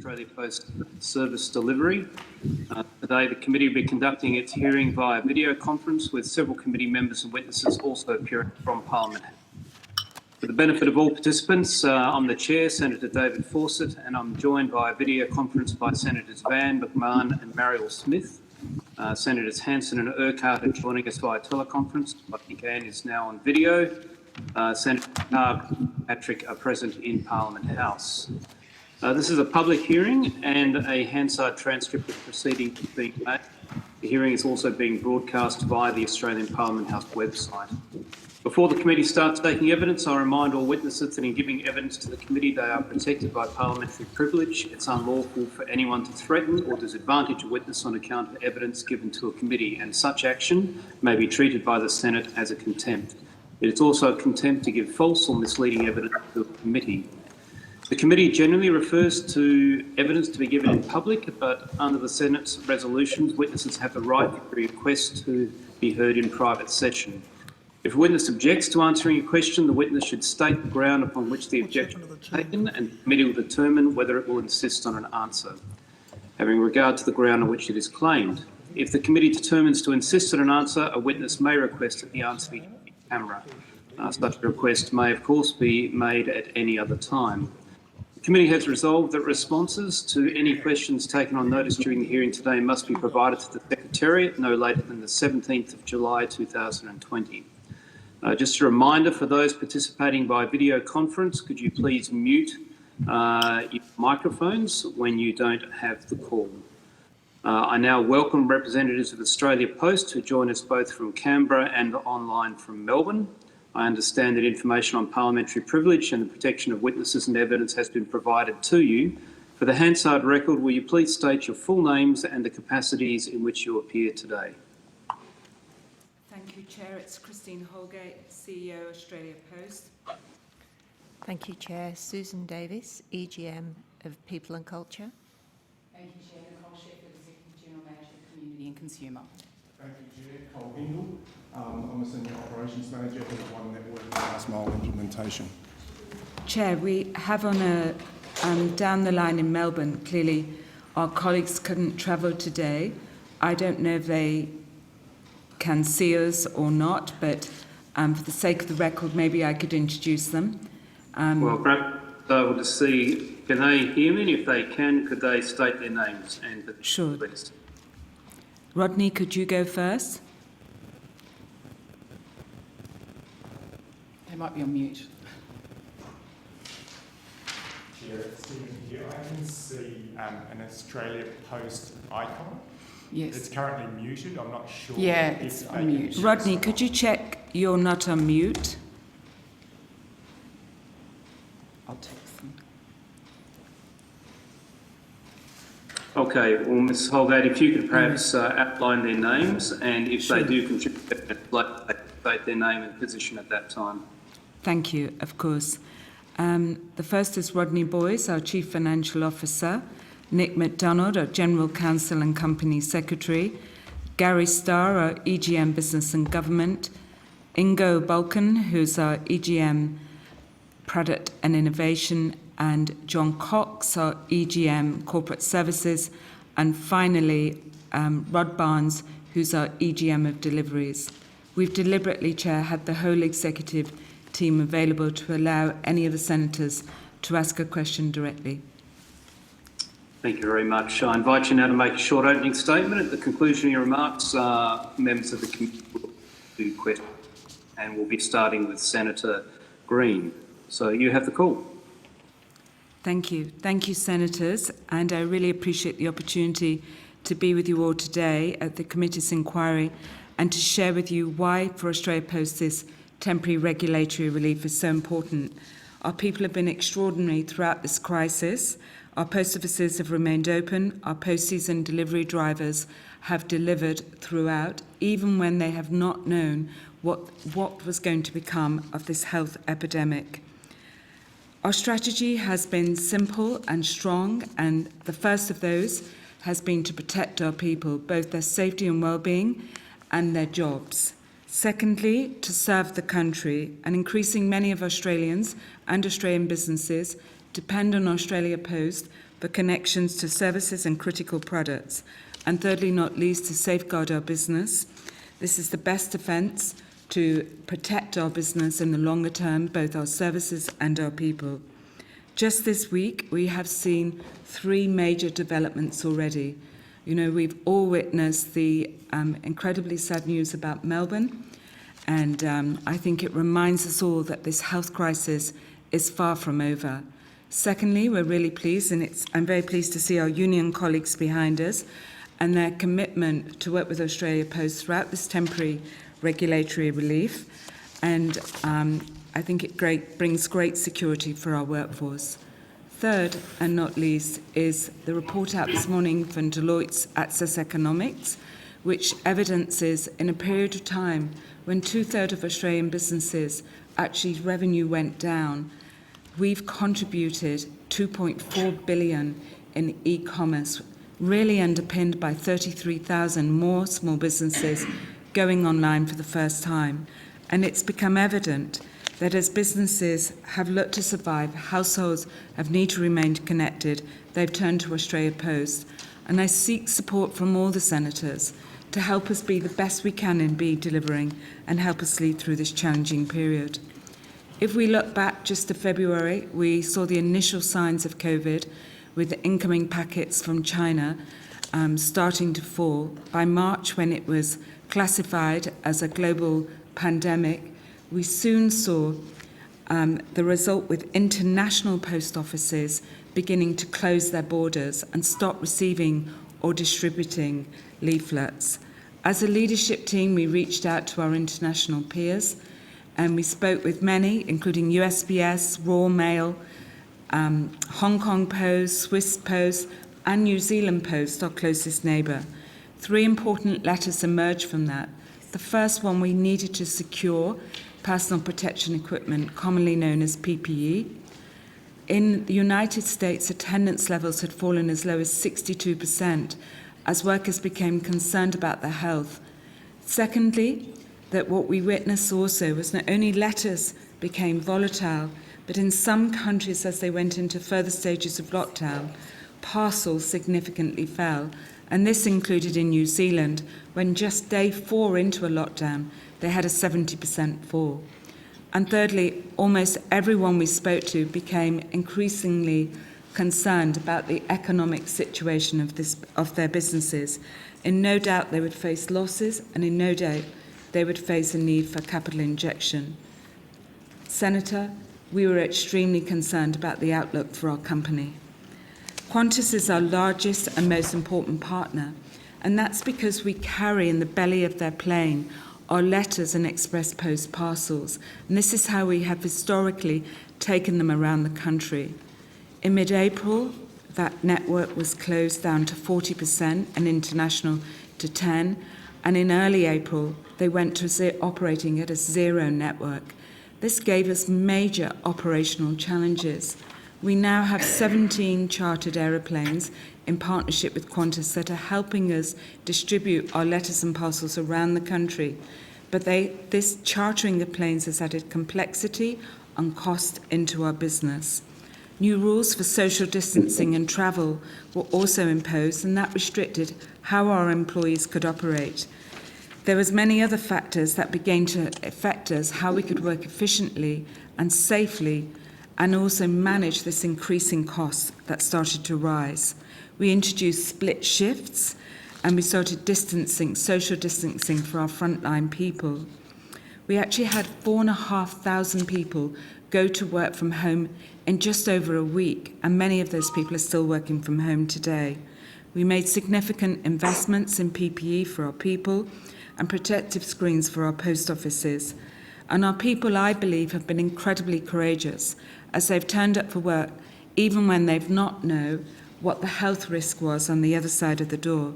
Australia Post service delivery. Today, the committee will be conducting its hearing via video conference with several committee members and witnesses also appearing from Parliament. For the benefit of all participants, I'm the Chair, Senator David Fawcett, and I'm joined by video conference by Senators Van, McMahon and Mariel Smith. Senators Hanson and Urquhart are joining us via teleconference. I think Anne is now on video. Senator Patrick are present in Parliament House. This is a public hearing and a Hansard transcript of the proceedings is being made. The hearing is also being broadcast via the Australian Parliament House website. Before the committee starts taking evidence, I remind all witnesses that in giving evidence to the committee, they are protected by parliamentary privilege. It's unlawful for anyone to threaten or disadvantage a witness on account of evidence given to a committee, and such action may be treated by the Senate as a contempt. It is also a contempt to give false or misleading evidence to a committee. The committee generally refers to evidence to be given in public, but under the Senate's resolutions, witnesses have the right to request to be heard in private session. If a witness objects to answering a question, the witness should state the ground upon which the objection is taken, and the committee will determine whether it will insist on an answer, having regard to the ground on which it is claimed. If the committee determines to insist on an answer, a witness may request that the answer be given in camera. Such a request may, of course, be made at any other time. The committee has resolved that responses to any questions taken on notice during the hearing today must be provided to the Secretariat no later than the 17th of July 2020. Just a reminder for those participating by video conference, could you please mute your microphones when you don't have the call. I now welcome representatives of Australia Post who join us both from Canberra and online from Melbourne. I understand that information on parliamentary privilege and the protection of witnesses and evidence has been provided to you. For the Hansard record, will you please state your full names and the capacities in which you appear today? Thank you, Chair. It's Christine Holgate, CEO, Australia Post. Thank you, Chair. Susan Davis, EGM of People and Culture. Thank you, Chair. Nicole Shepherd, Executive General Manager, Community and Consumer. Thank you, Chair. Cole Hindle. I'm a Senior Operations Manager for the One Network and Last Mile Implementation. Chair, we have on a down the line in Melbourne, clearly our colleagues couldn't travel today. I don't know if they can see us or not, but for the sake of the record, maybe I could introduce them. Well, perhaps I will just see, can they hear me? And if they can, could they state their names and the Sure. please? Rodney, could you go first? They might be on mute. Chair, Stephen here. I can see an Australia Post icon. Yes. It's currently muted. I'm not sure. Yeah, if it's they on can mute. choose Rodney, or could not. you check you're not on mute? I'll text them. Okay, well, Ms Holgate, if you could perhaps outline their names, and if Sure. they do contribute, state their name and position at that time. Thank you, of course. The first is Rodney Boyce, our Chief Financial Officer, Nick MacDonald, our General Counsel and Company Secretary, Gary Starr, our EGM Business and Government, Ingo Balkan, who's our EGM Product and Innovation, and John Cox, our EGM Corporate Services, and finally Rod Barnes, who's our EGM of Deliveries. We've deliberately, Chair, had the whole executive team available to allow any of the senators to ask a question directly. Thank you very much. I invite you now to make a short opening statement. At the conclusion of your remarks, members of the committee will do questions, and we'll be starting with Senator Green. So you have the call. Thank you. Thank you, Senators, and I really appreciate the opportunity to be with you all today at the committee's inquiry and to share with you why, for Australia Post, this temporary regulatory relief is so important. Our people have been extraordinary throughout this crisis. Our post offices have remained open. Our posties and delivery drivers have delivered throughout, even when they have not known what was going to become of this health epidemic. Our strategy has been simple and strong, and the first of those has been to protect our people, both their safety and well-being and their jobs. Secondly, to serve the country, and increasing many of Australians and Australian businesses depend on Australia Post for connections to services and critical products. And thirdly, not least, to safeguard our business. This is the best defence to protect our business in the longer term, both our services and our people. Just this week, we have seen 3 major developments already. You know, we've all witnessed the incredibly sad news about Melbourne, and I think it reminds us all that this health crisis is far from over. Secondly, we're really pleased, and I'm very pleased to see our union colleagues behind us and their commitment to work with Australia Post throughout this temporary regulatory relief, and I think it brings great security for our workforce. Third, and not least, is the report out this morning from Deloitte's Access Economics, which evidences in a period of time when 2/3 of Australian businesses actually revenue went down, we've contributed 2.4 billion in e-commerce, really underpinned by 33,000 more small businesses going online for the first time. And it's become evident that as businesses have looked to survive, households have need to remain connected, they've turned to Australia Post. And I seek support from all the senators to help us be the best we can in delivering and help us lead through this challenging period. If we look back just to February, we saw the initial signs of COVID with the incoming packets from China starting to fall. By March, when it was classified as a global pandemic, we soon saw the result with international post offices beginning to close their borders and stop receiving or distributing leaflets. As a leadership team, we reached out to our international peers and we spoke with many, including USPS, Royal Mail, Hong Kong Post, Swiss Post, and New Zealand Post, our closest neighbour. 3 important letters emerged from that. The first one, we needed to secure personal protection equipment, commonly known as PPE. In the United States, attendance levels had fallen as low as 62% as workers became concerned about their health. Secondly, that what we witnessed also was not only letters became volatile, but in some countries, as they went into further stages of lockdown, parcels significantly fell. And this included in New Zealand, when just day 4 into a lockdown, they had a 70% fall. And thirdly, almost everyone we spoke to became increasingly concerned about the economic situation of their businesses. In no doubt they would face losses, and in no doubt they would face a need for capital injection. Senator, we were extremely concerned about the outlook for our company. Qantas is our largest and most important partner, and that's because we carry in the belly of their plane our letters and express post parcels, and this is how we have historically taken them around the country. In mid-April, that network was closed down to 40% and international to 10%, and in early April, they went to operating at a 0 network. This gave us major operational challenges. We now have 17 chartered aeroplanes in partnership with Qantas that are helping us distribute our letters and parcels around the country. But this chartering of planes has added complexity and cost into our business. New rules for social distancing and travel were also imposed, and that restricted how our employees could operate. There was many other factors that began to affect us, how we could work efficiently and safely, and also manage this increasing cost that started to rise. We introduced split shifts, and we started social distancing for our frontline people. We actually had 4,500 people go to work from home in just over a week, and many of those people are still working from home today. We made significant investments in PPE for our people and protective screens for our post offices. And our people, I believe, have been incredibly courageous as they've turned up for work, even when they've not known what the health risk was on the other side of the door.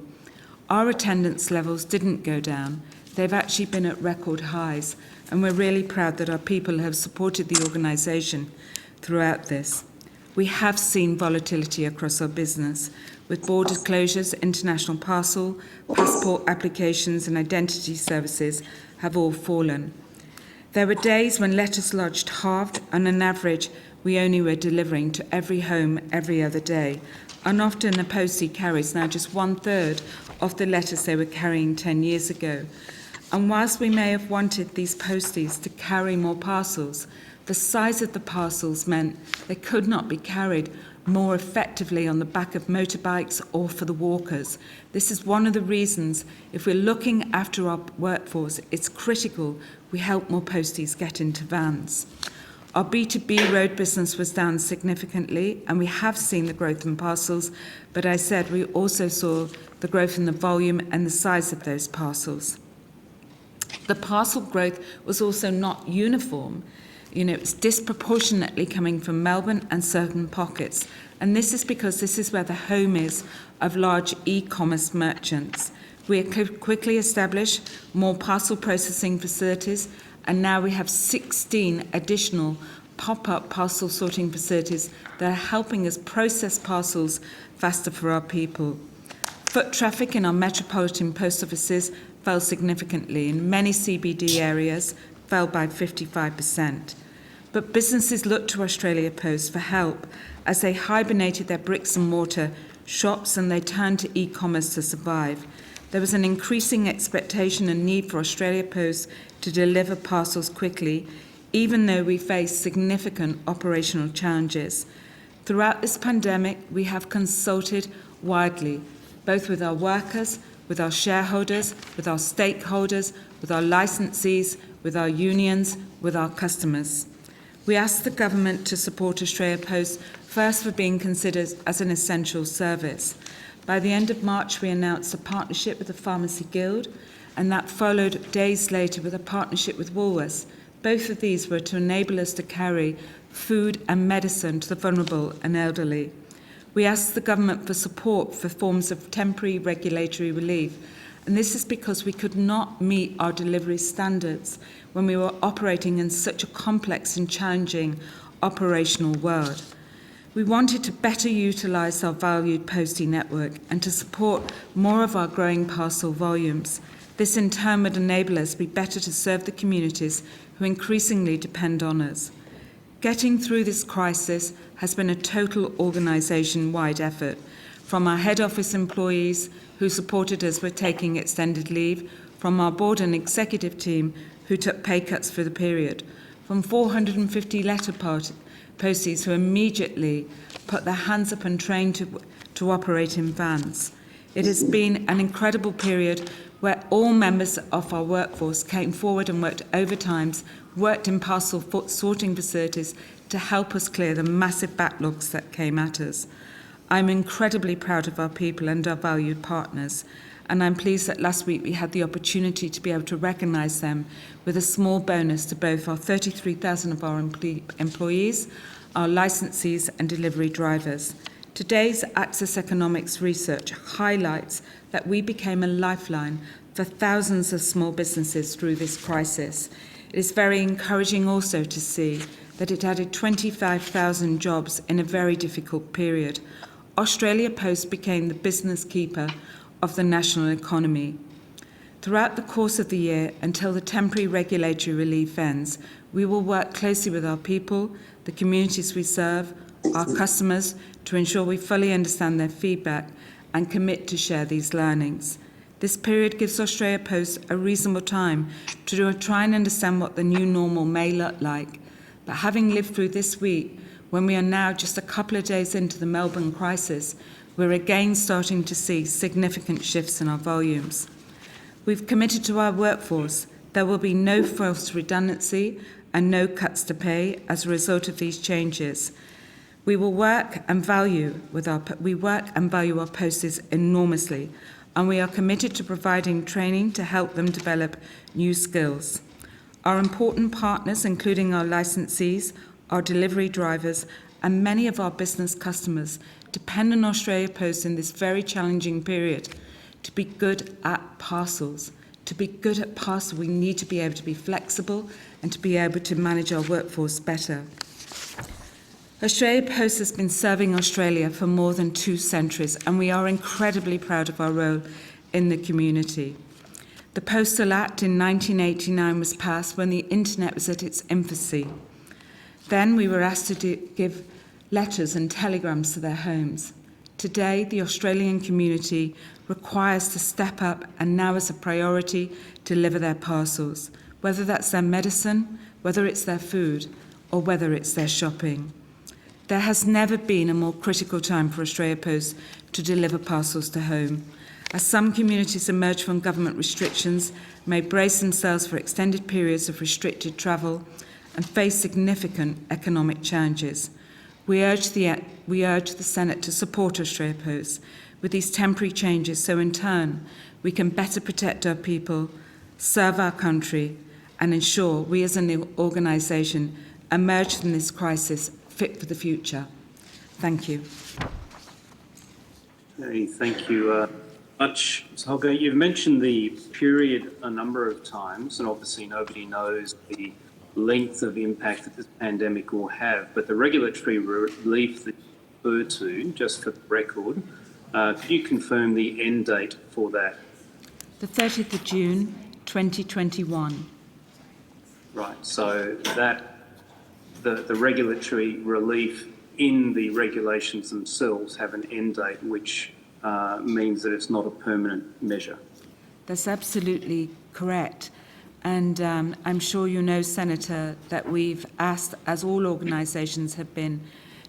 Our attendance levels didn't go down. They've actually been at record highs, and we're really proud that our people have supported the organisation throughout this. We have seen volatility across our business, with border closures, international parcel, passport applications and identity services have all fallen. There were days when letters lodged halved, and on average, we only were delivering to every home every other day. and often a postie carries now just 1/3 of the letters they were carrying 10 years ago. And whilst we may have wanted these posties to carry more parcels, the size of the parcels meant they could not be carried more effectively on the back of motorbikes or for the walkers. This is one of the reasons, if we're looking after our workforce, it's critical we help more posties get into vans. Our B2B road business was down significantly, and we have seen the growth in parcels, but I said we also saw the growth in the volume and the size of those parcels. The parcel growth was also not uniform. It's disproportionately coming from Melbourne and certain pockets. And this is because this is where the home is of large e-commerce merchants. We quickly established more parcel processing facilities, and now we have 16 additional pop-up parcel sorting facilities that are helping us process parcels faster for our people. Foot traffic in our metropolitan post offices fell significantly. In many CBD areas, fell by 55%. But businesses looked to Australia Post for help as they hibernated their bricks and mortar shops and they turned to e-commerce to survive. There was an increasing expectation and need for Australia Post to deliver parcels quickly, even though we face significant operational challenges. Throughout this pandemic, we have consulted widely, both with our workers, with our shareholders, with our stakeholders, with our licensees, with our unions, with our customers. We asked the government to support Australia Post first for being considered as an essential service. By the end of March, we announced a partnership with the Pharmacy Guild, and that followed days later with a partnership with Woolworths. Both of these were to enable us to carry food and medicine to the vulnerable and elderly. We asked the government for support for forms of temporary regulatory relief, and this is because we could not meet our delivery standards when we were operating in such a complex and challenging operational world. We wanted to better utilise our valued postie network and to support more of our growing parcel volumes. This in turn would enable us to be better to serve the communities who increasingly depend on us. Getting through this crisis has been a total organisation-wide effort, from our head office employees who supported us with taking extended leave, from our board and executive team who took pay cuts for the period, from 450 letter posties who immediately put their hands up and trained to operate in vans. It has been an incredible period where all members of our workforce came forward and worked overtimes, worked in parcel sorting facilities to help us clear the massive backlogs that came at us. I'm incredibly proud of our people and our valued partners, and I'm pleased that last week we had the opportunity to be able to recognise them with a small bonus to both our 33,000 of our employees, our licensees and delivery drivers. Today's Access Economics research highlights that we became a lifeline for thousands of small businesses through this crisis. It is very encouraging also to see that it added 25,000 jobs in a very difficult period. Australia Post became the business keeper of the national economy. Throughout the course of the year, until the temporary regulatory relief ends, we will work closely with our people, the communities we serve, our customers, to ensure we fully understand their feedback and commit to share these learnings. This period gives Australia Post a reasonable time to try and understand what the new normal may look like. But having lived through this week, when we are now just a couple of days into the Melbourne crisis, we're again starting to see significant shifts in our volumes. We've committed to our workforce. There will be no forced redundancy and no cuts to pay as a result of these changes. We work and value our posties enormously, and we are committed to providing training to help them develop new skills. Our important partners, including our licensees, our delivery drivers, and many of our business customers, depend on Australia Post in this very challenging period to be good at parcels. To be good at parcels, we need to be able to be flexible and to be able to manage our workforce better. Australia Post has been serving Australia for more than 2 centuries, and we are incredibly proud of our role in the community. The Postal Act in 1989 was passed when the internet was at its infancy. Then we were asked to give letters and telegrams to their homes. Today, the Australian community requires to step up and now is a priority to deliver their parcels, whether that's their medicine, whether it's their food, or whether it's their shopping. There has never been a more critical time for Australia Post to deliver parcels to home. As some communities emerge from government restrictions, may brace themselves for extended periods of restricted travel and face significant economic challenges. We urge the Senate to support Australia Post with these temporary changes so in turn we can better protect our people, serve our country and ensure we as an organisation emerge from this crisis fit for the future. Thank you. Okay, thank you much. Ms. Holgate, you've mentioned the period a number of times, and obviously nobody knows the length of impact that this pandemic will have, but the regulatory relief that you refer to, just for the record, could you confirm the end date for that? The 30th of June 2021. Right, so that the regulatory relief in the regulations themselves have an end date, which means that it's not a permanent measure. That's absolutely correct. And I'm sure you know, Senator, that we've asked, as all organisations have been,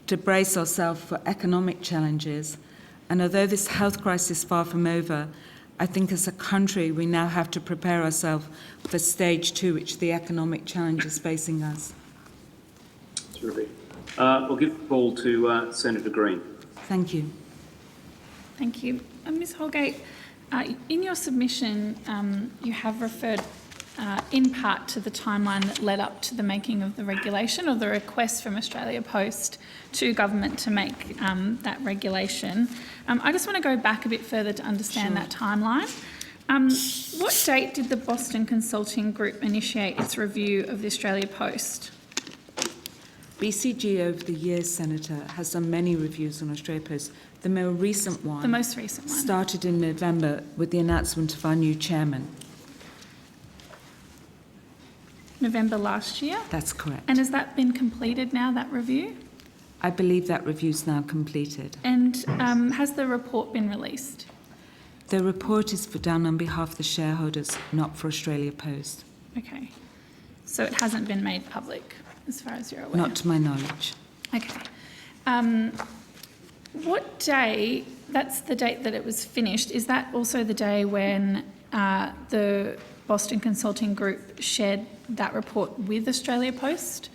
to brace ourselves for economic challenges. And although this health crisis is far from over, I think as a country we now have to prepare ourselves for stage 2, which the economic challenge is facing us. Terrific. We'll give the call to Senator Green. Thank you. Thank you. Ms Holgate, in your submission, you have referred in part to the timeline that led up to the making of the regulation or the request from Australia Post to government to make that regulation. I just want to go back a bit further to understand that timeline. What date did the Boston Consulting Group initiate its review of the Australia Post? BCG over the years, Senator, has done many reviews on Australia Post. The more recent one, started in November with the announcement of our new chairman. November last year? That's correct. And has that been completed now, that review? I believe that review's now completed. And has the report been released? The report is done on behalf of the shareholders, not for Australia Post. Okay. So it hasn't been made public, as far as you're aware? Not to my knowledge. Okay. What day, that's the date that it was finished, is that also the day when the Boston Consulting Group shared that report with Australia Post?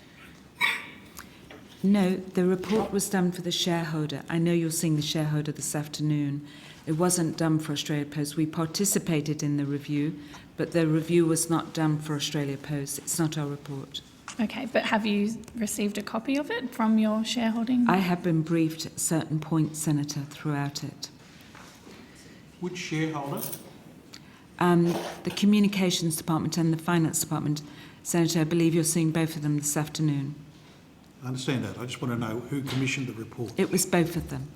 No, the report was done for the shareholder. I know you're seeing the shareholder this afternoon. It wasn't done for Australia Post. We participated in the review, but the review was not done for Australia Post. It's not our report. Okay, but have you received a copy of it from your shareholding? I have been briefed at certain points, Senator, throughout it. Which shareholder? The Communications Department and the Finance Department. Senator, I believe you're seeing both of them this afternoon. I understand that. I just want to know who commissioned the report. It was both of them.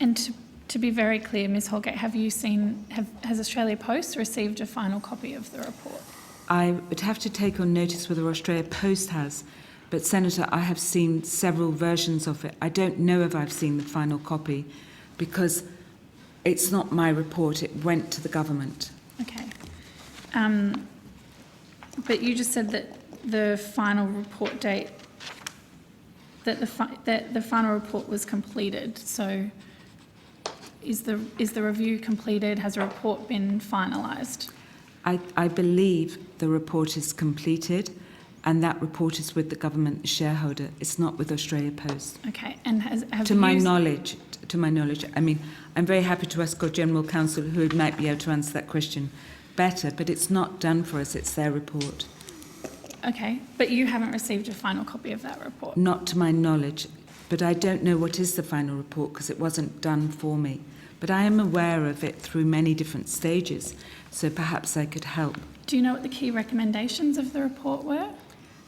And to be very clear, Ms Holgate, has Australia Post received a final copy of the report? I would have to take on notice whether Australia Post has, but Senator, I have seen several versions of it. I don't know if I've seen the final copy because it's not my report, it went to the government. Okay. But you just said that the final report date, that the final report was completed. So is the review completed? Has the report been finalised? I believe the report is completed and that report is with the government shareholder. It's not with Australia Post. Okay. And to my knowledge, I mean, I'm very happy to ask our General Counsel who might be able to answer that question better, but it's not done for us, it's their report. Okay, but you haven't received a final copy of that report? Not to my knowledge, but I don't know what is the final report because it wasn't done for me. But I am aware of it through many different stages, so perhaps I could help. Do you know what the key recommendations of the report were?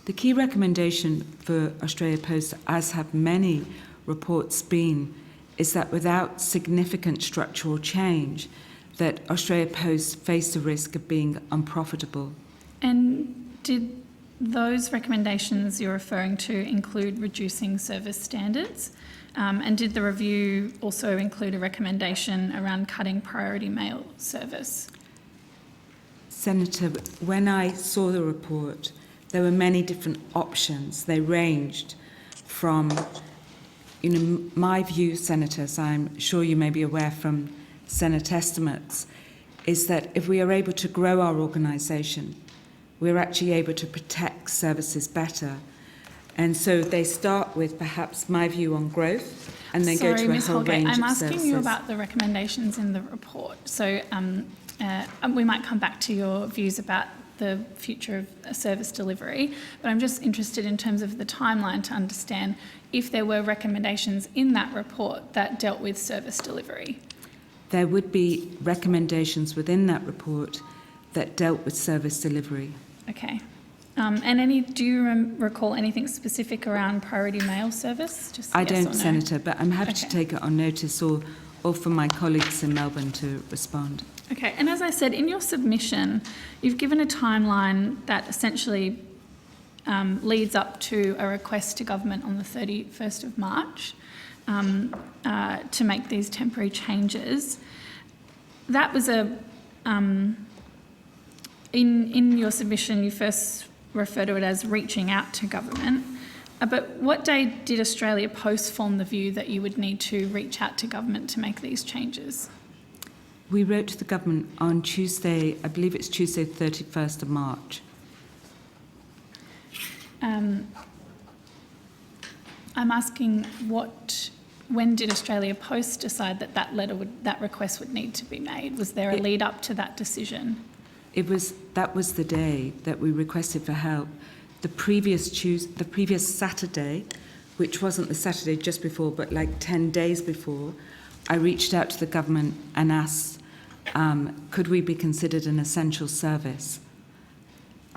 The key recommendation for Australia Post, as have many reports been, is that without significant structural change, that Australia Post face the risk of being unprofitable. And did those recommendations you're referring to include reducing service standards? And did the review also include a recommendation around cutting priority mail service? Senator, when I saw the report, there were many different options. They ranged from, my view, Senators, I'm sure you may be aware from Senate estimates, is that if we are able to grow our organisation, we're actually able to protect services better. And so they start with perhaps my view on growth and then go to Ms. a whole Holgate, range I'm of asking services. you about the recommendations in the report. So we might come back to your views about the future of service delivery, but I'm just interested in terms of the timeline to understand if there were recommendations in that report that dealt with service delivery. There would be recommendations within that report that dealt with service delivery. Okay. And do you recall anything specific around priority mail service? Just I yes don't, or no? Senator, but I'm happy to Okay. take it on notice or for my colleagues in Melbourne to respond. Okay, and as I said, in your submission, you've given a timeline that essentially leads up to a request to government on the 31st of March to make these temporary changes. That was in your submission, you first refer to it as reaching out to government. But what day did Australia Post form the view that you would need to reach out to government to make these changes? We wrote to the government on Tuesday, I believe it's Tuesday, 31st of March. I'm asking when did Australia Post decide that that request would need to be made? Was there a lead up to that decision? That was the day that we requested for help. The previous Saturday, which wasn't the Saturday just before, but like 10 days before, I reached out to the government and asked, could we be considered an essential service?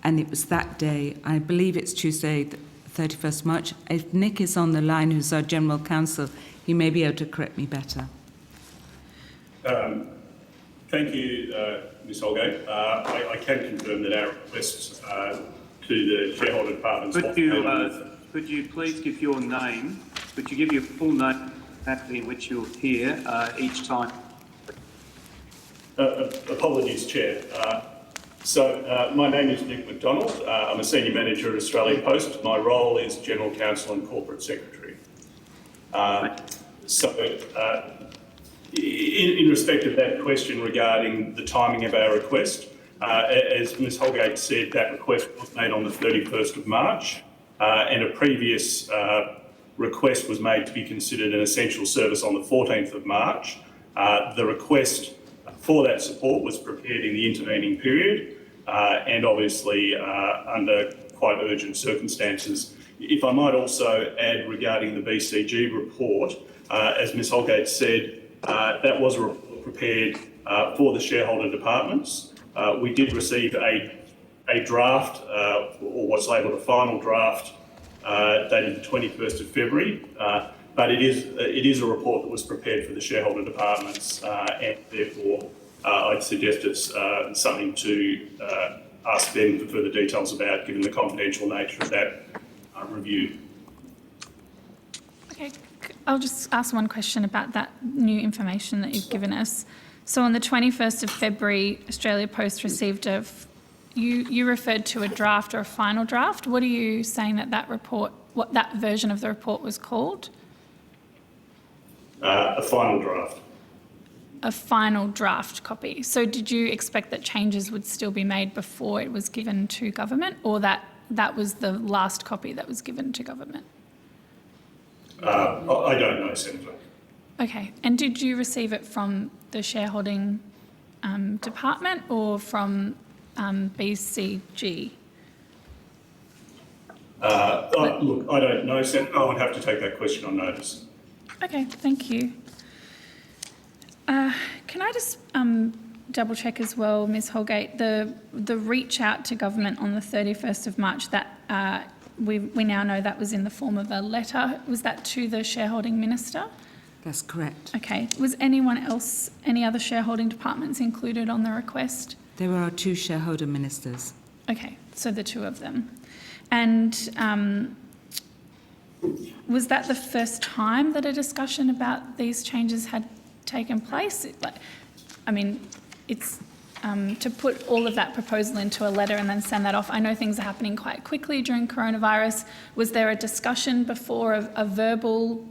And it was that day, I believe it's Tuesday, the 31st March. If Nick is on the line, who's our General Counsel, he may be able to correct me better. Thank you, Ms Holgate. I can confirm that our request to the shareholder departments... Could you please give your name? Could you give your full name, capacity in which you're here each time? Apologies, Chair. My name is Nick McDonald. I'm a Senior Manager at Australia Post. My role is General Counsel and Corporate Secretary. In respect of that question regarding the timing of our request, as Ms Holgate said, that request was made on the 31st of March, and a previous request was made to be considered an essential service on the 14th of March. The request for that support was prepared in the intervening period, and obviously under quite urgent circumstances. If I might also add regarding the BCG report, as Ms Holgate said, that was a report prepared for the shareholder departments. We did receive a draft, or what's labelled a final draft, dated the 21st of February, but it is a report that was prepared for the shareholder departments, and therefore I'd suggest it's something to ask them for further details about, given the confidential nature of that review. Okay, I'll just ask one question about that new information that you've given us. So on the 21st of February, Australia Post received you referred to a draft or a final draft. What are you saying that report, what that version of the report was called? A final draft. A final draft copy. So did you expect that changes would still be made before it was given to government, or that was the last copy that was given to government? I don't know, Senator. Okay, and did you receive it from the shareholding department or from BCG? Look, I don't know, Senator. I would have to take that question on notice. Okay, thank you. Can I just double check as well, Ms Holgate, the reach out to government on the 31st of March, that we now know that was in the form of a letter. Was that to the shareholding minister? That's correct. Okay. Was anyone else, any other shareholding departments included on the request? There were our two shareholder ministers. Okay, so the two of them. And Was that the first time that a discussion about these changes had taken place? It's to put all of that proposal into a letter and then send that off. I know things are happening quite quickly during coronavirus. Was there a discussion before, a verbal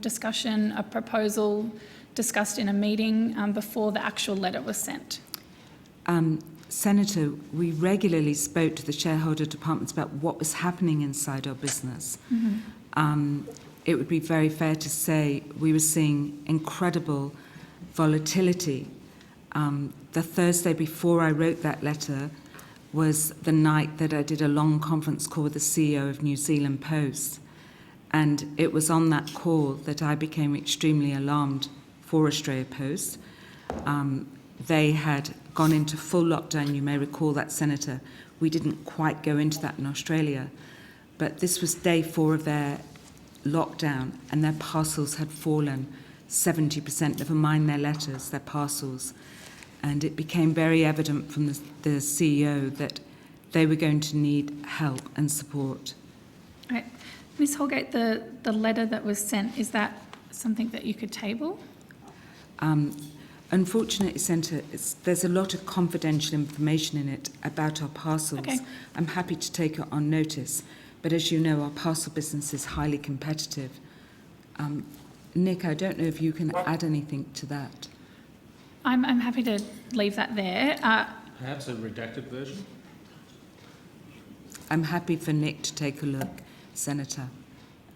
discussion, a proposal discussed in a meeting before the actual letter was sent? Senator, we regularly spoke to the shareholder departments about what was happening inside our business. It would be very fair to say we were seeing incredible volatility. The Thursday before I wrote that letter was the night that I did a long conference call with the CEO of New Zealand Post. And it was on that call that I became extremely alarmed for Australia Post. They had gone into full lockdown. You may recall that, Senator. We didn't quite go into that in Australia. But this was day 4 of their lockdown, and their parcels had fallen 70%, never mind their letters, their parcels. And it became very evident from the CEO that they were going to need help and support. Right. Ms Holgate, the letter that was sent, is that something that you could table? Unfortunately, Senator, there's a lot of confidential information in it about our parcels. Okay. I'm happy to take it on notice, but as you know, our parcel business is highly competitive. Nick, I don't know if you can add anything to that. I'm happy to leave that there. Perhaps a redacted version? I'm happy for Nick to take a look, Senator.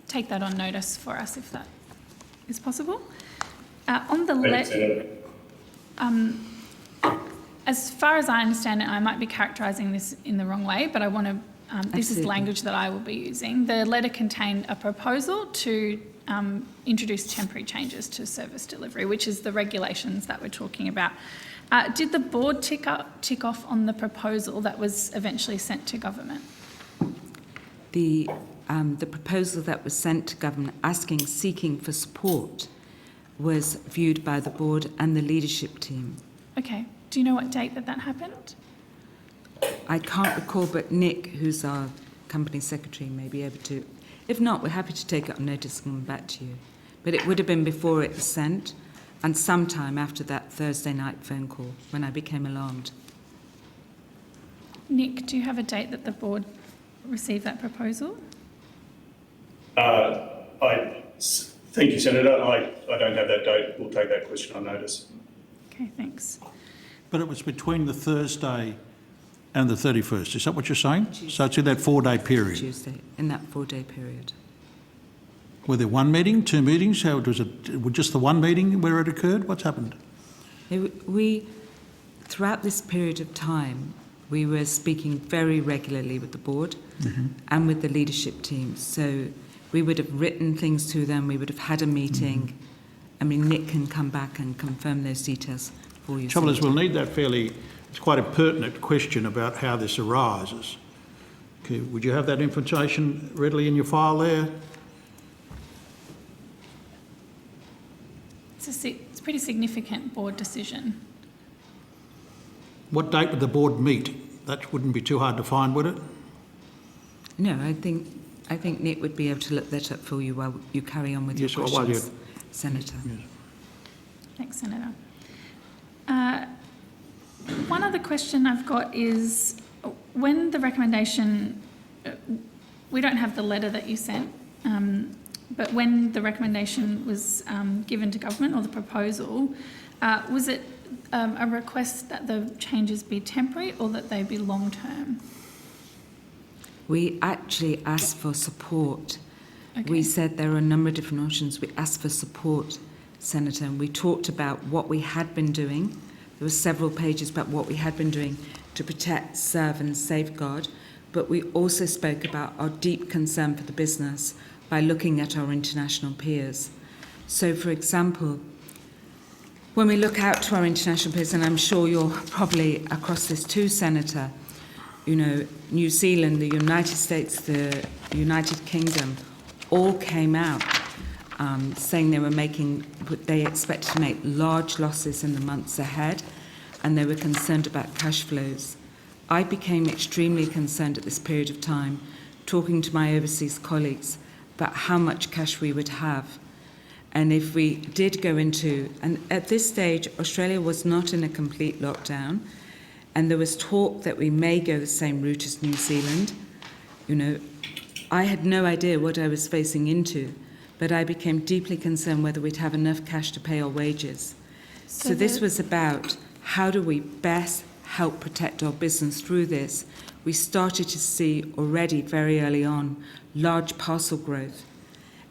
Take that on notice for us if that is possible. On the Thanks, letter, Senator. as far as I understand it, I might be characterising this in the wrong way, but I want to. This is Absolutely. language that I will be using. The letter contained a proposal to introduce temporary changes to service delivery, which is the regulations that we're talking about. Did the board tick off on the proposal that was eventually sent to government? The proposal that was sent to government seeking for support was viewed by the board and the leadership team. Okay. Do you know what date that happened? I can't recall, but Nick, who's our company secretary, may be able to. If not, we're happy to take it on notice and come back to you. But it would have been before it was sent and sometime after that Thursday night phone call when I became alarmed. Nick, do you have a date that the board received that proposal? Thank you, Senator. I don't have that date. We'll take that question on notice. Okay, thanks. But it was between the Thursday and the 31st. Is that what you're saying? Tuesday. So it's in that 4-day period. Tuesday, in that 4-day period. Were there one meeting, 2 meetings? How was it? Just the one meeting where it occurred? What's happened? Throughout this period of time, we were speaking very regularly with the board and with the leadership team. So we would have written things to them. We would have had a meeting. I mean, Nick can come back and confirm those details for you. Trouble is, we'll need that it's quite a pertinent question about how this arises. Okay, would you have that information readily in your file there? It's a pretty significant board decision. What date would the board meet? That wouldn't be too hard to find, would it? No, I think Nick would be able to look that up for you while you carry on with your Yes, while questions, Senator. Yes. Thanks, Senator. One other question I've got is when the recommendation, we don't have the letter that you sent, but when the recommendation was given to government or the proposal, was it a request that the changes be temporary or that they be long-term? We actually asked for support. Okay. We said there are a number of different options. We asked for support, Senator, and we talked about what we had been doing. There were several pages about what we had been doing to protect, serve and safeguard, but we also spoke about our deep concern for the business by looking at our international peers. So, for example, when we look out to our international peers, and I'm sure you're probably across this too, Senator, you know, New Zealand, the United States, the United Kingdom, all came out saying they expected to make large losses in the months ahead, and they were concerned about cash flows. I became extremely concerned at this period of time, talking to my overseas colleagues but how much cash we would have. And if we did go into, and at this stage, Australia was not in a complete lockdown, and there was talk that we may go the same route as New Zealand. You know, I had no idea what I was facing into, but I became deeply concerned whether we'd have enough cash to pay our wages. So this was about how do we best help protect our business through this. We started to see already very early on large parcel growth.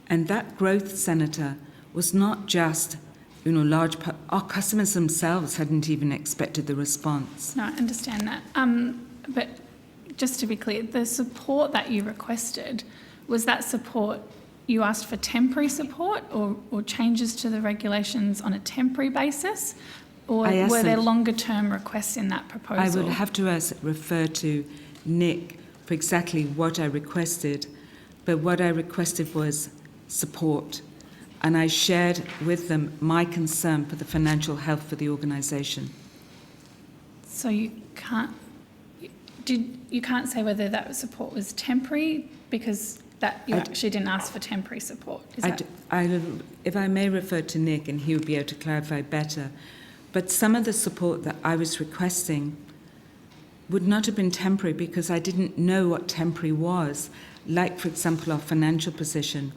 And that growth, Senator, was not just, our customers themselves hadn't even expected the response. No, I understand that. But just to be clear, the support that you requested, was that support, you asked for temporary support or changes to the regulations on a temporary basis? Or were there longer term requests in that proposal? I would have to refer to Nick for exactly what I requested, but what I requested was support. And I shared with them my concern for the financial health for the organisation. So you can't say whether that support was temporary because you actually didn't ask for temporary support. If I may refer to Nick, and he would be able to clarify better, but some of the support that I was requesting would not have been temporary because I didn't know what temporary was. Like, for example, our financial position.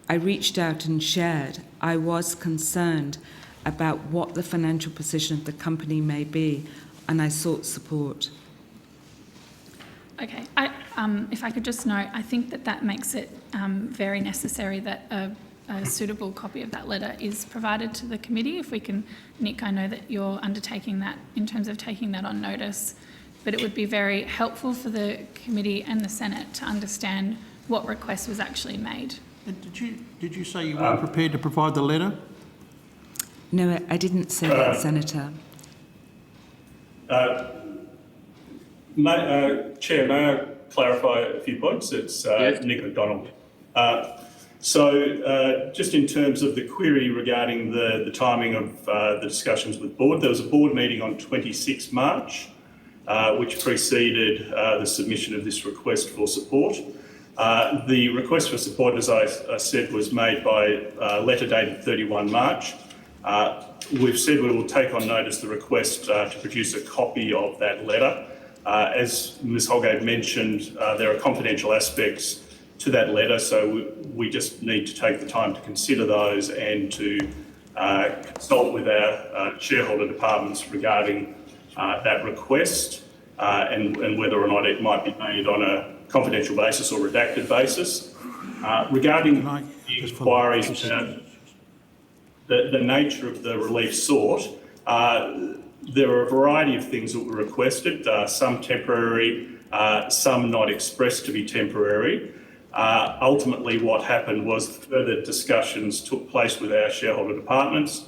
I reached out and shared. I was concerned about what the financial position of the company may be, and I sought support. Okay. If I could just note, I think that makes it very necessary that a suitable copy of that letter is provided to the committee. If we can, Nick, I know that you're undertaking that in terms of taking that on notice, but it would be very helpful for the committee and the Senate to understand what request was actually made. Did you say you weren't prepared to provide the letter? No, I didn't say that, Senator. Chair, may I clarify a few points? It's Yes. Nick McDonald. So just in terms of the query regarding the timing of the discussions with board, there was a board meeting on 26 March, which preceded the submission of this request for support. The request for support, as I said, was made by letter dated 31 March. We've said we will take on notice the request to produce a copy of that letter. As Ms Holgate mentioned, there are confidential aspects to that letter, so we just need to take the time to consider those and to consult with our shareholder departments regarding that request and whether or not it might be made on a confidential basis or redacted basis. Regarding the inquiries, the nature of the relief sought, there are a variety of things that were requested, some temporary, some not expressed to be temporary. Ultimately, what happened was further discussions took place with our shareholder departments,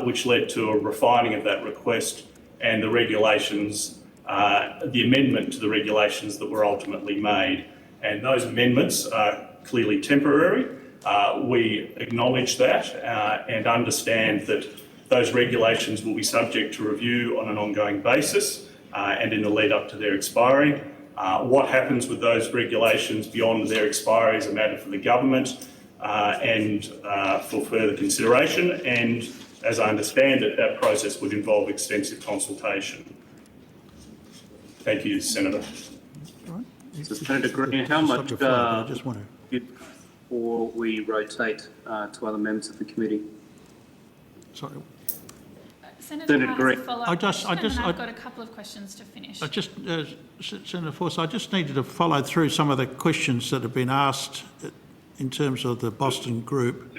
which led to a refining of that request and the regulations, the amendment to the regulations that were ultimately made. And those amendments are clearly temporary. We acknowledge that and understand that those regulations will be subject to review on an ongoing basis and in the lead up to their expiry. What happens with those regulations beyond their expiry is a matter for the government and for further consideration. And as I understand it, that process would involve extensive consultation. Thank you, Senator. So, Senator Green, how much before we rotate to other members of the committee? Sorry. Senator Green. I've got a couple of questions to finish. Senator Forsyth, I just needed to follow through some of the questions that have been asked in terms of the Boston Group.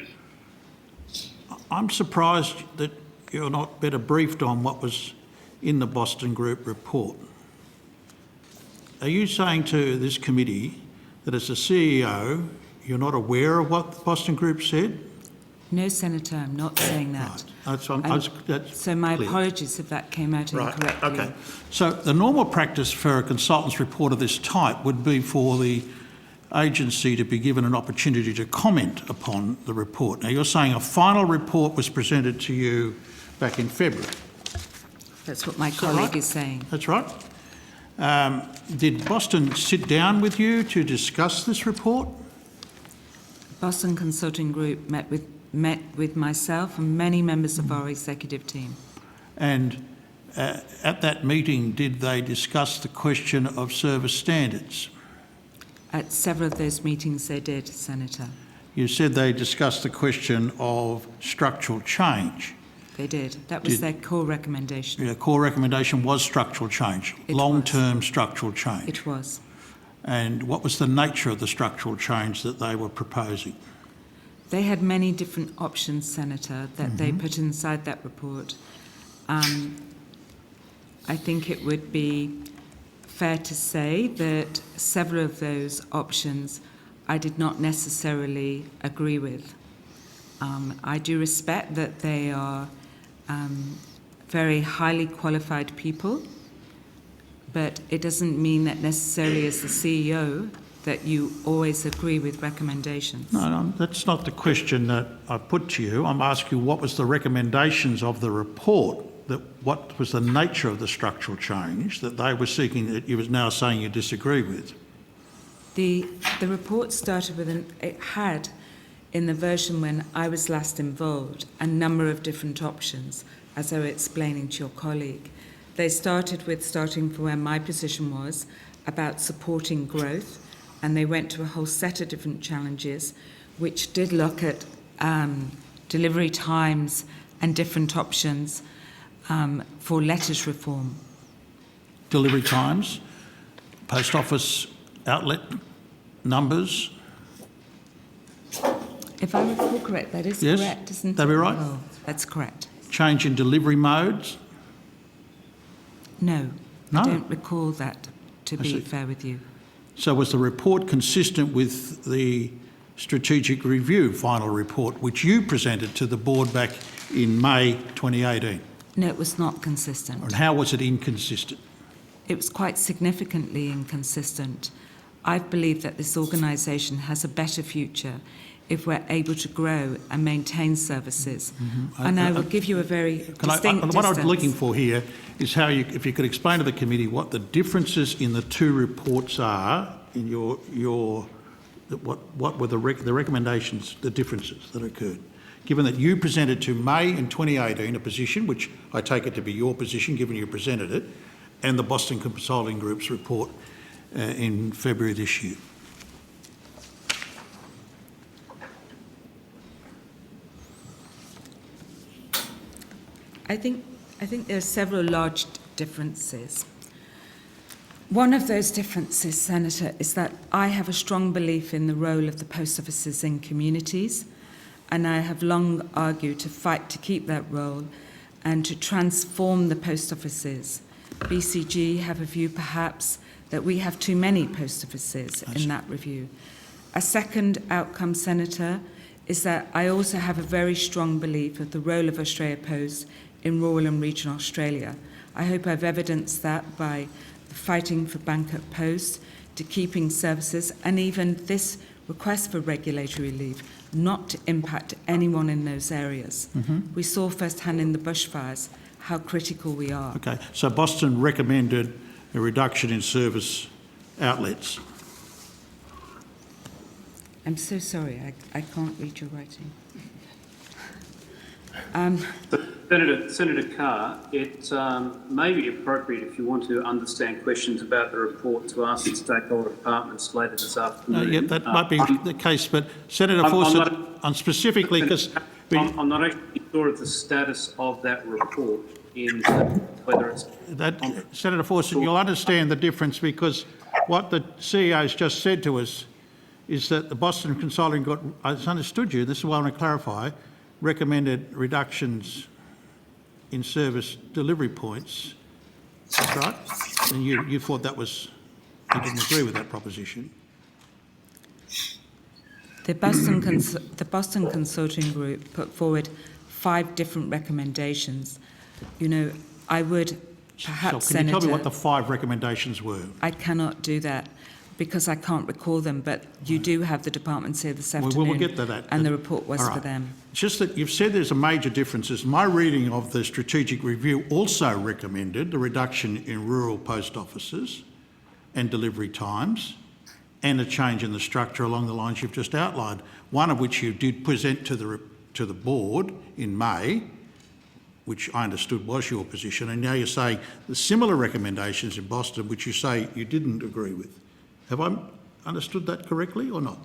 I'm surprised that you're not better briefed on what was in the Boston Group report. Are you saying to this committee that as a CEO, you're not aware of what the Boston Group said? No, Senator, I'm not saying that. Right. So my apologies if that came out incorrectly. Okay. So the normal practice for a consultant's report of this type would be for the agency to be given an opportunity to comment upon the report. Now, you're saying a final report was presented to you back in February. That's what my colleague is saying. That's right. Did Boston sit down with you to discuss this report? Boston Consulting Group met with myself and many members of our executive team. And at that meeting, did they discuss the question of service standards? At several of those meetings they did, Senator. You said they discussed the question of structural change. They did. That was their core recommendation. Their core recommendation was structural change, long-term structural change. It was. And what was the nature of the structural change that they were proposing? They had many different options, Senator, that they put inside that report. I think it would be fair to say that several of those options I did not necessarily agree with. I do respect that they are very highly qualified people, but it doesn't mean that necessarily as the CEO that you always agree with recommendations. No, that's not the question that I put to you. I'm asking you what was the recommendations of the report, what was the nature of the structural change that they were seeking that you was now saying you disagree with? The report started with it had, in the version when I was last involved, a number of different options, as I was explaining to your colleague. They starting from where my position was, about supporting growth, and they went to a whole set of different challenges, which did look at delivery times and different options for letters reform. Delivery times, post office outlet numbers. If I recall correct, that is Yes, correct, isn't it? that'd be right. Oh, that's correct. Change in delivery modes. No, No. I don't recall that, to I be see. fair with you. So was the report consistent with the strategic review final report, which you presented to the board back in May 2018? No, it was not consistent. And how was it inconsistent? It was quite significantly inconsistent. I believe that this organisation has a better future if we're able to grow and maintain services. And I will give you a very distinct what I'm distance. looking for here is how you, if you could explain to the committee what the differences in the two reports are in what were the recommendations, the differences that occurred. Given that you presented to May in 2018 a position, which I take it to be your position given you presented it, and the Boston Consulting Group's report in February this year. I think there are several large differences. One of those differences, Senator, is that I have a strong belief in the role of the post offices in communities, and I have long argued to fight to keep that role and to transform the post offices. BCG have a view, perhaps, that we have too many post offices in that review. A second outcome, Senator, is that I also have a very strong belief of the role of Australia Post in rural and regional Australia. I hope I've evidenced that by fighting for bank at post, to keeping services, and even this request for regulatory relief not to impact anyone in those areas. We saw firsthand in the bushfires how critical we are. Okay, so Boston recommended a reduction in service outlets. I'm so sorry, I can't read your writing. Senator Carr, it may be appropriate if you want to understand questions about the report to ask the stakeholder departments later this afternoon. Yeah, that might be the case, but Senator Fawcett, I'm specifically because... I'm not actually sure of the status of that report in whether it's... Senator Fawcett, you'll understand the difference because what the CEO's just said to us is that the Boston Consulting got, I understood you, this is why I want to clarify, recommended reductions in service delivery points. That's right? And you thought that was, you didn't agree with that proposition. The Boston Consulting Group put forward 5 different recommendations. You know, I would perhaps, So can you tell me Senator, what the 5 recommendations were? I cannot do that because I can't recall them, but you do have the departments here this afternoon. We'll get to that. And the report was All for right. them. It's just that you've said there's a major differences. My reading of the strategic review also recommended the reduction in rural post offices and delivery times and a change in the structure along the lines you've just outlined, one of which you did present to the board in May, which I understood was your position, and now you're saying the similar recommendations in Boston, which you say you didn't agree with. Have I understood that correctly or not?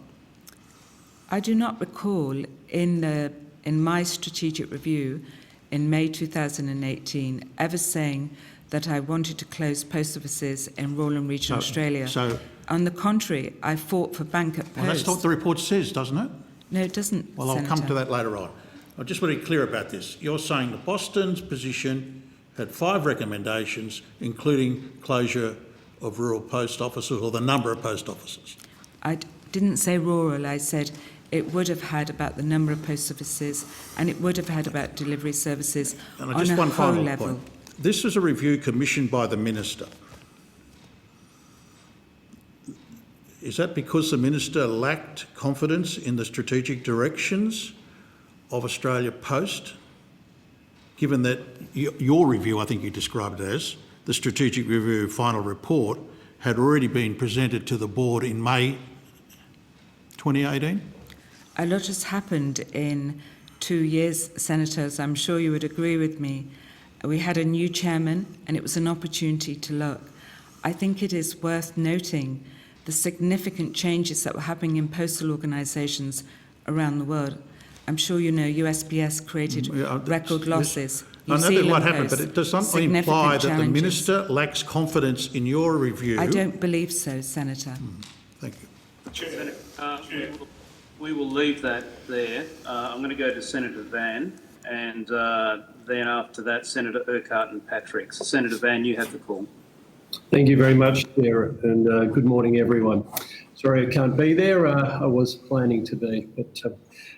I do not recall in my strategic review in May 2018 ever saying that I wanted to close post offices in rural and regional Australia. So, on the contrary, I fought for bank at post. well, that's what the report says, doesn't it? No, it doesn't. Well, I'll Senator. come to that later on. I'm just very clear about this. You're saying that Boston's position had 5 recommendations, including closure of rural post offices or the number of post offices. I didn't say rural, I said it would have had about the number of post offices and it would have had about delivery services And on just a one whole final level. point. This was a review commissioned by the Minister. Is that because the Minister lacked confidence in the strategic directions of Australia Post, given that your review, I think you described it as, the strategic review final report, had already been presented to the board in May 2018? A lot has happened in 2 years, Senators. I'm sure you would agree with me. We had a new chairman and it was an opportunity to look. I think it is worth noting the significant changes that were happening in postal organisations around the world. I'm sure you know USPS created record losses. I know that what happened, but it does not imply that the Minister lacks confidence in your review. I don't believe so, Senator. Thank you. Chair. We will leave that there. I'm going to go to Senator Van, and then after that, Senator Urquhart and Patrick. So, Senator Van, you have the call. Thank you very much, Chair, and good morning, everyone. Sorry I can't be there. I was planning to be, but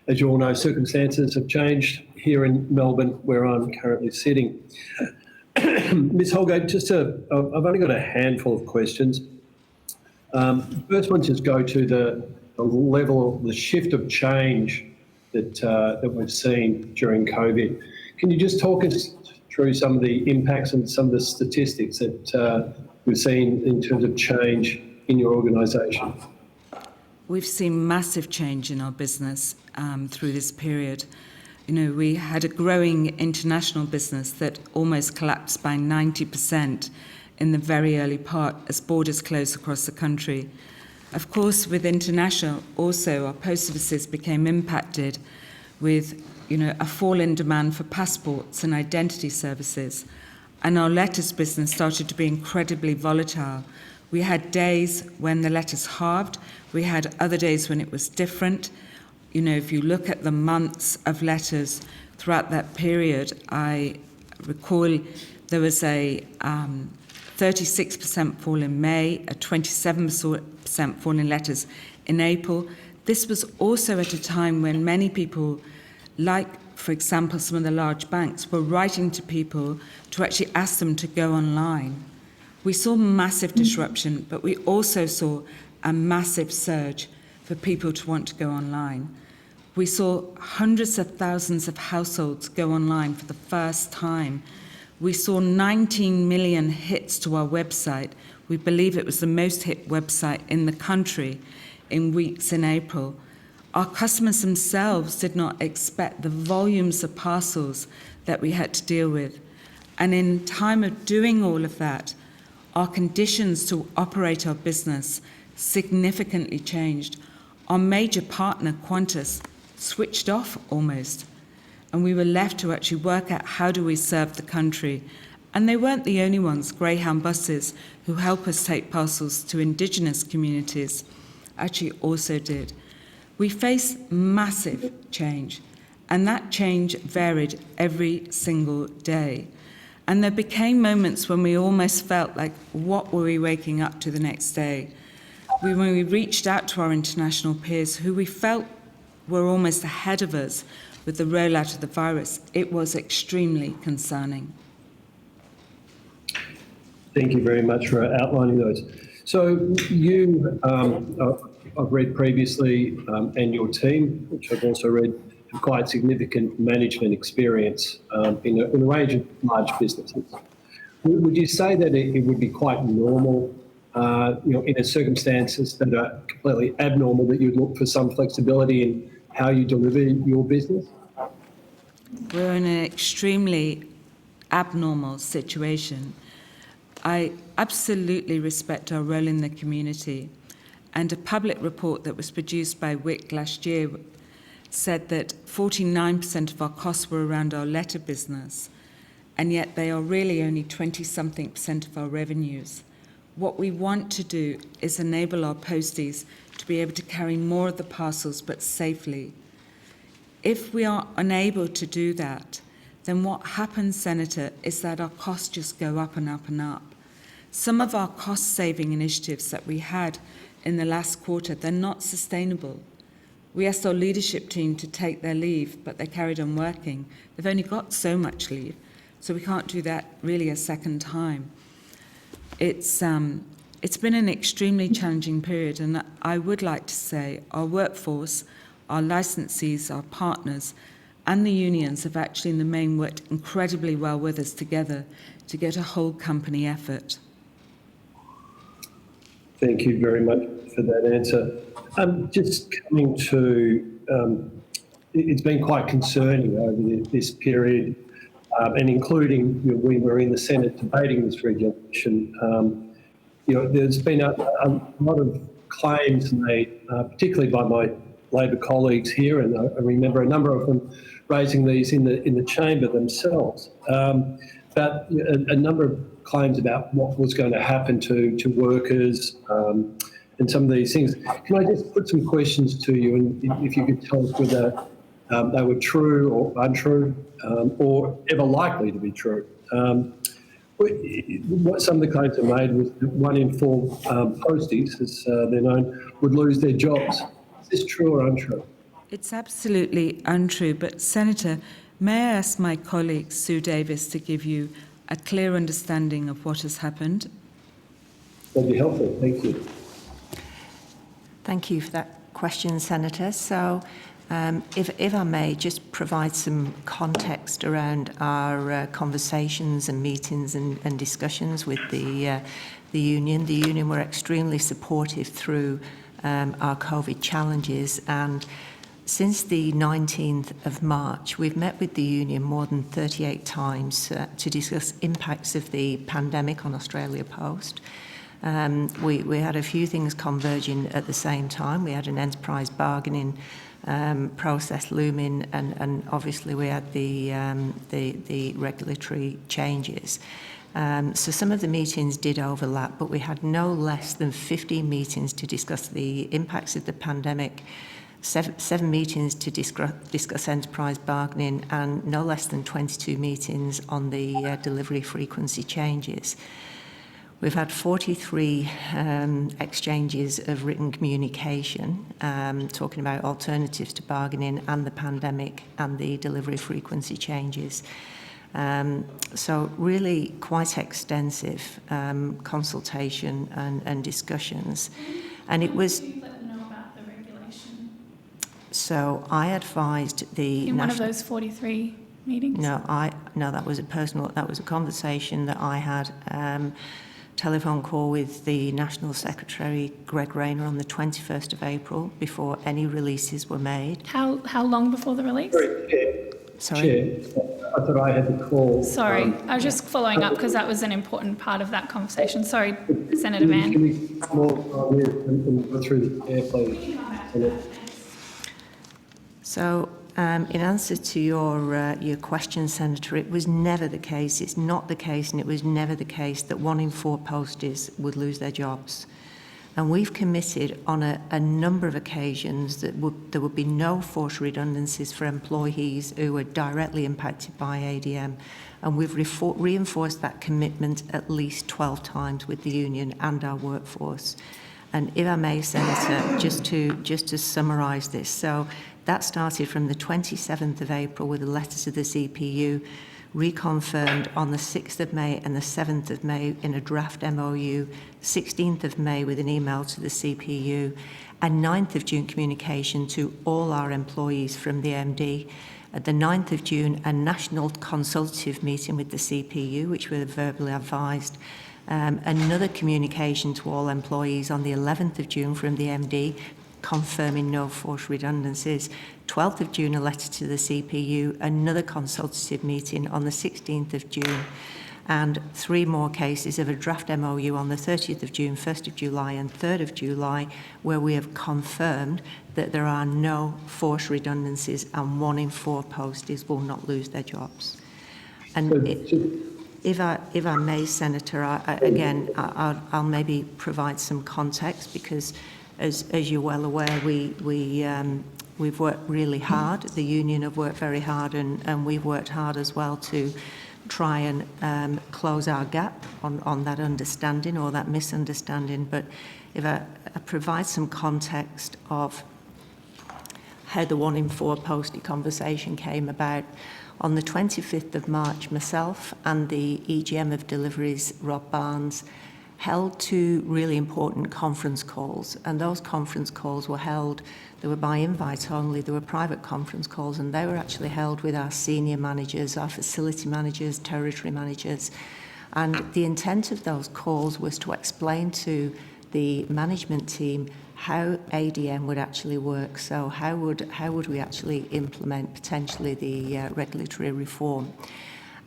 as you all know, circumstances have changed here in Melbourne, where I'm currently sitting. Ms Holgate, I've only got a handful of questions. The first one just go to the level, the shift of change that we've seen during COVID. Can you just talk us through some of the impacts and some of the statistics that we've seen in terms of change in your organisation? We've seen massive change in our business through this period. You know, we had a growing international business that almost collapsed by 90% in the very early part as borders closed across the country. Of course, with international, also our post offices became impacted with, you know, a fall in demand for passports and identity services. And our letters business started to be incredibly volatile. We had days when the letters halved. We had other days when it was different. You know, if you look at the months of letters throughout that period, I recall there was a 36% fall in May, a 27% fall in letters in April. This was also at a time when many people, like, for example, some of the large banks, were writing to people to actually ask them to go online. We saw massive disruption, but we also saw a massive surge for people to want to go online. We saw hundreds of thousands of households go online for the first time. We saw 19 million hits to our website. We believe it was the most hit website in the country in weeks in April. Our customers themselves did not expect the volumes of parcels that we had to deal with. And in time of doing all of that, our conditions to operate our business significantly changed. Our major partner, Qantas, switched off almost, and we were left to actually work out how do we serve the country. And they weren't the only ones. Greyhound buses, who help us take parcels to Indigenous communities, actually also did. We faced massive change, and that change varied every single day. And there became moments when we almost felt like, what were we waking up to the next day? When we reached out to our international peers, who we felt were almost ahead of us with the rollout of the virus, it was extremely concerning. Thank you very much for outlining those. So you, I've read previously, and your team, which I've also read, have quite significant management experience in a range of large businesses. Would you say that it would be quite normal in circumstances that are completely abnormal, that you'd look for some flexibility in how you deliver your business? We're in an extremely abnormal situation. I absolutely respect our role in the community, and a public report that was produced by WIC last year said that 49% of our costs were around our letter business, and yet they are really only 20-something% of our revenues. What we want to do is enable our posties to be able to carry more of the parcels, but safely. If we are unable to do that, then what happens, Senator, is that our costs just go up and up and up. Some of our cost-saving initiatives that we had in the last quarter, they're not sustainable. We asked our leadership team to take their leave, but they carried on working. They've only got so much leave, so we can't do that really a second time. It's been an extremely challenging period, and I would like to say our workforce, our licensees, our partners, and the unions have actually in the main worked incredibly well with us together to get a whole company effort. Thank you very much for that answer. Just coming to, it's been quite concerning over this period, and including we were in the Senate debating this regulation. There's been a lot of claims made, particularly by my Labor colleagues here, and I remember a number of them raising these in the chamber themselves. But a number of claims about what was going to happen to workers and some of these things. Can I just put some questions to you, and if you could tell us whether they were true or untrue, or ever likely to be true? What some of the claims are made was that 1 in 4 posties, as they're known, would lose their jobs. Is this true or untrue? It's absolutely untrue, but Senator, may I ask my colleague Sue Davis to give you a clear understanding of what has happened? That'd be helpful. Thank you. Thank you for that question, Senator. So if I may just provide some context around our conversations and meetings and discussions with the union. The union were extremely supportive through our COVID challenges, and since the 19th of March, we've met with the union more than 38 times to discuss impacts of the pandemic on Australia Post. We had a few things converging at the same time. We had an enterprise bargaining process looming, and obviously we had the regulatory changes. So some of the meetings did overlap, but we had no less than 15 meetings to discuss the impacts of the pandemic, seven meetings to discuss enterprise bargaining, and no less than 22 meetings on the delivery frequency changes. We've had 43 exchanges of written communication talking about alternatives to bargaining and the pandemic and the delivery frequency changes. So really quite extensive consultation and discussions. And it was... Let them know about the regulation. So I advised the... In one of those 43 meetings? No, that was a conversation that I had, telephone call with the National Secretary, Greg Rayner, on the 21st of April before any releases were made. How long before the release? Sorry? Chair, I thought I had the call. Sorry, I was just following up because that was an important part of that conversation. Sorry, Senator Mann. Can we come more on this and go through the chair, please? So, in answer to your question, Senator, it was never the case, it's not the case, and it was never the case that 1 in 4 posties would lose their jobs. And we've committed on a number of occasions that there would be no forced redundancies for employees who were directly impacted by ADM. And we've reinforced that commitment at least 12 times with the union and our workforce. And if I may, Senator, just to summarise this, so that started from the 27th of April with a letter to the CPU, reconfirmed on the 6th of May and the 7th of May in a draft MOU, 16th of May with an email to the CPU, and 9th of June communication to all our employees from the MD. At the 9th of June, a national consultative meeting with the CPU, which we were verbally advised, Another communication to all employees on the 11th of June from the MD confirming no forced redundancies. 12th of June, a letter to the CPU, another consultative meeting on the 16th of June, and 3 more cases of a draft MOU on the 30th of June, 1st of July and 3rd of July, where we have confirmed that there are no forced redundancies and 1 in 4 posties will not lose their jobs. And if I may, Senator, I'll maybe provide some context, because as you're well aware, we've worked really hard. The union have worked very hard, and we've worked hard as well to try and close our gap on that understanding or that misunderstanding. But if I provide some context of how the 1 in 4 postie conversation came about, on the 25th of March, myself and the EGM of Deliveries, Rob Barnes, held 2 really important conference calls, and those conference calls were held, they were by invite only, they were private conference calls, and they were actually held with our senior managers, our facility managers, territory managers. And the intent of those calls was to explain to the management team how ADM would actually work. So how would we actually implement potentially the regulatory reform?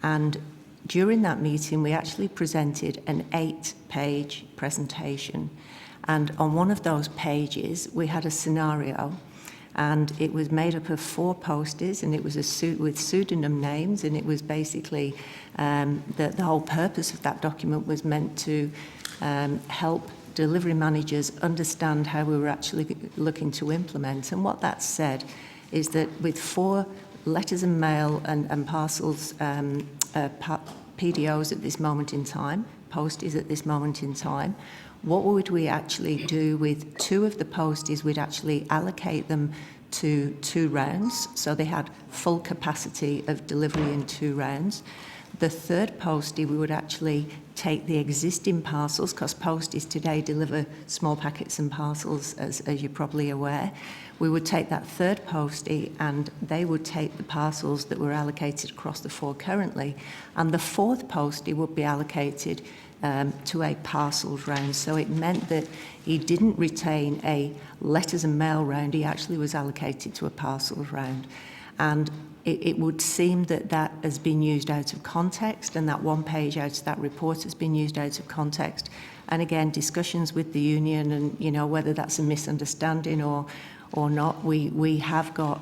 And during that meeting, we actually presented an 8-page presentation. And on one of those pages, we had a scenario, and it was made up of 4 posties, and it was with pseudonym names, and it was basically the whole purpose of that document was meant to help delivery managers understand how we were actually looking to implement. And what that said is that with 4 letters and mail and parcels PDOs at this moment in time, posties at this moment in time, what would we actually do with 2 of the posties? We'd actually allocate them to 2 rounds, so they had full capacity of delivery in 2 rounds. The 3rd postie, we would actually take the existing parcels, because posties today deliver small packets and parcels, as you're probably aware. We would take that 3rd postie, and they would take the parcels that were allocated across the 4 currently, and the 4th postie would be allocated to a parcels round. So it meant that he didn't retain a letters and mail round, he actually was allocated to a parcels round. And it would seem that that has been used out of context, and that 1 page out of that report has been used out of context. And again, discussions with the union, and whether that's a misunderstanding or not, we have got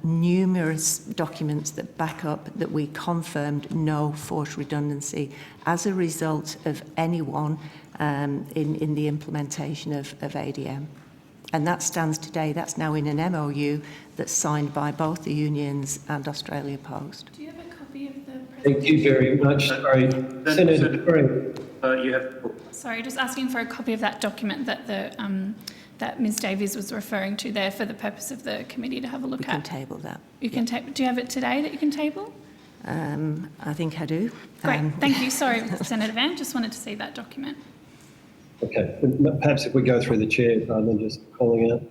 numerous documents that back up that we confirmed no forced redundancy as a result of anyone in the implementation of ADM. And that stands today. That's now in an MOU that's signed by both the unions and Australia Post. Do you have a copy of the presentation? Thank you very much. Sorry, Senator Green. You have. Sorry, just asking for a copy of that document that that Ms Davies was referring to there, for the purpose of the committee to have a look at. We can table that. You can table. Do you have it today that you can table? I think I do. Great, thank you. Sorry, Senator Van, just wanted to see that document. Okay, perhaps if we go through the chair rather than just calling out.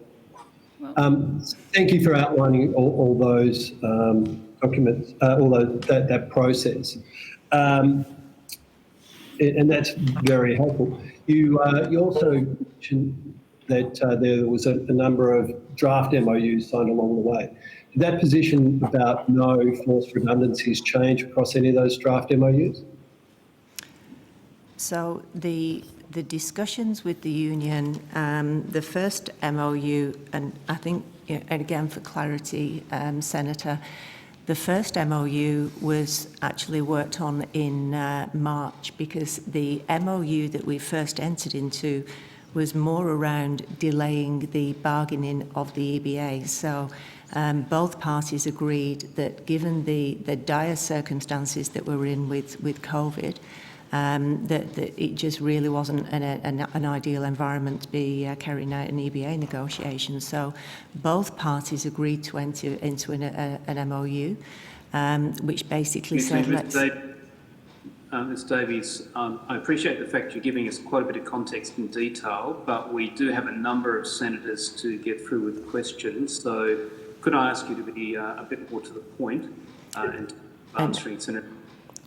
Well, Thank you for outlining all those documents, that process, and that's very helpful. You also mentioned that there was a number of draft MOUs signed along the way. Did that position about no forced redundancies change across any of those draft MOUs? So the discussions with the union, the first MOU, and I think, and again for clarity, Senator, the first MOU was actually worked on in March, because the MOU that we first entered into was more around delaying the bargaining of the EBA. So both parties agreed that given the dire circumstances that we're in with COVID, that it just really wasn't an ideal environment to be carrying out an EBA negotiation. So both parties agreed to enter into an MOU, which basically said, Ms Davies, I appreciate the fact you're giving us quite a bit of context and detail, but we do have a number of senators to get through with questions. So could I ask you to be a bit more to the point and answering Senator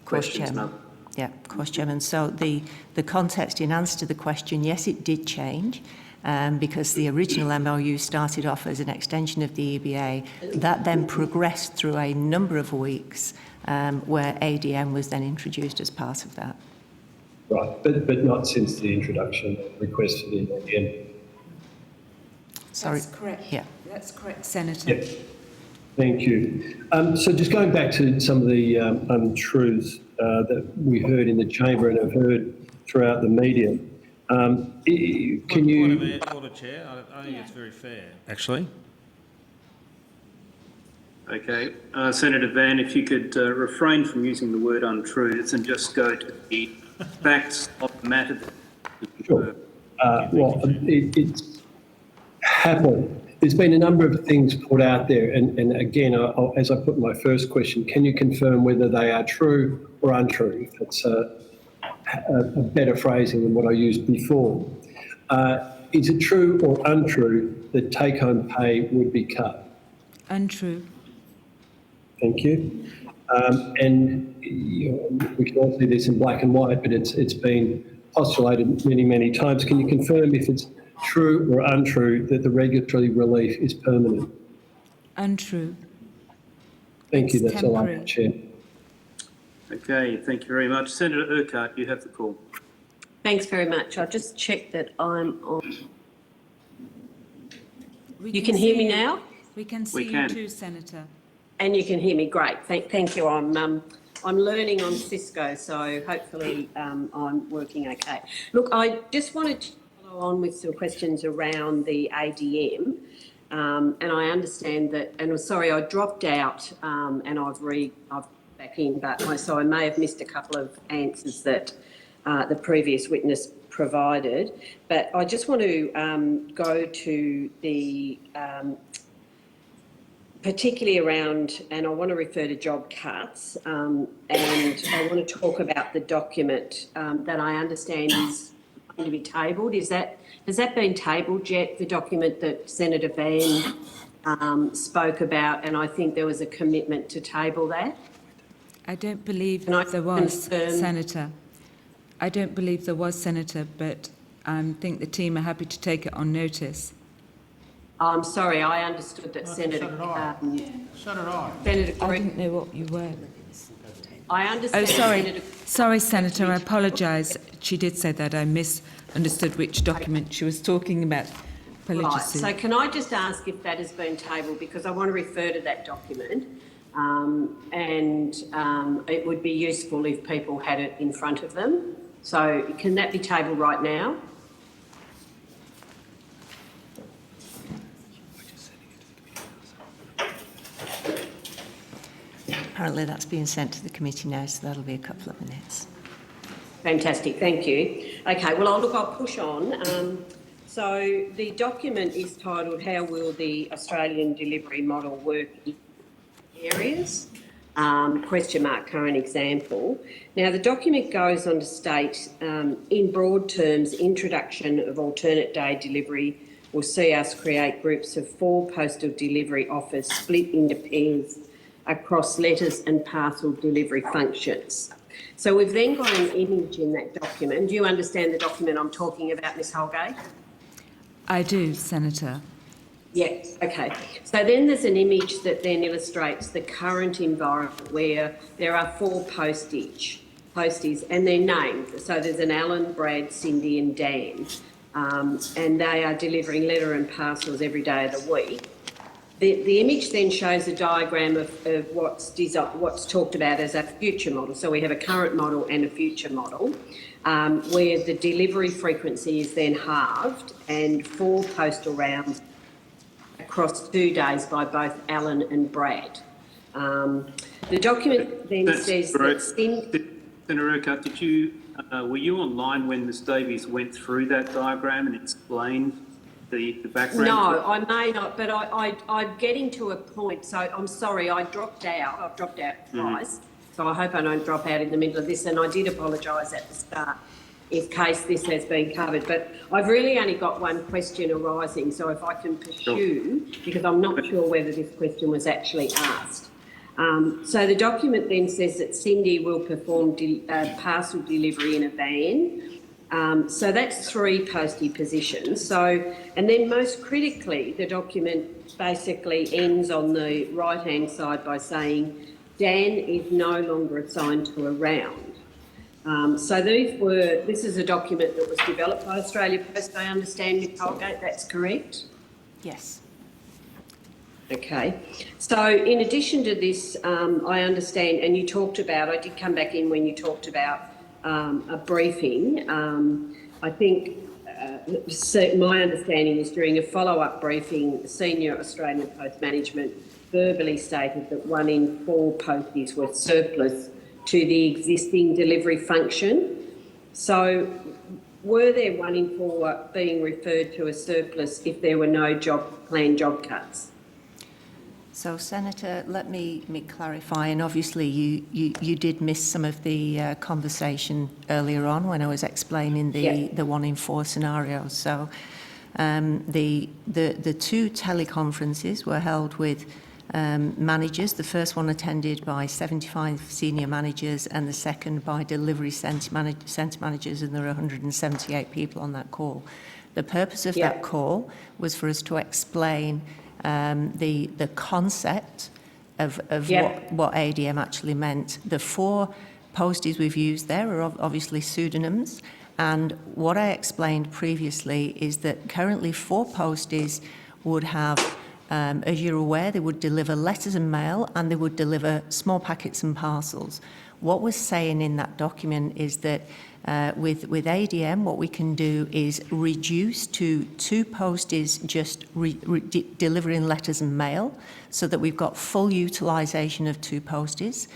questions? Yeah, of course, Chairman. So the context in answer to the question, yes, it did change. Because the original MOU started off as an extension of the EBA. That then progressed through a number of weeks where ADM was then introduced as part of that. Right, but not since the introduction requested in ADM. Sorry. That's correct. Yeah. That's correct, Senator. Yep. Thank you. So just going back to some of the untruths that we heard in the chamber and have heard throughout the media. Can you... Order, Chair. I think it's very fair, actually. Okay. Senator Van, if you could refrain from using the word untruths and just go to the facts of the matter. Sure. Well, it's happened. There's been a number of things put out there, and again, as I put in my first question, can you confirm whether they are true or untrue? That's a better phrasing than what I used before. Is it true or untrue that take-home pay would be cut? Untrue. Thank you. And we can all see this in black and white, but it's been postulated many, many times. Can you confirm if it's true or untrue that the regulatory relief is permanent? Untrue. Thank you. It's That's all I temporary. have, Chair. Okay, thank you very much. Senator Urquhart, you have the call. Thanks very much. I'll just check that I'm on. You can hear me now? We can see you too, Senator. And you can hear me, great. Thank you. I'm learning on Cisco, so hopefully I'm working okay. Look, I just wanted to follow on with some questions around the ADM, and I understand that. And I'm sorry, I dropped out, and I've back in, but so I may have missed a couple of answers that the previous witness provided. But I just want to go to the particularly around, and I want to refer to job cuts, and I want to talk about the document that I understand is going to be tabled. Has that been tabled yet, the document that Senator Van spoke about, and I think there was a commitment to table that? I don't believe there was, Senator. I don't believe there was, Senator, but I think the team are happy to take it on notice. I'm sorry, I understood that Senator... So did I. Senator I didn't know what you were. I understand... Oh, sorry. Senator, Sorry, Senator, I apologise. She did say that. I misunderstood which document she was talking about. Apologies. right, so can I just ask if that has been tabled, because I want to refer to that document, and it would be useful if people had it in front of them. So can that be tabled right now? Apparently that's being sent to the committee now, so that'll be a couple of minutes. Fantastic, thank you. Okay, well, I'll push on. So the document is titled, How Will the Australian Delivery Model Work in Areas? Current example. Now, the document goes on to state, in broad terms, introduction of alternate day delivery will see us create groups of 4 postal delivery offers split into pairs across letters and parcel delivery functions. So we've then got an image in that document. Do you understand the document I'm talking about, Ms Holgate? I do, Senator. Yes, okay. So then there's an image that then illustrates the current environment where there are 4 posties and they're named. So there's an Alan, Brad, Cindy and Dan, and they are delivering letter and parcels every day of the week. The image then shows a diagram of what's talked about as a future model. So we have a current model and a future model, where the delivery frequency is then halved and 4 postal rounds across 2 days by both Alan and Brad. The document then says that... Senator Urquhart, were you online when Ms Davies went through that diagram and explained the background? No, I may not, but I'm getting to a point, so I'm sorry, I dropped out. I've dropped out twice, so I hope I don't drop out in the middle of this, and I did apologise at the start in case this has been covered. But I've really only got one question arising, so if I can pursue, because I'm not sure whether this question was actually asked. So the document then says that Cindy will perform parcel delivery in a van. So that's 3 postie positions. So, and then most critically, the document basically ends on the right-hand side by saying Dan is no longer assigned to a round. So this is a document that was developed by Australia Post, I understand, Ms Holgate, that's correct? Yes. Okay. So in addition to this, I understand, and you talked about, I did come back in when you talked about a briefing. I think my understanding is during a follow-up briefing, senior Australian Post management verbally stated that 1 in 4 posties were surplus to the existing delivery function. So were there 1 in 4 being referred to as surplus if there were no planned job cuts? So, Senator, let me clarify, and obviously you did miss some of the conversation earlier on when I was explaining the 1 in 4 scenario. So, the 2 teleconferences were held with managers. The first one attended by 75 senior managers, and the second by delivery centre managers, and there were 178 people on that call. The purpose of that call was for us to explain the concept of what ADM actually meant. The 4 posties we've used there are obviously pseudonyms, and what I explained previously is that currently 4 posties would have, as you're aware, they would deliver letters and mail, and they would deliver small packets and parcels. What we're saying in that document is that with ADM, what we can do is reduce to 2 posties just delivering letters and mail, so that we've got full utilisation of 2 posties.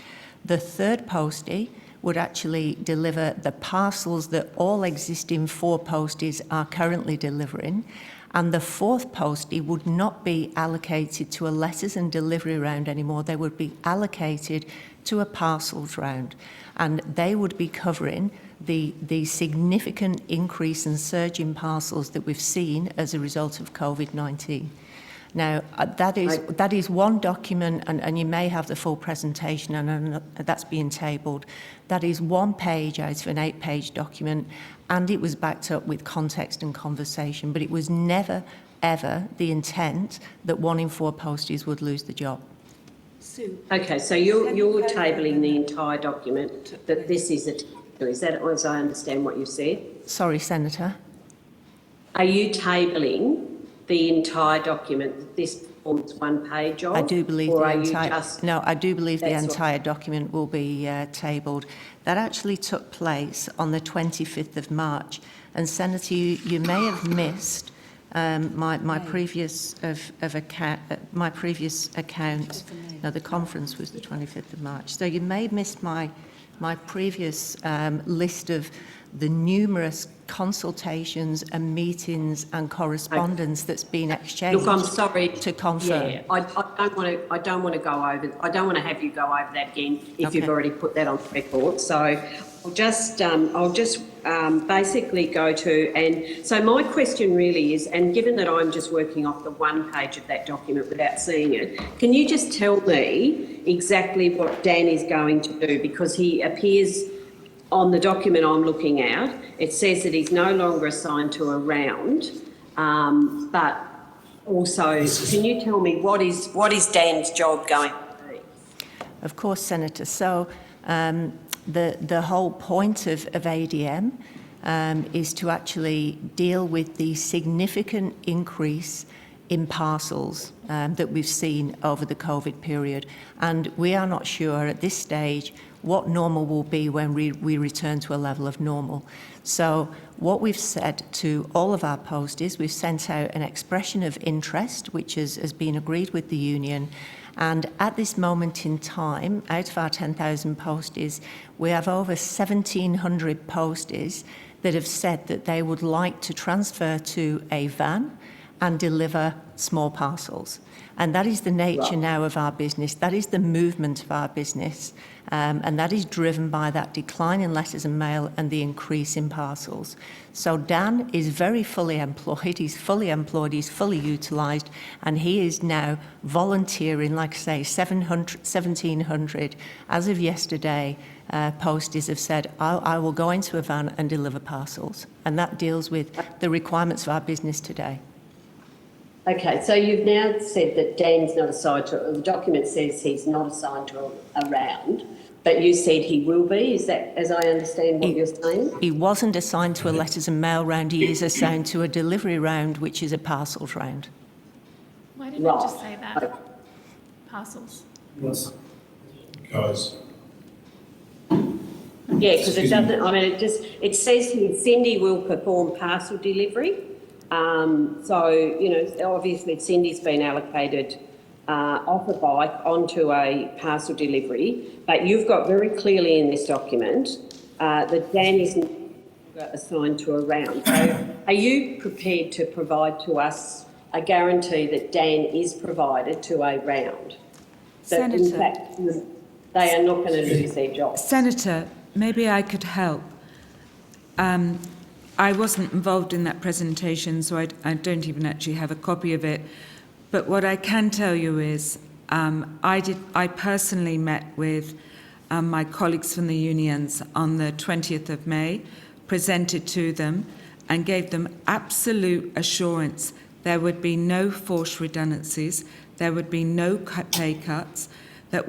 The 3rd postie would actually deliver the parcels that all existing 4 posties are currently delivering, and the 4th postie would not be allocated to a letters and delivery round anymore. They would be allocated to a parcels round, and they would be covering the significant increase and surge in parcels that we've seen as a result of COVID-19. Now, that is one document, and you may have the full presentation, and that's being tabled. That is 1 page out of an 8-page document, and it was backed up with context and conversation, but it was never, ever the intent that 1 in 4 posties would lose the job. Okay, so you're tabling the entire document, that this is is that as I understand what you said? Sorry, Senator? Are you tabling the entire document that this forms 1 page of? I do believe or the are entire. You just, no, I do believe the That's entire document will be tabled. That actually took place on the 25th of March, and Senator, you may have missed my previous account. No, the conference was the 25th of March. So you may have missed my previous list of the numerous consultations and meetings and correspondence that's been exchanged. Look, I'm sorry to confirm. Yeah, I don't want to go over. I don't want to have you go over that again if you've already put that on record. So I'll just basically go to, and so my question really is, and given that I'm just working off the 1 page of that document without seeing it, can you just tell me exactly what Dan is going to do? Because he appears on the document I'm looking at, it says that he's no longer assigned to a round, but also, can you tell me what is Dan's job going to be? Of course, Senator. So the whole point of ADM is to actually deal with the significant increase in parcels that we've seen over the COVID period. And we are not sure at this stage what normal will be when we return to a level of normal. So what we've said to all of our posties, we've sent out an expression of interest, which has been agreed with the union. And at this moment in time, out of our 10,000 posties, we have over 1,700 posties that have said that they would like to transfer to a van and deliver small parcels. And that is the nature now of our business. That is the movement of our business. And that is driven by that decline in letters and mail and the increase in parcels. So Dan is very fully employed. He's fully employed. He's fully utilised. And he is now volunteering, like I say, 1,700. As of yesterday, posties have said, I will go into a van and deliver parcels. And that deals with the requirements of our business today. Okay, so you've now said that Dan's not assigned to, the document says he's not assigned to a round, but you said he will be. Is that, as I understand what you're saying? He wasn't assigned to a letters and mail round. He is assigned to a delivery round, which is a parcels round. Why didn't you just say that? Parcels. Yes. Guys. Yeah, because it doesn't, I mean, it says here Cindy will perform parcel delivery. So, you know, obviously Cindy's been allocated off a bike onto a parcel delivery, but you've got very clearly in this document that Dan isn't assigned to a round. So are you prepared to provide to us a guarantee that Dan is provided to a round? That in Senator. fact, they are not going to lose their job. Senator, maybe I could help. I wasn't involved in that presentation, so I don't even actually have a copy of it. But what I can tell you is I personally met with my colleagues from the unions on the 20th of May, presented to them and gave them absolute assurance there would be no forced redundancies, there would be no pay cuts, that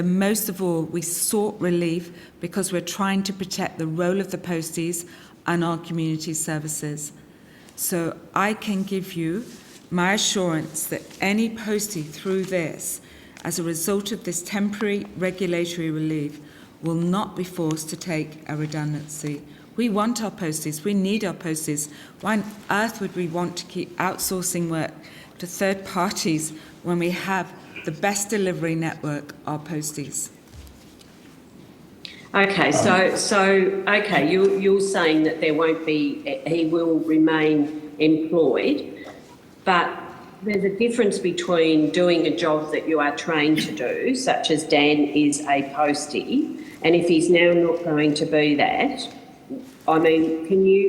most of all, we sought relief because we're trying to protect the role of the posties and our community services. So I can give you my assurance that any postie through this, as a result of this temporary regulatory relief, will not be forced to take a redundancy. We want our posties, we need our posties. Why on earth would we want to keep outsourcing work to third parties when we have the best delivery network, our posties? Okay, okay, you're saying that there won't be, he will remain employed, but there's a difference between doing a job that you are trained to do, such as Dan is a postie, and if he's now not going to be that, I mean,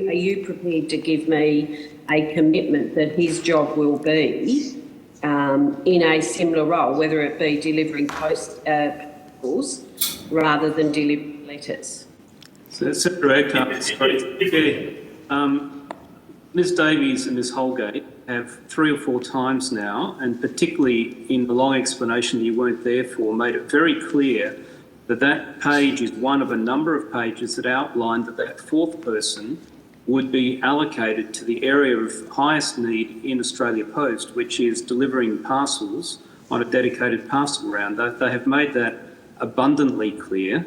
are you prepared to give me a commitment that his job will be in a similar role, whether it be delivering parcels rather than delivering letters? So, Senator Ms Davies and Ms Holgate have 3 or 4 times now, and particularly in the long explanation that you weren't there for, made it very clear that that page is one of a number of pages that outlined that that 4th person would be allocated to the area of highest need in Australia Post, which is delivering parcels on a dedicated parcel round. They have made that abundantly clear.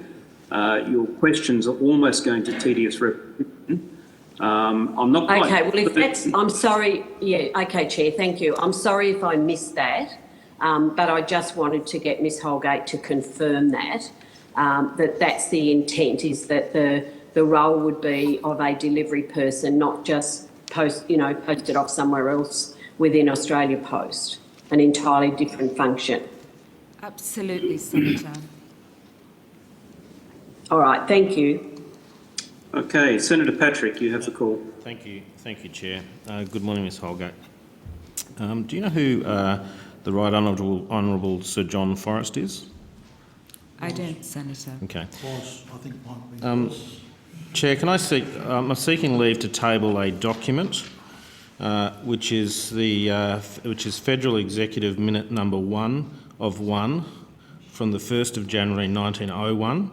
Your questions are almost going to tedious repetition. I'm not quite... Okay, well, if that's... I'm sorry. Yeah, okay, Chair, thank you. I'm sorry if I missed that, but I just wanted to get Ms Holgate to confirm that, that's the intent, is that the role would be of a delivery person, not just posted off somewhere else within Australia Post, an entirely different function. Absolutely, Senator. All right, thank you. Okay, Senator Patrick, you have the call. Thank you, Chair. Good morning, Ms Holgate. Do you know who the Right Honourable Sir John Forrest is? I don't, Senator. Okay. I think it might be. Chair, can I seek? I'm seeking leave to table a document, which is Federal Executive Minute number 1 of 1 from the 1st of January 1901.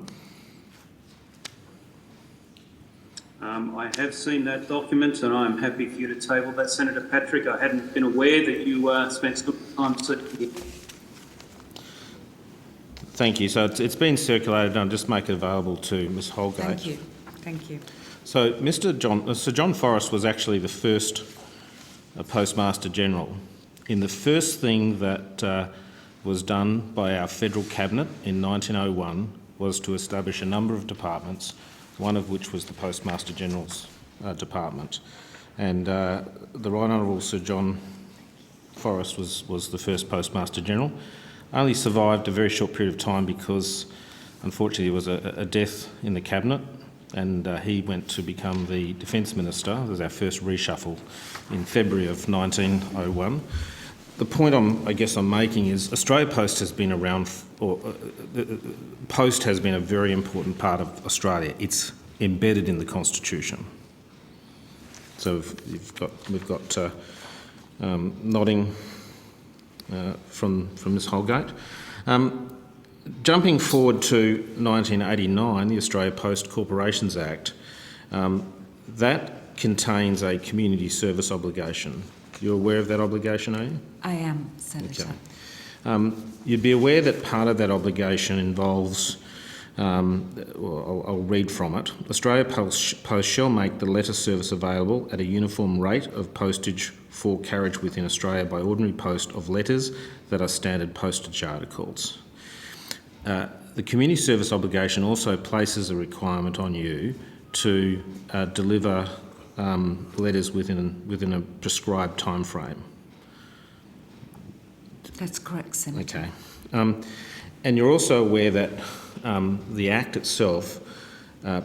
I have seen that document and I'm happy for you to table that, Senator Patrick. I hadn't been aware that you spent some time searching it. Thank you. So it's been circulated and I'll just make it available to Ms Holgate. Thank you. Thank you. So Sir John Forrest was actually the first Postmaster General. In the first thing that was done by our federal cabinet in 1901 was to establish a number of departments, one of which was the Postmaster General's department. And the Right Honourable Sir John Forrest was the first Postmaster General. Only survived a very short period of time because, unfortunately, there was a death in the Cabinet, and he went to become the Defence Minister. It was our first reshuffle in February of 1901. The point I'm making is Australia Post has been around, Post has been a very important part of Australia. It's embedded in the Constitution. So we've got nodding from Ms Holgate. Jumping forward to 1989, the Australia Post Corporations Act, that contains a community service obligation. You're aware of that obligation, are you? I am, Senator. Okay. You'd be aware that part of that obligation involves, I'll read from it, Australia Post shall make the letter service available at a uniform rate of postage for carriage within Australia by ordinary post of letters that are standard postage articles. The community service obligation also places a requirement on you to deliver letters within a prescribed time frame. That's correct, Senator. Okay. And you're also aware that the Act itself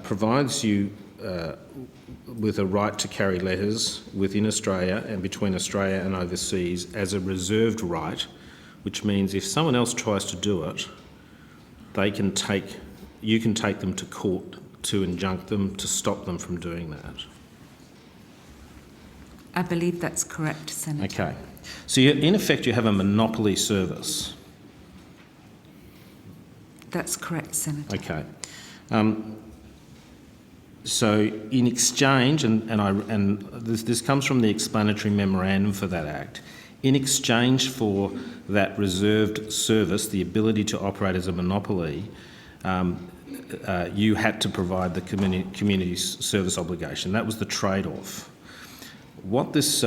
provides you with a right to carry letters within Australia and between Australia and overseas as a reserved right, which means if someone else tries to do it, you can take them to court to injunct them, to stop them from doing that. I believe that's correct, Senator. Okay. So in effect you have a monopoly service. That's correct, Senator. Okay. So in exchange, and this comes from the explanatory memorandum for that Act, in exchange for that reserved service, the ability to operate as a monopoly, you had to provide the community service obligation. That was the trade-off. What this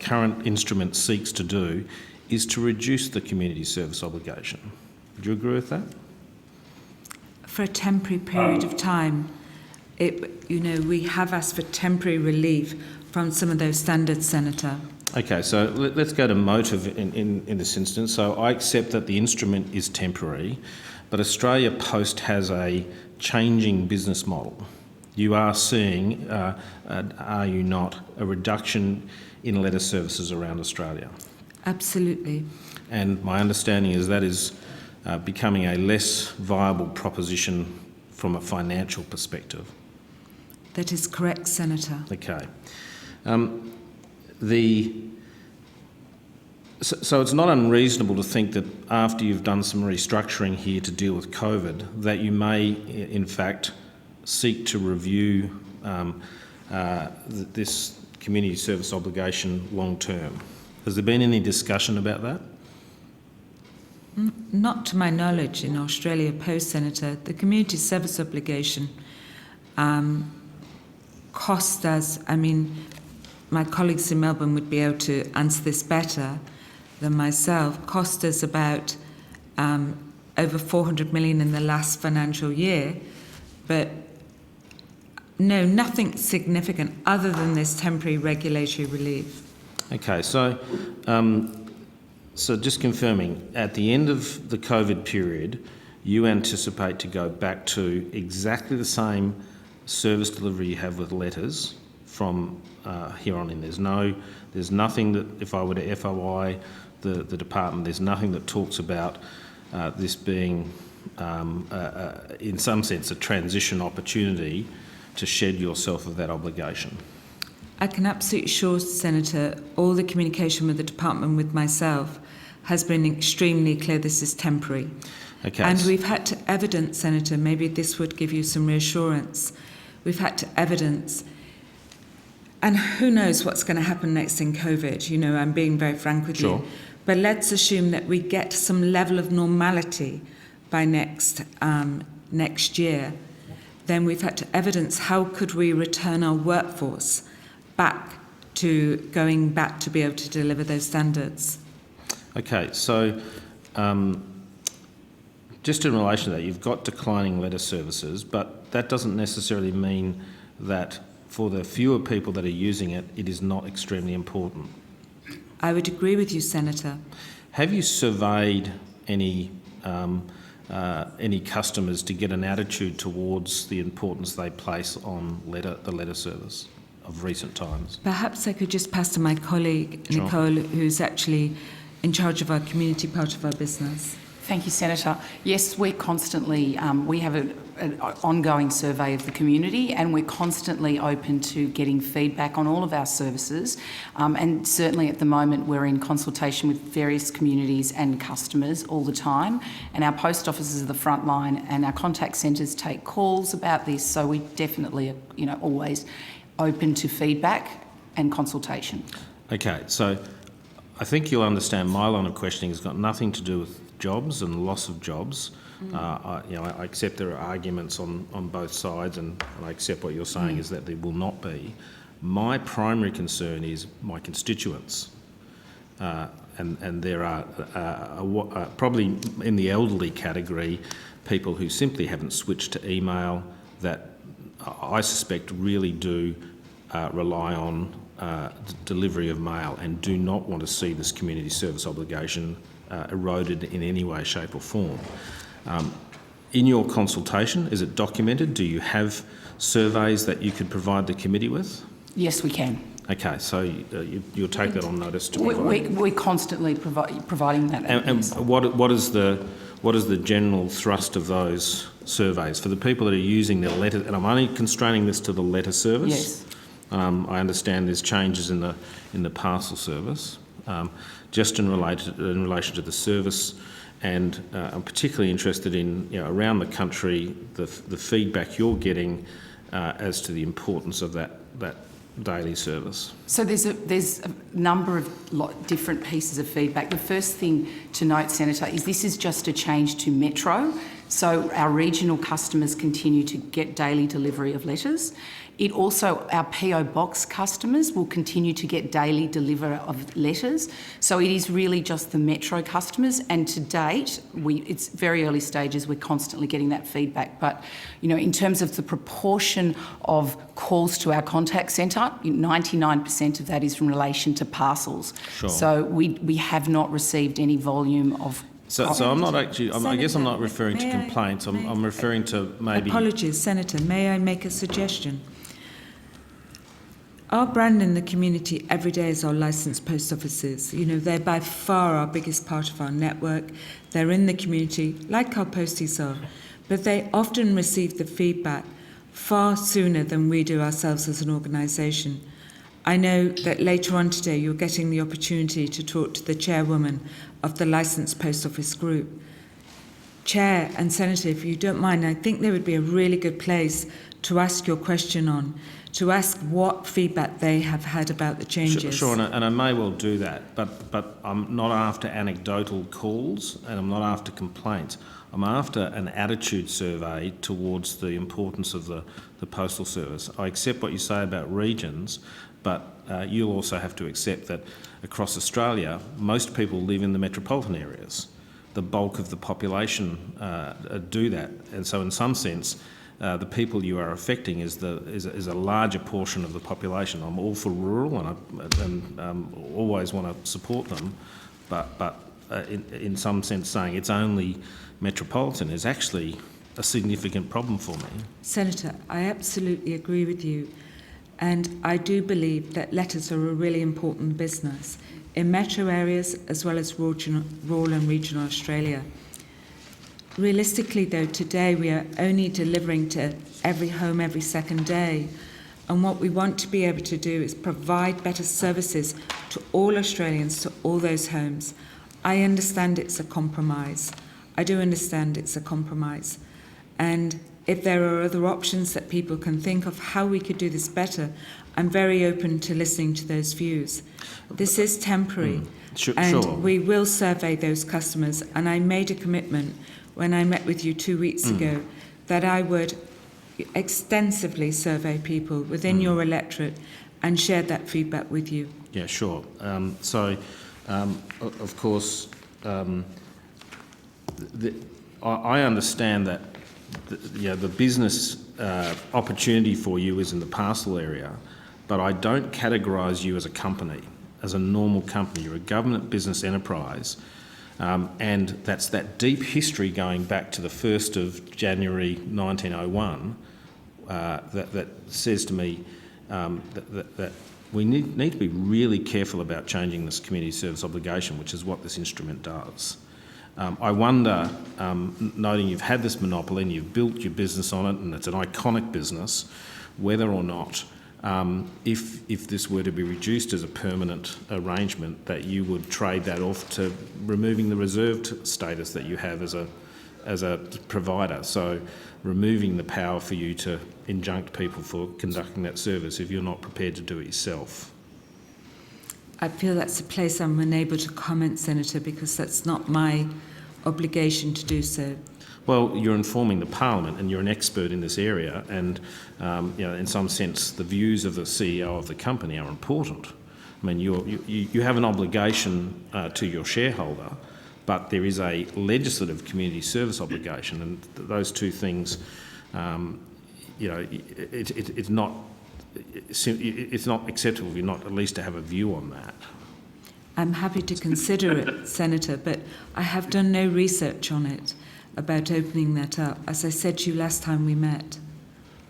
current instrument seeks to do is to reduce the community service obligation. Would you agree with that? For a temporary period of time, we have asked for temporary relief from some of those standards, Senator. Okay, so let's go to motive in this instance. So I accept that the instrument is temporary, but Australia Post has a changing business model. You are seeing, are you not, a reduction in letter services around Australia? Absolutely. And my understanding is that is becoming a less viable proposition from a financial perspective. That is correct, Senator. Okay. So it's not unreasonable to think that after you've done some restructuring here to deal with COVID, that you may, in fact, seek to review this community service obligation long term. Has there been any discussion about that? Not to my knowledge in Australia Post, Senator. The community service obligation cost us, my colleagues in Melbourne would be able to answer this better than myself, cost us about over 400 million in the last financial year, but no, nothing significant other than this temporary regulatory relief. Okay, so just confirming, at the end of the COVID period, you anticipate to go back to exactly the same service delivery you have with letters from here on in. There's nothing that, if I were to FOI the department, there's nothing that talks about this being, in some sense, a transition opportunity to shed yourself of that obligation. I can absolutely assure, Senator, all the communication with the department, with myself, has been extremely clear this is temporary. Okay. And we've had to evidence, Senator, maybe this would give you some reassurance, we've had to evidence, and who knows what's going to happen next in COVID, I'm being very frank with Sure. you, but let's assume that we get some level of normality by next year, then we've had to evidence how could we return our workforce going back to be able to deliver those standards. Okay, so just in relation to that, you've got declining letter services, but that doesn't necessarily mean that for the fewer people that are using it, it is not extremely important. I would agree with you, Senator. Have you surveyed any customers to get an attitude towards the importance they place on the letter service of recent times? Perhaps I could just pass to my colleague, Sure. Nicole, who's actually in charge of our community part of our business. Thank you, Senator. Yes, we're constantly, we have an ongoing survey of the community, and we're constantly open to getting feedback on all of our services. And certainly at the moment we're in consultation with various communities and customers all the time, and our post offices are the front line, and our contact centres take calls about this, so we definitely are, always open to feedback and consultation. Okay, so I think you'll understand my line of questioning has got nothing to do with jobs and loss of jobs. I accept there are arguments on both sides, and I accept what you're saying is that there will not be. My primary concern is my constituents, and there are probably in the elderly category people who simply haven't switched to email that I suspect really do rely on delivery of mail and do not want to see this community service obligation eroded in any way, shape or form. In your consultation, is it documented? Do you have surveys that you could provide the committee with? Yes, we can. Okay, so you'll take that on notice to provide. We're constantly providing that. And yes. what is the general thrust of those surveys for the people that are using the letter? And I'm only constraining this to the letter service. Yes. I understand there's changes in the parcel service. Just in relation to the service, and I'm particularly interested in around the country the feedback you're getting as to the importance of that daily service. So there's a number of different pieces of feedback. The first thing to note, Senator, is this is just a change to Metro. So our regional customers continue to get daily delivery of letters. It also, our PO Box customers will continue to get daily delivery of letters. So it is really just the Metro customers, and to date, it's very early stages, we're constantly getting that feedback. But, in terms of the proportion of calls to our contact centre, 99% of that is in relation to parcels. Sure. So we have not received any volume of... So I'm not actually, I guess I'm not referring to complaints, I'm referring to maybe... Apologies, Senator, may I make a suggestion? Our brand in the community every day is our licensed post offices. They're by far our biggest part of our network. They're in the community, like our posties are, but they often receive the feedback far sooner than we do ourselves as an organisation. I know that later on today you're getting the opportunity to talk to the chairwoman of the licensed post office group. Chair and Senator, if you don't mind, I think there would be a really good place to ask your question on, to ask what feedback they have had about the changes. Sure, and I may well do that, but I'm not after anecdotal calls and I'm not after complaints. I'm after an attitude survey towards the importance of the postal service. I accept what you say about regions, but you'll also have to accept that across Australia, most people live in the metropolitan areas. The bulk of the population do that, and so in some sense, the people you are affecting is a larger portion of the population. I'm all for rural, and always want to support them, but in some sense, saying it's only metropolitan is actually a significant problem for me. Senator, I absolutely agree with you, and I do believe that letters are a really important business in metro areas as well as rural and regional Australia. Realistically, though, today we are only delivering to every home every second day, and what we want to be able to do is provide better services to all Australians, to all those homes. I understand it's a compromise. I do understand it's a compromise. And if there are other options that people can think of how we could do this better, I'm very open to listening to those views. This is temporary, and sure. we will survey those customers, and I made a commitment when I met with you 2 weeks ago that I would extensively survey people within your electorate and share that feedback with you. Yeah, sure. Of course, I understand that the business opportunity for you is in the parcel area, but I don't categorise you as a company. as a normal company. You're a government business enterprise, and that's that deep history going back to the 1st of January 1901 that says to me that we need to be really careful about changing this community service obligation, which is what this instrument does. I wonder, noting you've had this monopoly and you've built your business on it and it's an iconic business, whether or not, if this were to be reduced as a permanent arrangement, that you would trade that off to removing the reserved status that you have as a provider. So removing the power for you to injunct people for conducting that service if you're not prepared to do it yourself. I feel that's a place I'm unable to comment, Senator, because that's not my obligation to do so. Well, you're informing the Parliament and you're an expert in this area, and in some sense the views of the CEO of the company are important. I mean, you have an obligation to your shareholder, but there is a legislative community service obligation, and those two things, it's not acceptable if you're not at least to have a view on that. I'm happy to consider it, Senator, but I have done no research on it about opening that up, as I said to you last time we met.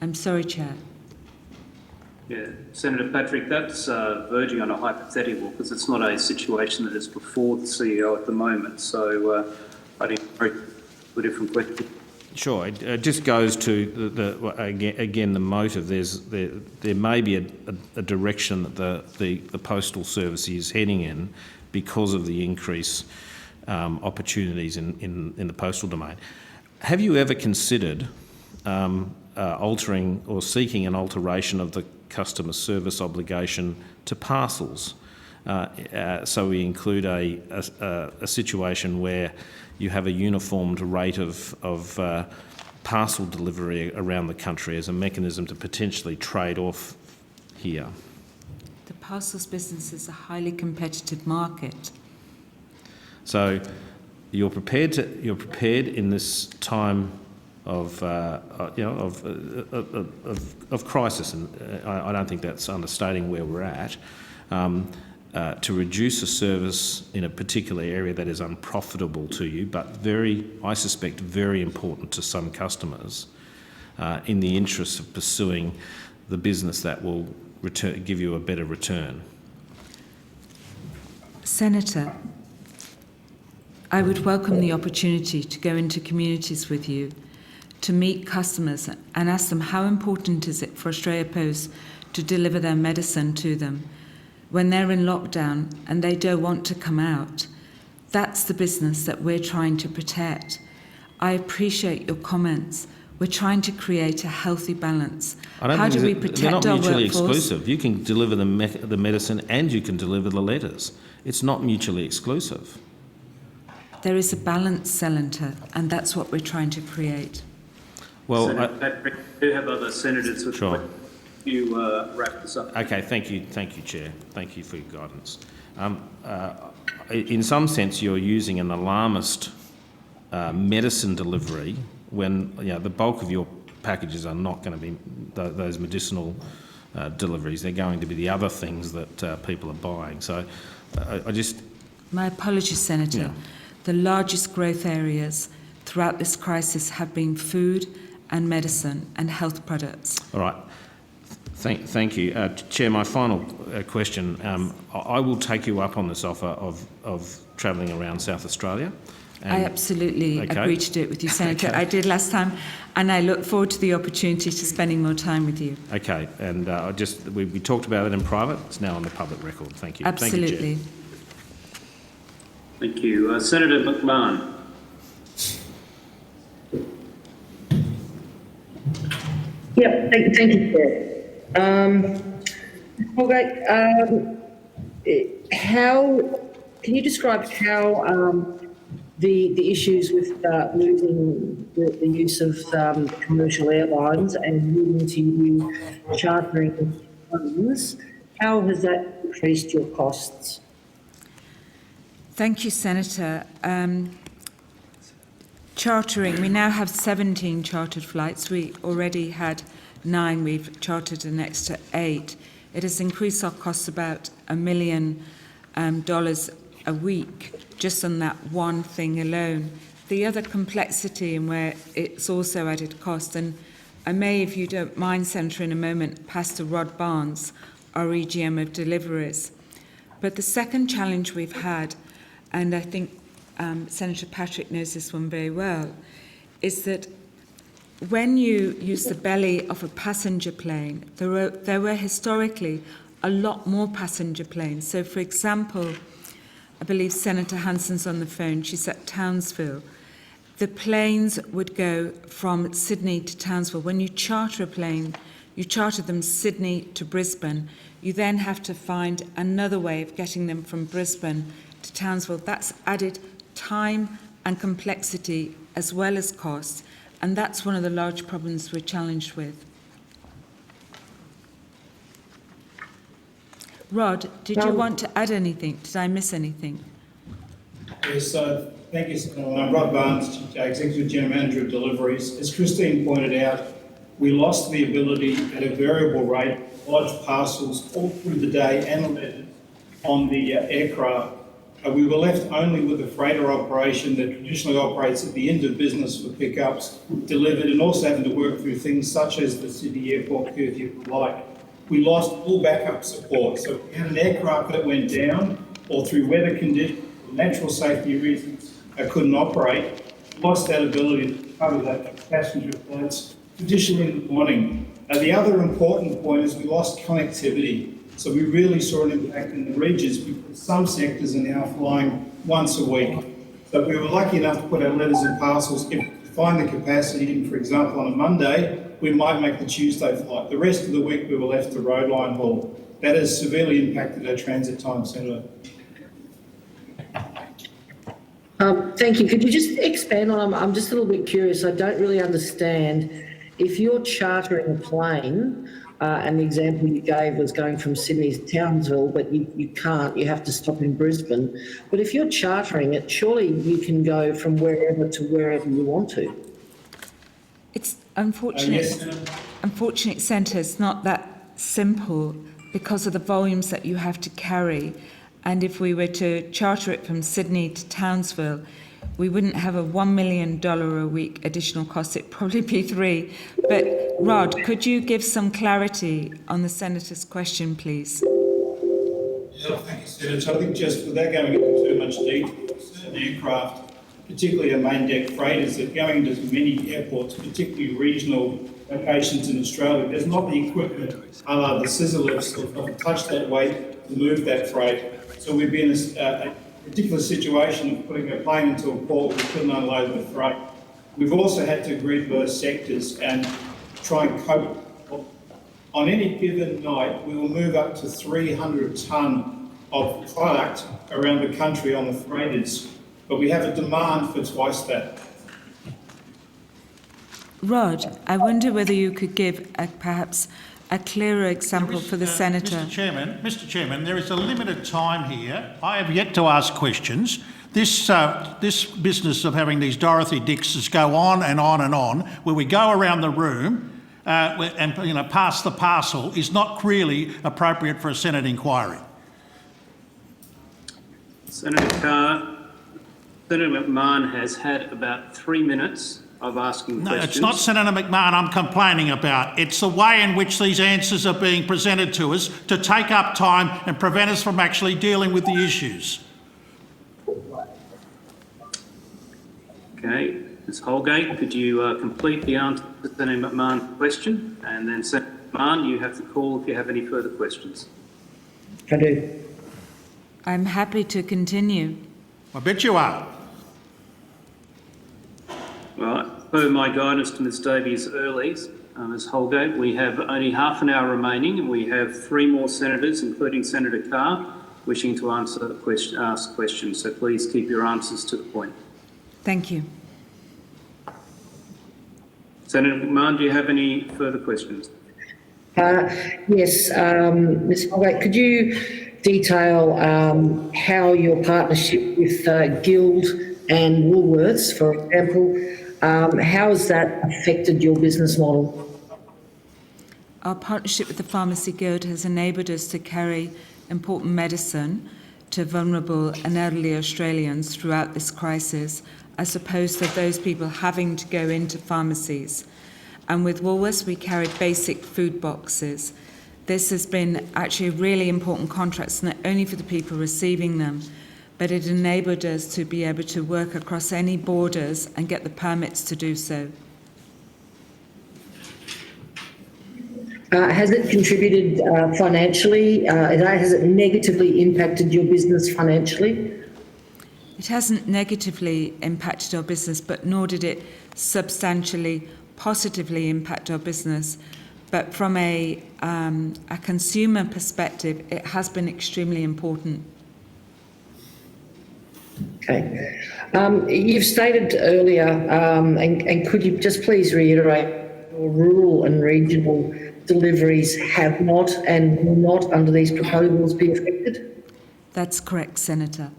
I'm sorry, Chair. Yeah, Senator Patrick, that's verging on a hypothetical because it's not a situation that is before the CEO at the moment. So I think a different question. Sure, it just goes to the motive. There may be a direction that the postal service is heading in because of the increase opportunities in the postal domain. Have you ever considered altering or seeking an alteration of the customer service obligation to parcels? So we include a situation where you have a uniformed rate of parcel delivery around the country as a mechanism to potentially trade off here. The parcels business is a highly competitive market. So you're prepared in this time of crisis, and I don't think that's understating where we're at. To reduce a service in a particular area that is unprofitable to you, but I suspect, very important to some customers, in the interest of pursuing the business that will give you a better return. Senator, I would welcome the opportunity to go into communities with you, to meet customers and ask them how important is it for Australia Post to deliver their medicine to them when they're in lockdown and they don't want to come out. That's the business that we're trying to protect. I appreciate your comments. We're trying to create a healthy balance. How do we protect our workforce? They're not mutually exclusive. You can deliver the medicine and you can deliver the letters. It's not mutually exclusive. There is a balance, Senator, and that's what we're trying to create. Well, Senator Patrick, we do have other senators with sure. You wrap this up. Okay, thank you, Chair. Thank you for your guidance. In some sense, you're using an alarmist medicine delivery when the bulk of your packages are not going to be those medicinal deliveries. They're going to be the other things that people are buying. So I just... My apologies, Senator. Yeah. The largest growth areas throughout this crisis have been food and medicine and health products. All right. Thank you. Chair, my final question. I will take you up on this offer of travelling around South Australia. I absolutely agree to do it with you, Senator. Okay. I did last time, and I look forward to the opportunity to spending more time with you. Okay, and we talked about it in private. It's now on the public record. Thank you. Absolutely. Thank you. Senator McMahon. Yep, thank you, Chair. Can you describe how the issues with losing the use of commercial airlines and moving to new chartering funds, how has that increased your costs? Thank you, Senator. Chartering, we now have 17 chartered flights. We already had 9. We've chartered an extra 8. It has increased our costs about $1 million dollars a week just on that one thing alone. The other complexity and where it's also added cost, and I may, if you don't mind, Senator, in a moment, pass to Rod Barnes, our EGM of deliveries. But the second challenge we've had, and I think Senator Patrick knows this one very well, is that when you use the belly of a passenger plane, there were historically a lot more passenger planes. So, for example, I believe Senator Hanson's on the phone, she's at Townsville. The planes would go from Sydney to Townsville. When you charter a plane, you charter them Sydney to Brisbane. You then have to find another way of getting them from Brisbane to Townsville. That's added time and complexity as well as cost, and that's one of the large problems we're challenged with. Rod, did you want to add anything? Did I miss anything? Yes, thank you, Senator. I'm Rod Barnes, Executive General Manager of Deliveries. As Christine pointed out, we lost the ability at a variable rate to lodge parcels all through the day and letters on the aircraft. We were left only with a freighter operation that traditionally operates at the end of business for pickups, delivered, and also having to work through things such as the Sydney Airport curfew and the like. We lost all backup support. So if we had an aircraft that went down, or through weather conditions, natural safety reasons, couldn't operate, lost that ability to cover that passenger flights, traditionally in the morning. The other important point is we lost connectivity. So we really saw an impact in the regions because some sectors are now flying once a week. So we were lucky enough to put our letters and parcels, if we find the capacity in, for example, on a Monday, we might make the Tuesday flight. The rest of the week we were left to road line haul. That has severely impacted our transit time, Senator. Thank you. Could you just expand on, I'm just a little bit curious, I don't really understand. If you're chartering a plane, and the example you gave was going from Sydney to Townsville, but you can't, you have to stop in Brisbane. But if you're chartering it, surely you can go from wherever to wherever you want to. It's unfortunate, Senator, it's not that simple because of the volumes that you have to carry. And if we were to charter it from Sydney to Townsville, we wouldn't have a $1 million a week additional cost. It'd probably be $3 million. But Rod, could you give some clarity on the Senator's question, please? Yeah, thank you, Senator. So I think just without going into too much detail, certain aircraft, particularly our main deck freighters, that going to many airports, particularly regional locations in Australia, there's not the equipment, the scissor lifts, to touch that weight, to move that freight. So we'd be in a particular situation of putting a plane into a port where we couldn't unload the freight. We've also had to agree to those sectors and try and cope. On any given night, we will move up to 300 tonne of product around the country on the freighters, but we have a demand for twice that. Rod, I wonder whether you could give perhaps a clearer example for the Senator. Mr Chairman, there is a limited time here. I have yet to ask questions. This business of having these Dorothy Dixes go on and on and on, where we go around the room and pass the parcel, is not really appropriate for a Senate inquiry. Senator Carr, Senator McMahon has had about 3 minutes of asking questions. No, it's not Senator McMahon I'm complaining about. It's the way in which these answers are being presented to us to take up time and prevent us from actually dealing with the issues. Okay, Ms Holgate, could you complete the answer to Senator McMahon's question? And then Senator McMahon, you have to call if you have any further questions. I do. I'm happy to continue. I bet you are. Right, per my guidance to Ms Davies early, Ms Holgate, we have only half an hour remaining and we have 3 more senators, including Senator Carr, wishing to ask questions. So please keep your answers to the point. Thank you. Senator McMahon, do you have any further questions? Yes, Ms Holgate, could you detail how your partnership with Guild and Woolworths, for example, how has that affected your business model? Our partnership with the Pharmacy Guild has enabled us to carry important medicine to vulnerable and elderly Australians throughout this crisis, as opposed to those people having to go into pharmacies. And with Woolworths, we carried basic food boxes. This has been actually a really important contract, not only for the people receiving them, but it enabled us to be able to work across any borders and get the permits to do so. Has it contributed financially? Has it negatively impacted your business financially? It hasn't negatively impacted our business, but nor did it substantially positively impact our business. But from a consumer perspective, it has been extremely important. Okay. You've stated earlier, and could you just please reiterate, rural and regional deliveries have not and will not, under these proposals, be affected? That's correct, Senator.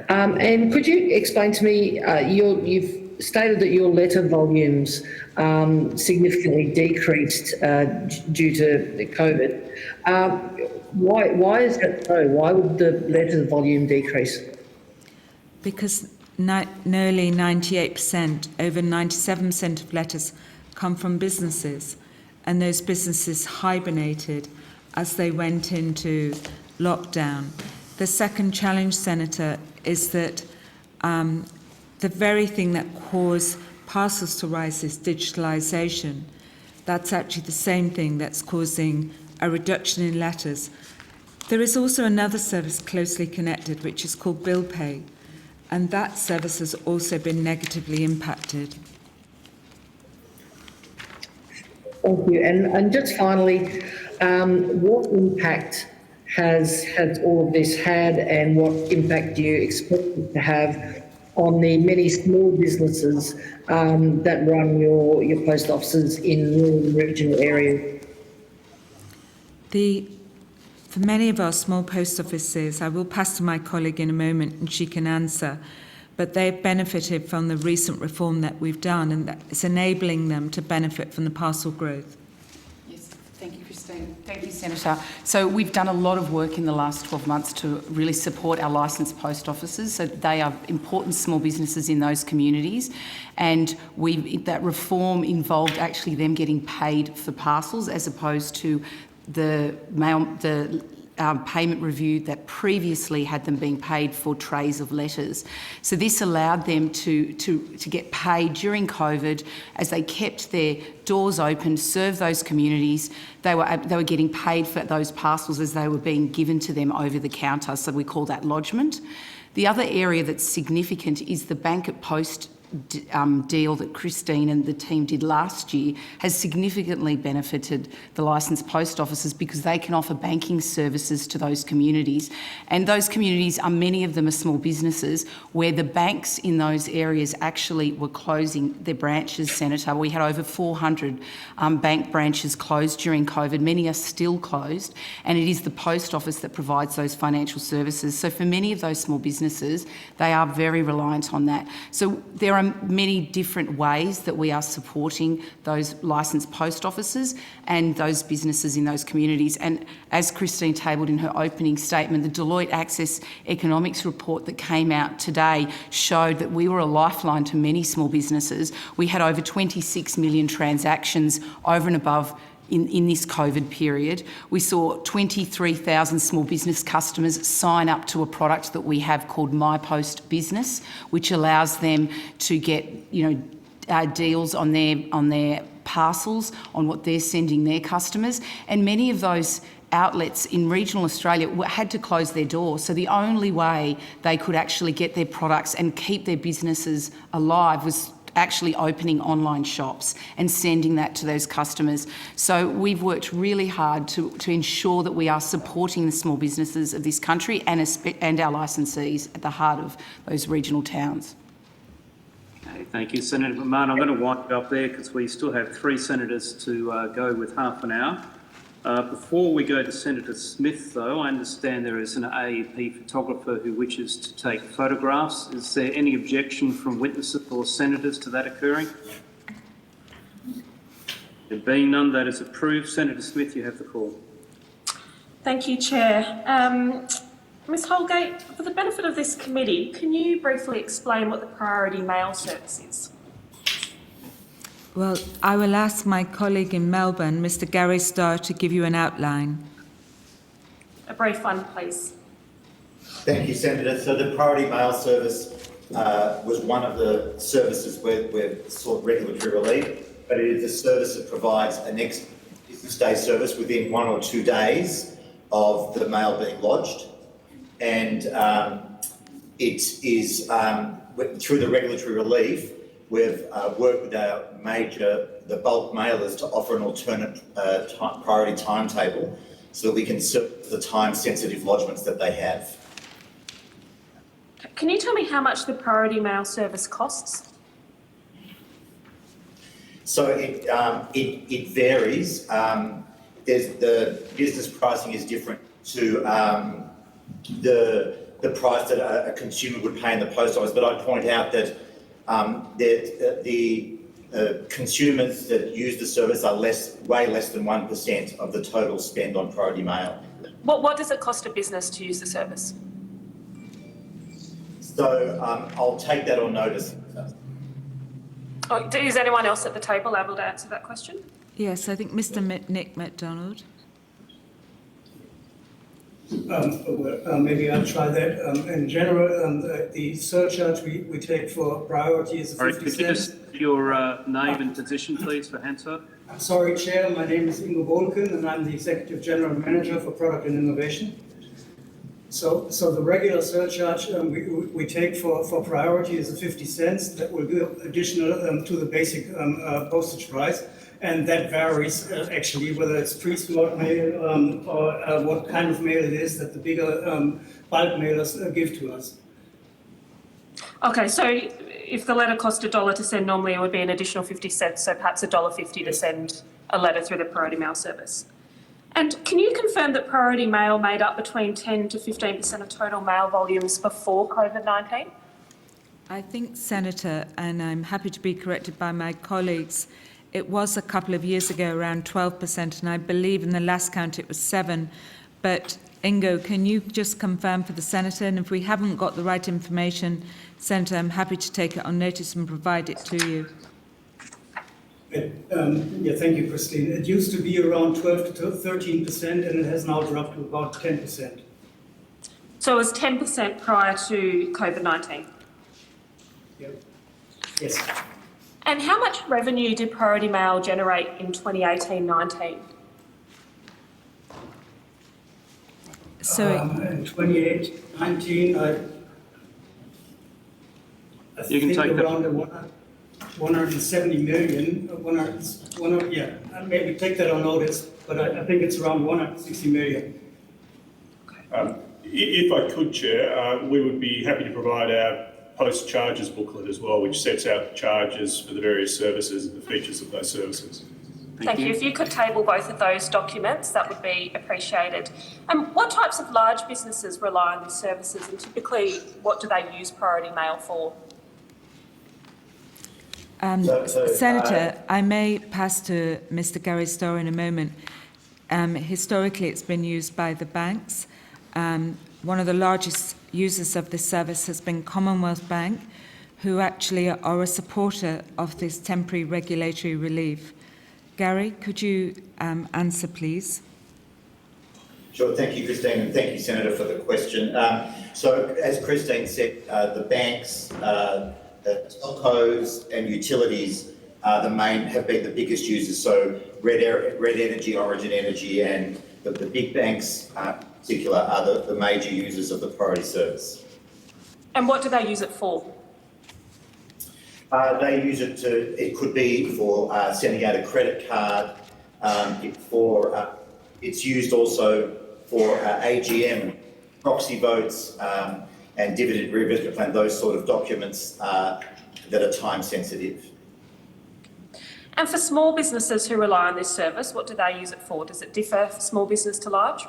And could you explain to me, you've stated that your letter volumes significantly decreased due to COVID. Why is that so? Why would the letter volume decrease? Because nearly 98%, over 97% of letters come from businesses, and those businesses hibernated as they went into lockdown. The second challenge, Senator, is that the very thing that caused parcels to rise is digitalisation. That's actually the same thing that's causing a reduction in letters. There is also another service closely connected, which is called bill pay, and that service has also been negatively impacted. Thank you. And just finally, what impact has all of this had, and what impact do you expect it to have on the many small businesses that run your post offices in rural and regional areas? For many of our small post offices, I will pass to my colleague in a moment and she can answer, but they've benefited from the recent reform that we've done, and that it's enabling them to benefit from the parcel growth. Yes, thank you, Christine. Thank you, Senator. So we've done a lot of work in the last 12 months to really support our licensed post offices. So they are important small businesses in those communities, and that reform involved actually them getting paid for parcels as opposed to the payment review that previously had them being paid for trays of letters. So this allowed them to get paid during COVID as they kept their doors open, serve those communities. They were getting paid for those parcels as they were being given to them over the counter. So we call that lodgement. The other area that's significant is the bank at post deal that Christine and the team did last year has significantly benefited the licensed post offices because they can offer banking services to those communities. And those communities many of them are small businesses where the banks in those areas actually were closing their branches, Senator. We had over 400 bank branches closed during COVID. Many are still closed, and it is the post office that provides those financial services. So for many of those small businesses, they are very reliant on that. So there are many different ways that we are supporting those licensed post offices and those businesses in those communities. And as Christine tabled in her opening statement, the Deloitte Access Economics report that came out today showed that we were a lifeline to many small businesses. We had over 26 million transactions over and above in this COVID period. We saw 23,000 small business customers sign up to a product that we have called My Post Business, which allows them to get deals on their parcels, on what they're sending their customers. And many of those outlets in regional Australia had to close their doors. So the only way they could actually get their products and keep their businesses alive was actually opening online shops and sending that to those customers. So we've worked really hard to ensure that we are supporting the small businesses of this country and our licensees at the heart of those regional towns. Okay, thank you, Senator McMahon. I'm going to wind it up there because we still have 3 senators to go with half an hour. Before we go to Senator Smith, though, I understand there is an AEP photographer who wishes to take photographs. Is there any objection from witnesses or senators to that occurring? There being none, that is approved. Senator Smith, you have the call. Thank you, Chair. Ms Holgate, for the benefit of this committee, can you briefly explain what the priority mail service is? Well, I will ask my colleague in Melbourne, Mr. Gary Starr, to give you an outline. A brief one, please. Thank you, Senator. So the priority mail service was one of the services where we've sought regulatory relief, but it is a service that provides a next business day service within 1 or 2 days of the mail being lodged. And it is, through the regulatory relief, we've worked with the bulk mailers to offer an alternate priority timetable so that we can serve the time-sensitive lodgements that they have. Can you tell me how much the priority mail service costs? So it varies. There's the business pricing is different to the price that a consumer would pay in the post office. But I'd point out that the consumers that use the service are way less than 1% of the total spend on priority mail. What does it cost a business to use the service? So I'll take that on notice. Oh, is anyone else at the table able to answer that question? Yes, I think Mr. Nick MacDonald. Maybe I'll try that. In general, the surcharge we take for priority is 50 All right, cents. could you just your name and position, please, for answer? I'm sorry, Chair. My name is Ingo Bolken, and I'm the Executive General Manager for Product and Innovation. So the regular surcharge we take for priority is 50 cents. That will be additional to the basic postage price. And that varies actually, whether it's pre-smart mail or what kind of mail it is that the bigger bulk mailers give to us. Okay, so if the letter cost $1 to send, normally it would be an additional 50 cents, so perhaps $1.50 to send a letter through the priority mail service. And can you confirm that priority mail made up between 10 to 15% of total mail volumes before COVID-19? I think, Senator, and I'm happy to be corrected by my colleagues, it was a couple of years ago around 12%, and I believe in the last count it was 7%. But Ingo, can you just confirm for the Senator? And if we haven't got the right information, Senator, I'm happy to take it on notice and provide it to you. Yeah, thank you, Christine. It used to be around 12 to 13%, and it has now dropped to about 10%. So it was 10% prior to COVID-19? Yep. Yes. And how much revenue did priority mail generate in 2018-19? So in 2018-19, I think around 170 million. Maybe take that on notice, but I think it's around 160 million. If I could, Chair, we would be happy to provide our post charges booklet as well, which sets out the charges for the various services and the features of those services. Thank you. If you could table both of those documents, that would be appreciated. What types of large businesses rely on these services, and typically what do they use priority mail for? Senator, I may pass to Mr. Gary Starr in a moment. Historically, it's been used by the banks. One of the largest users of this service has been Commonwealth Bank, who actually are a supporter of this temporary regulatory relief. Gary, could you answer, please? Sure, thank you, Christine, and thank you, Senator, for the question. So, as Christine said, the banks, the telcos and utilities have been the biggest users. So, Red Energy, Origin Energy, and the big banks in particular are the major users of the priority service. And what do they use it for? They use it it could be for sending out a credit card, it's used also for AGM, proxy votes, and dividend reinvestment plan, those sort of documents that are time sensitive. And for small businesses who rely on this service, what do they use it for? Does it differ from small business to large?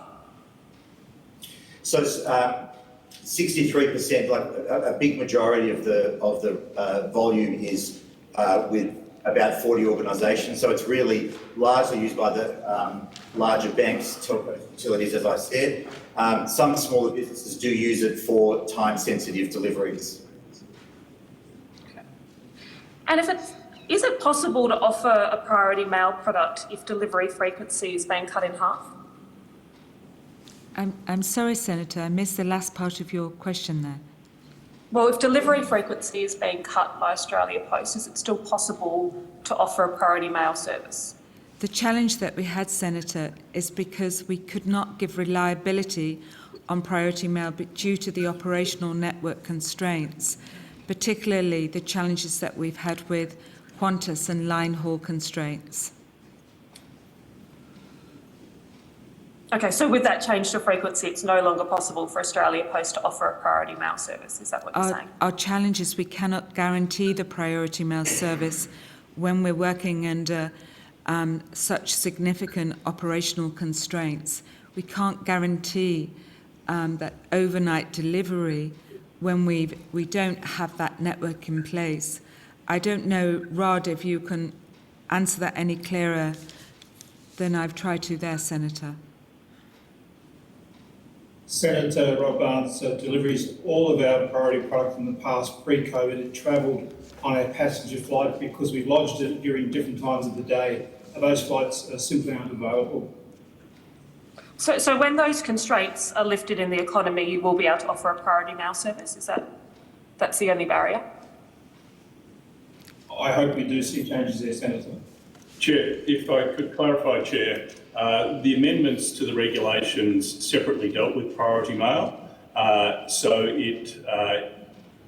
So 63%, like a big majority of the volume is with about 40 organisations. So it's really largely used by the larger banks, telco utilities, as I said. Some smaller businesses do use it for time-sensitive deliveries. And is it possible to offer a priority mail product if delivery frequency is being cut in half? I'm sorry, Senator, I missed the last part of your question there. Well, if delivery frequency is being cut by Australia Post, is it still possible to offer a priority mail service? The challenge that we had, Senator, is because we could not give reliability on priority mail but due to the operational network constraints, particularly the challenges that we've had with Qantas and line haul constraints. Okay, so with that change to frequency, it's no longer possible for Australia Post to offer a priority mail service. Is that what you're saying? Our challenge is we cannot guarantee the priority mail service when we're working under such significant operational constraints. We can't guarantee that overnight delivery when we don't have that network in place. I don't know, Rod, if you can answer that any clearer than I've tried to there, Senator. Senator Rob Barnes, deliveries, all of our priority product in the past, pre-COVID, it travelled on a passenger flight because we lodged it during different times of the day. Those flights are simply unavailable. So when those constraints are lifted in the economy, you will be able to offer a priority mail service? That's the only barrier? I hope we do see changes there, Senator. Chair, if I could clarify, Chair, the amendments to the regulations separately dealt with priority mail. So it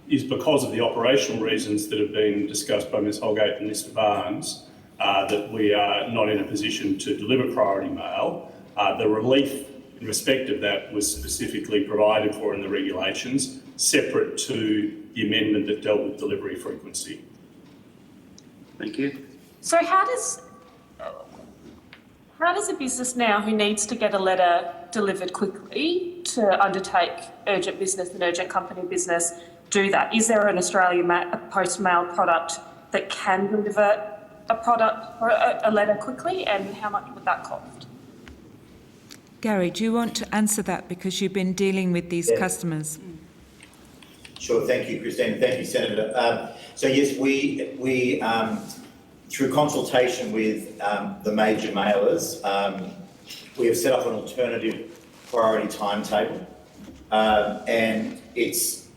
is because of the operational reasons that have been discussed by Ms Holgate and Mr Barnes that we are not in a position to deliver priority mail. The relief in respect of that was specifically provided for in the regulations, separate to the amendment that dealt with delivery frequency. Thank you. So how does a business now who needs to get a letter delivered quickly to undertake urgent business and urgent company business do that? Is there an Australia Post mail product that can deliver a product or a letter quickly, and how much would that cost? Gary, do you want to answer that because you've been dealing with these customers? Sure, thank you, Christine. Thank you, Senator. So yes, we through consultation with the major mailers, we have set up an alternative priority timetable, and it's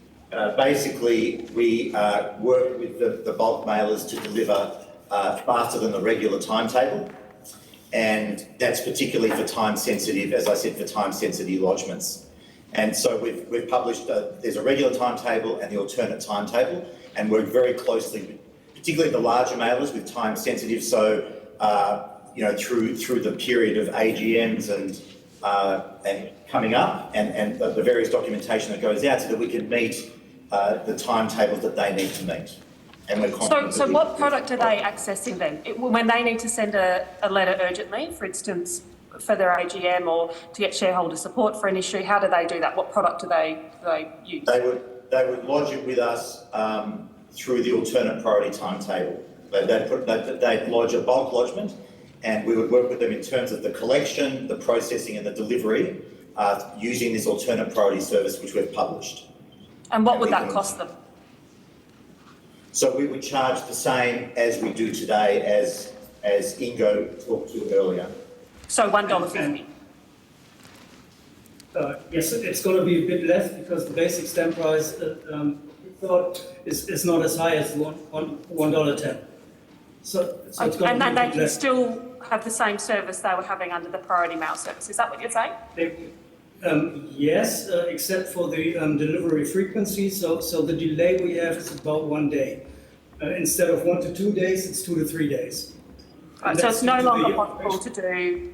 basically we work with the bulk mailers to deliver faster than the regular timetable, and that's particularly for time-sensitive, as I said, for time-sensitive lodgements. And so we've published, there's a regular timetable and the alternate timetable, and work very closely, particularly the larger mailers with time sensitive. So, through the period of AGMs and coming up and the various documentation that goes out so that we can meet the timetables that they need to meet. And we're confident. So what product are they accessing then? When they need to send a letter urgently, for instance, for their AGM or to get shareholder support for an issue, how do they do that? What product do they use? They would lodge it with us through the alternate priority timetable. They'd lodge a bulk lodgement, and we would work with them in terms of the collection, the processing and the delivery using this alternate priority service which we've published. And what would that cost them? So we would charge the same as we do today, as Ingo talked to earlier. So $1.50. Yes, it's going to be a bit less because the basic stamp price is not as high as $1.10. So it's going and then to be they can still have the same service they were having under the priority mail service. Is that what you're saying? Yes, except for the delivery frequency. So the delay we have is about 1 day. Instead of 1 to 2 days, it's 2 to 3 days. Right, so it's no longer possible to do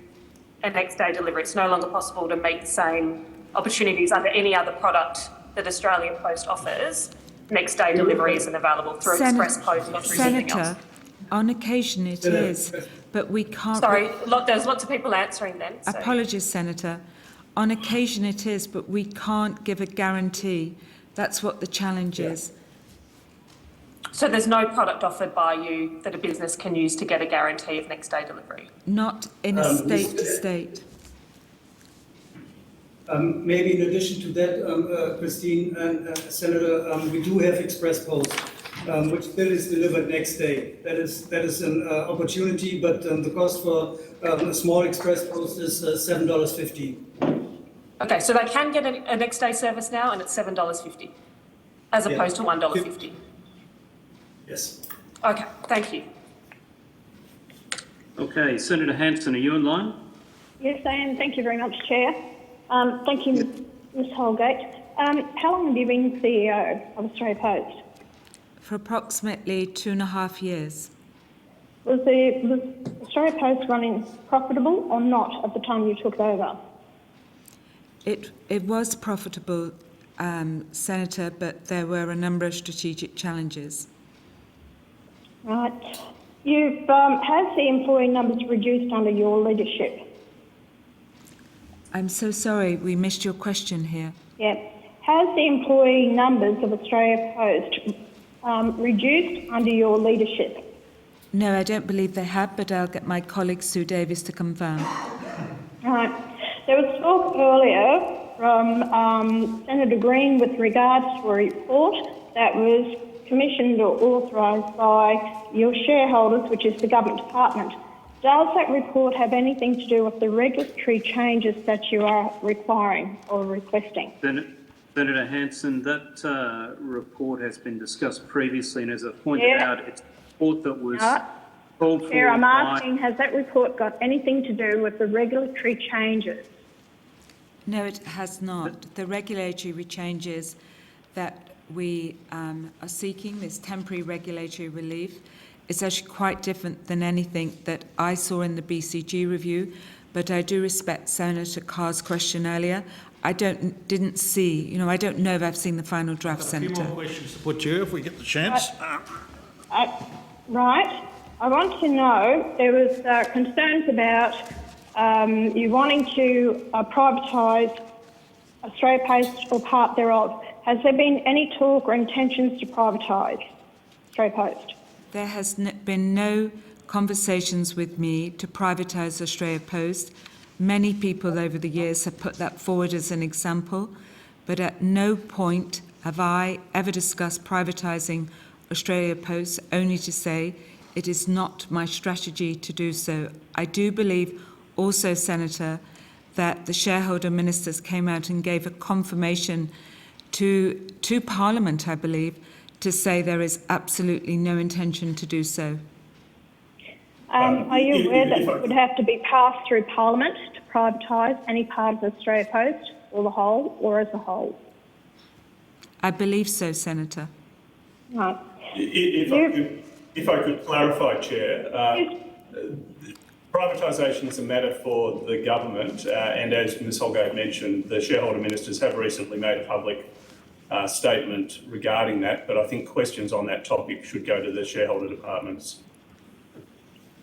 a next day delivery. It's no longer possible to meet the same opportunities under any other product that Australia Post offers. Next day delivery isn't available through Express Post or through something else. Senator, on occasion it is, but we can't... Sorry, there's lots of people answering then. So. Apologies, Senator. On occasion it is, but we can't give a guarantee. That's what the challenge is. So there's no product offered by you that a business can use to get a guarantee of next day delivery? Not in a state to state. Maybe in addition to that, Christine and Senator, we do have express post, which still is delivered next day. That is an opportunity, but the cost for a small express post is $7.50. Okay, so they can get a next day service now and it's $7.50 as opposed to $1.50? Yes. Okay, thank you. Okay, Senator Hanson, are you in line? Yes, I am. Thank you very much, Chair. Thank you, Ms Holgate. How long have you been CEO of Australia Post? For approximately 2.5 years. Was Australia Post running profitable or not at the time you took over? It was profitable, Senator, but there were a number of strategic challenges. Right. Has the employee numbers reduced under your leadership? I'm so sorry, we missed your question here. Yeah. Has the employee numbers of Australia Post reduced under your leadership? No, I don't believe they have, but I'll get my colleague Sue Davis to confirm. Right. There was talk earlier from Senator Green with regards to a report that was commissioned or authorised by your shareholders, which is the government department. Does that report have anything to do with the regulatory changes that you are requiring or requesting? Senator Hanson, that report has been discussed previously, and as I pointed out, it's a report that was called for. Chair, I'm asking, has that report got anything to do with the regulatory changes? No, it has not. The regulatory changes that we are seeking, this temporary regulatory relief, is actually quite different than anything that I saw in the BCG review, but I do respect Senator Carr's question earlier. I didn't see, I don't know if I've seen the final draft, Senator. A few more questions to put to you if we get the chance. Right. I want to know, there was concerns about you wanting to privatise Australia Post or part thereof. Has there been any talk or intentions to privatise Australia Post? There has been no conversations with me to privatise Australia Post. Many people over the years have put that forward as an example, but at no point have I ever discussed privatising Australia Post, only to say it is not my strategy to do so. I do believe also, Senator, that the shareholder ministers came out and gave a confirmation to Parliament, I believe, to say there is absolutely no intention to do so. Are you aware that it would have to be passed through Parliament to privatise any part of Australia Post, or the whole, or as a whole? I believe so, Senator. Right. If I could clarify, Chair, privatisation is a matter for the government, and as Ms Holgate mentioned, the shareholder ministers have recently made a public statement regarding that, but I think questions on that topic should go to the shareholder departments.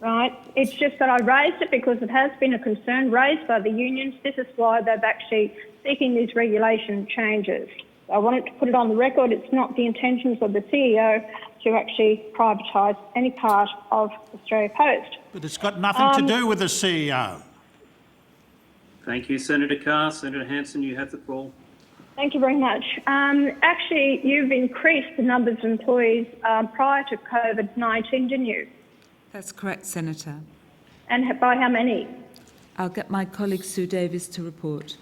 Right. It's just that I raised it because it has been a concern raised by the unions. This is why they've actually seeking these regulation changes. I wanted to put it on the record. It's not the intentions of the CEO to actually privatise any part of Australia Post. But it's got nothing to do with the CEO. Thank you, Senator Carr. Senator Hanson, you have the call. Thank you very much. Actually, you've increased the numbers of employees prior to COVID-19, didn't you? That's correct, Senator. And by how many? I'll get my colleague Sue Davis to report.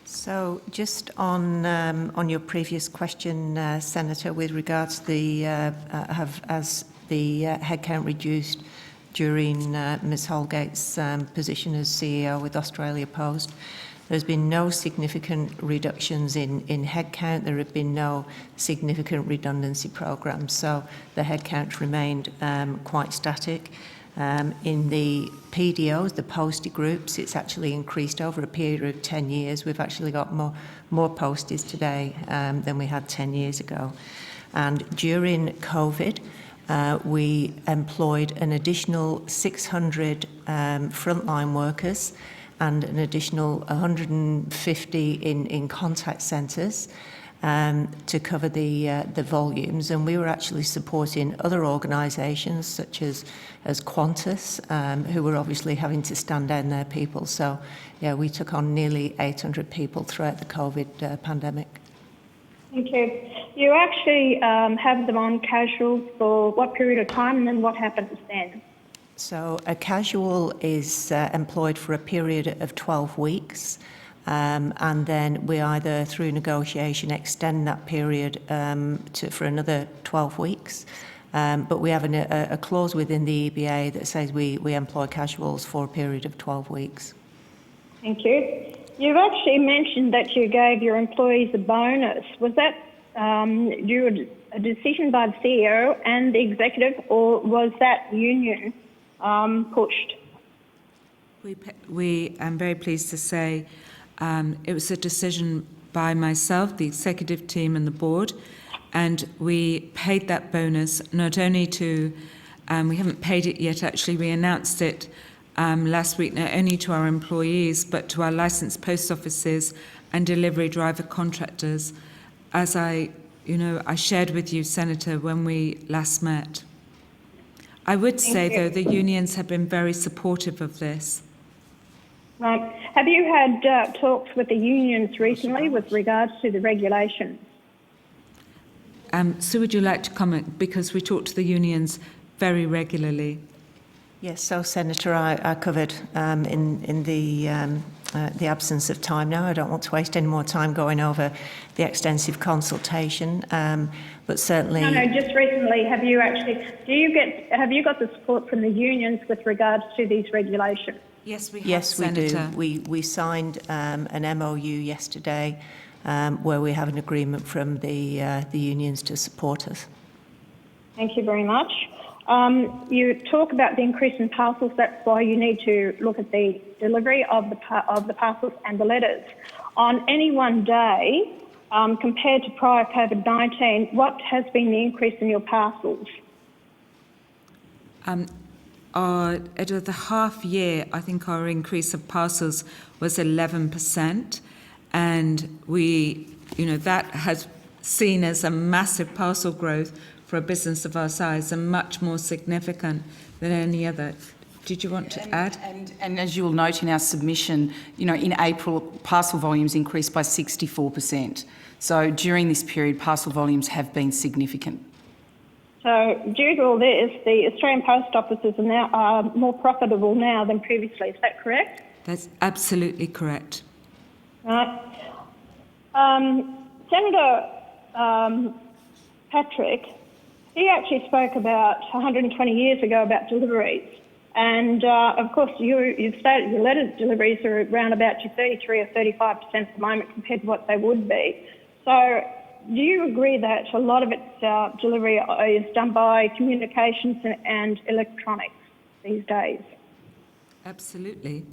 So just on your previous question, Senator, with regards to the has the headcount reduced during Ms Holgate's position as CEO with Australia Post? There's been no significant reductions in headcount. There have been no significant redundancy programs, so the headcount remained quite static. In the PDOs, the postie groups, it's actually increased over a period of 10 years. We've actually got more posties today than we had 10 years ago. And during COVID, we employed an additional 600 frontline workers and an additional 150 in contact centres. to cover the volumes, and we were actually supporting other organisations such as Qantas, who were obviously having to stand down their people. So, yeah, we took on nearly 800 people throughout the COVID pandemic. Thank you. You actually have them on casual for what period of time, and then what happens then? So a casual is employed for a period of 12 weeks. And then we either, through negotiation, extend that period for another 12 weeks. But we have a clause within the EBA that says we employ casuals for a period of 12 weeks. Thank you. You've actually mentioned that you gave your employees a bonus. Was that due to a decision by the CEO and the executive, or was that union pushed? I'm very pleased to say it was a decision by myself, the executive team and the board, and we paid that bonus not only to, we haven't paid it yet actually, we announced it last week, not only to our employees but to our licensed post offices and delivery driver contractors, as I shared with you, Senator, when we last met. I would say, though, the unions have been very supportive of this. Right. Have you had talks with the unions recently with regards to the regulations? Sue, would you like to comment? Because we talk to the unions very regularly. Yes, so Senator, I covered in the absence of time now. I don't want to waste any more time going over the extensive consultation, but certainly. No, just recently, have you got the support from the unions with regards to these regulations? Yes, we have, Yes, we Senator. do. We signed an MOU yesterday where we have an agreement from the unions to support us. Thank you very much. You talk about the increase in parcels. That's why you need to look at the delivery of the parcels and the letters. On any one day, compared to prior COVID-19, what has been the increase in your parcels? At the half year, I think our increase of parcels was 11%, and that has seen as a massive parcel growth for a business of our size and much more significant than any other. Did you want to add? And as you'll note in our submission, in April, parcel volumes increased by 64%. So during this period, parcel volumes have been significant. So due to all this, the Australian Post Offices are more profitable now than previously. Is that correct? That's absolutely correct. Right. Senator Patrick, he actually spoke about 120 years ago about deliveries. And, of course, you've stated your letter deliveries are around about your 33 or 35% at the moment compared to what they would be. So do you agree that a lot of its delivery is done by communications and electronics these days? Absolutely.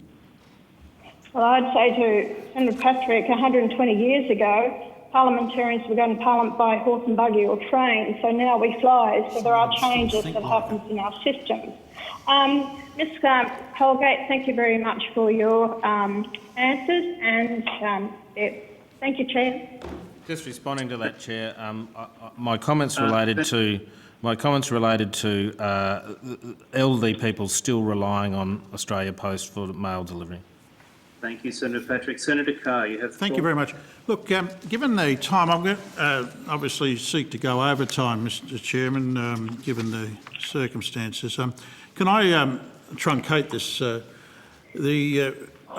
Well, I'd say to Senator Patrick, 120 years ago, parliamentarians were going to Parliament by horse and buggy or train, so now we fly. So there are changes that happen in our systems. Ms. Holgate, thank you very much for your answers, and thank you, Chair. Just responding to that, Chair, my comments related to elderly people still relying on Australia Post for mail delivery. Thank you, Senator Patrick. Senator Carr, you have the Thank floor. you very much. Look, given the time, I'm going to obviously seek to go over time, Mr Chairman, given the circumstances. Can I truncate this? I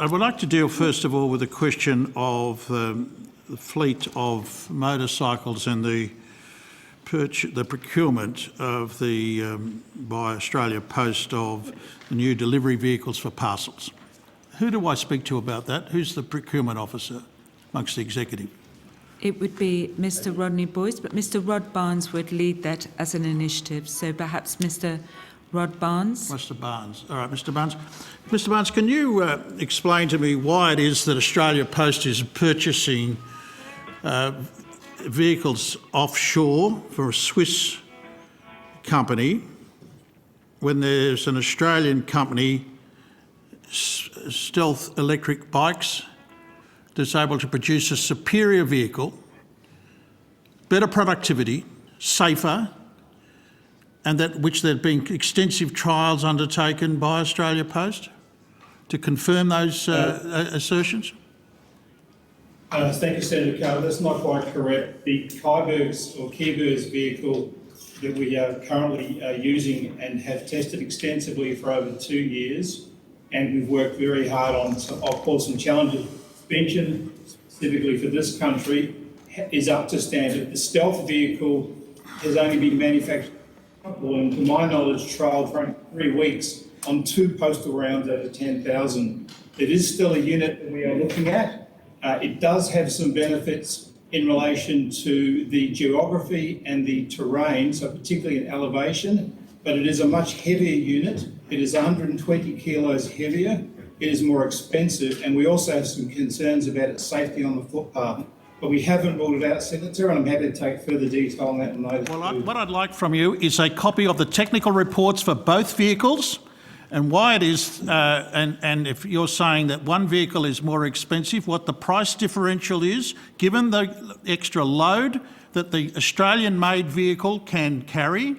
would like to deal first of all with the question of the fleet of motorcycles and the procurement of by Australia Post of the new delivery vehicles for parcels. Who do I speak to about that? Who's the procurement officer amongst the executive? It would be Mr Rodney Boyce, but Mr Rod Barnes would lead that as an initiative. So perhaps Mr Rod Barnes? Mr Barnes. All right, Mr Barnes. Mr Barnes, can you explain to me why it is that Australia Post is purchasing vehicles offshore for a Swiss company when there's an Australian company, Stealth Electric Bikes, that's able to produce a superior vehicle better productivity, safer, and that which there have been extensive trials undertaken by Australia Post to confirm those assertions? Thank you, Senator Carter. That's not quite correct. The Keyberg's vehicle that we are currently using and have tested extensively for over 2 years, and we've worked very hard on, I'll call some challenges. Suspension, specifically for this country, is up to standard. The stealth vehicle has only been manufactured and, to my knowledge, trialled for only 3 weeks on 2 postal rounds out of 10,000. It is still a unit that we are looking at. It does have some benefits in relation to the geography and the terrain, so particularly in elevation, but it is a much heavier unit. It is 120 kilos heavier. It is more expensive, and we also have some concerns about its safety on the footpath. But we haven't ruled it out, Senator, and I'm happy to take further detail on that later. Well, what I'd like from you is a copy of the technical reports for both vehicles and why it is, and if you're saying that one vehicle is more expensive, what the price differential is, given the extra load that the Australian-made vehicle can carry,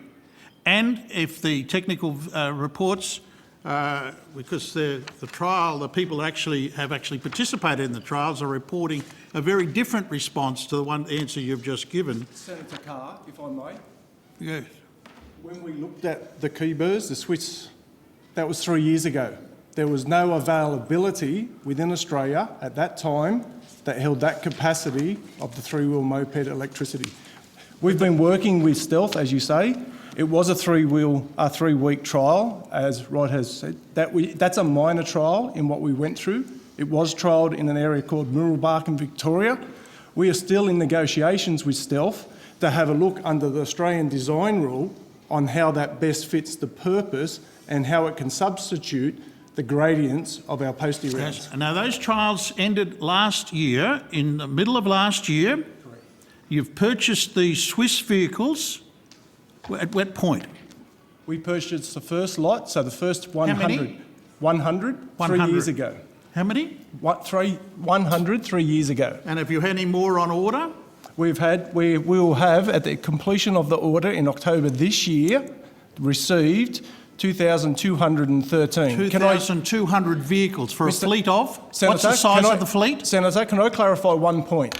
and if the technical reports, because the trial, the people actually have participated in the trials are reporting a very different response to the one answer you've just given. Senator Carr, if I may. Yes. When we looked at the Keybers, the Swiss, that was 3 years ago. There was no availability within Australia at that time that held that capacity of the 3-wheel moped electricity. We've been working with Stealth, as you say. It was a 3-week trial, as Rod has said. That's a minor trial in what we went through. It was trialled in an area called Mooroolbark in Victoria. We are still in negotiations with Stealth to have a look under the Australian design rule on how that best fits the purpose and how it can substitute the gradients of our postie rounds. Yes. Now, those trials ended last year, in the middle of last year. Correct. You've purchased the Swiss vehicles. At what point? We purchased the first lot, so the first 100. How many? 100, 3 years ago. How many? 100, 3 years ago. And have you had any more on order? We will have, at the completion of the order in October this year, received 2,213. 2,200 vehicles for a fleet of? Senator, what's the size of the fleet? Senator, can I clarify one point?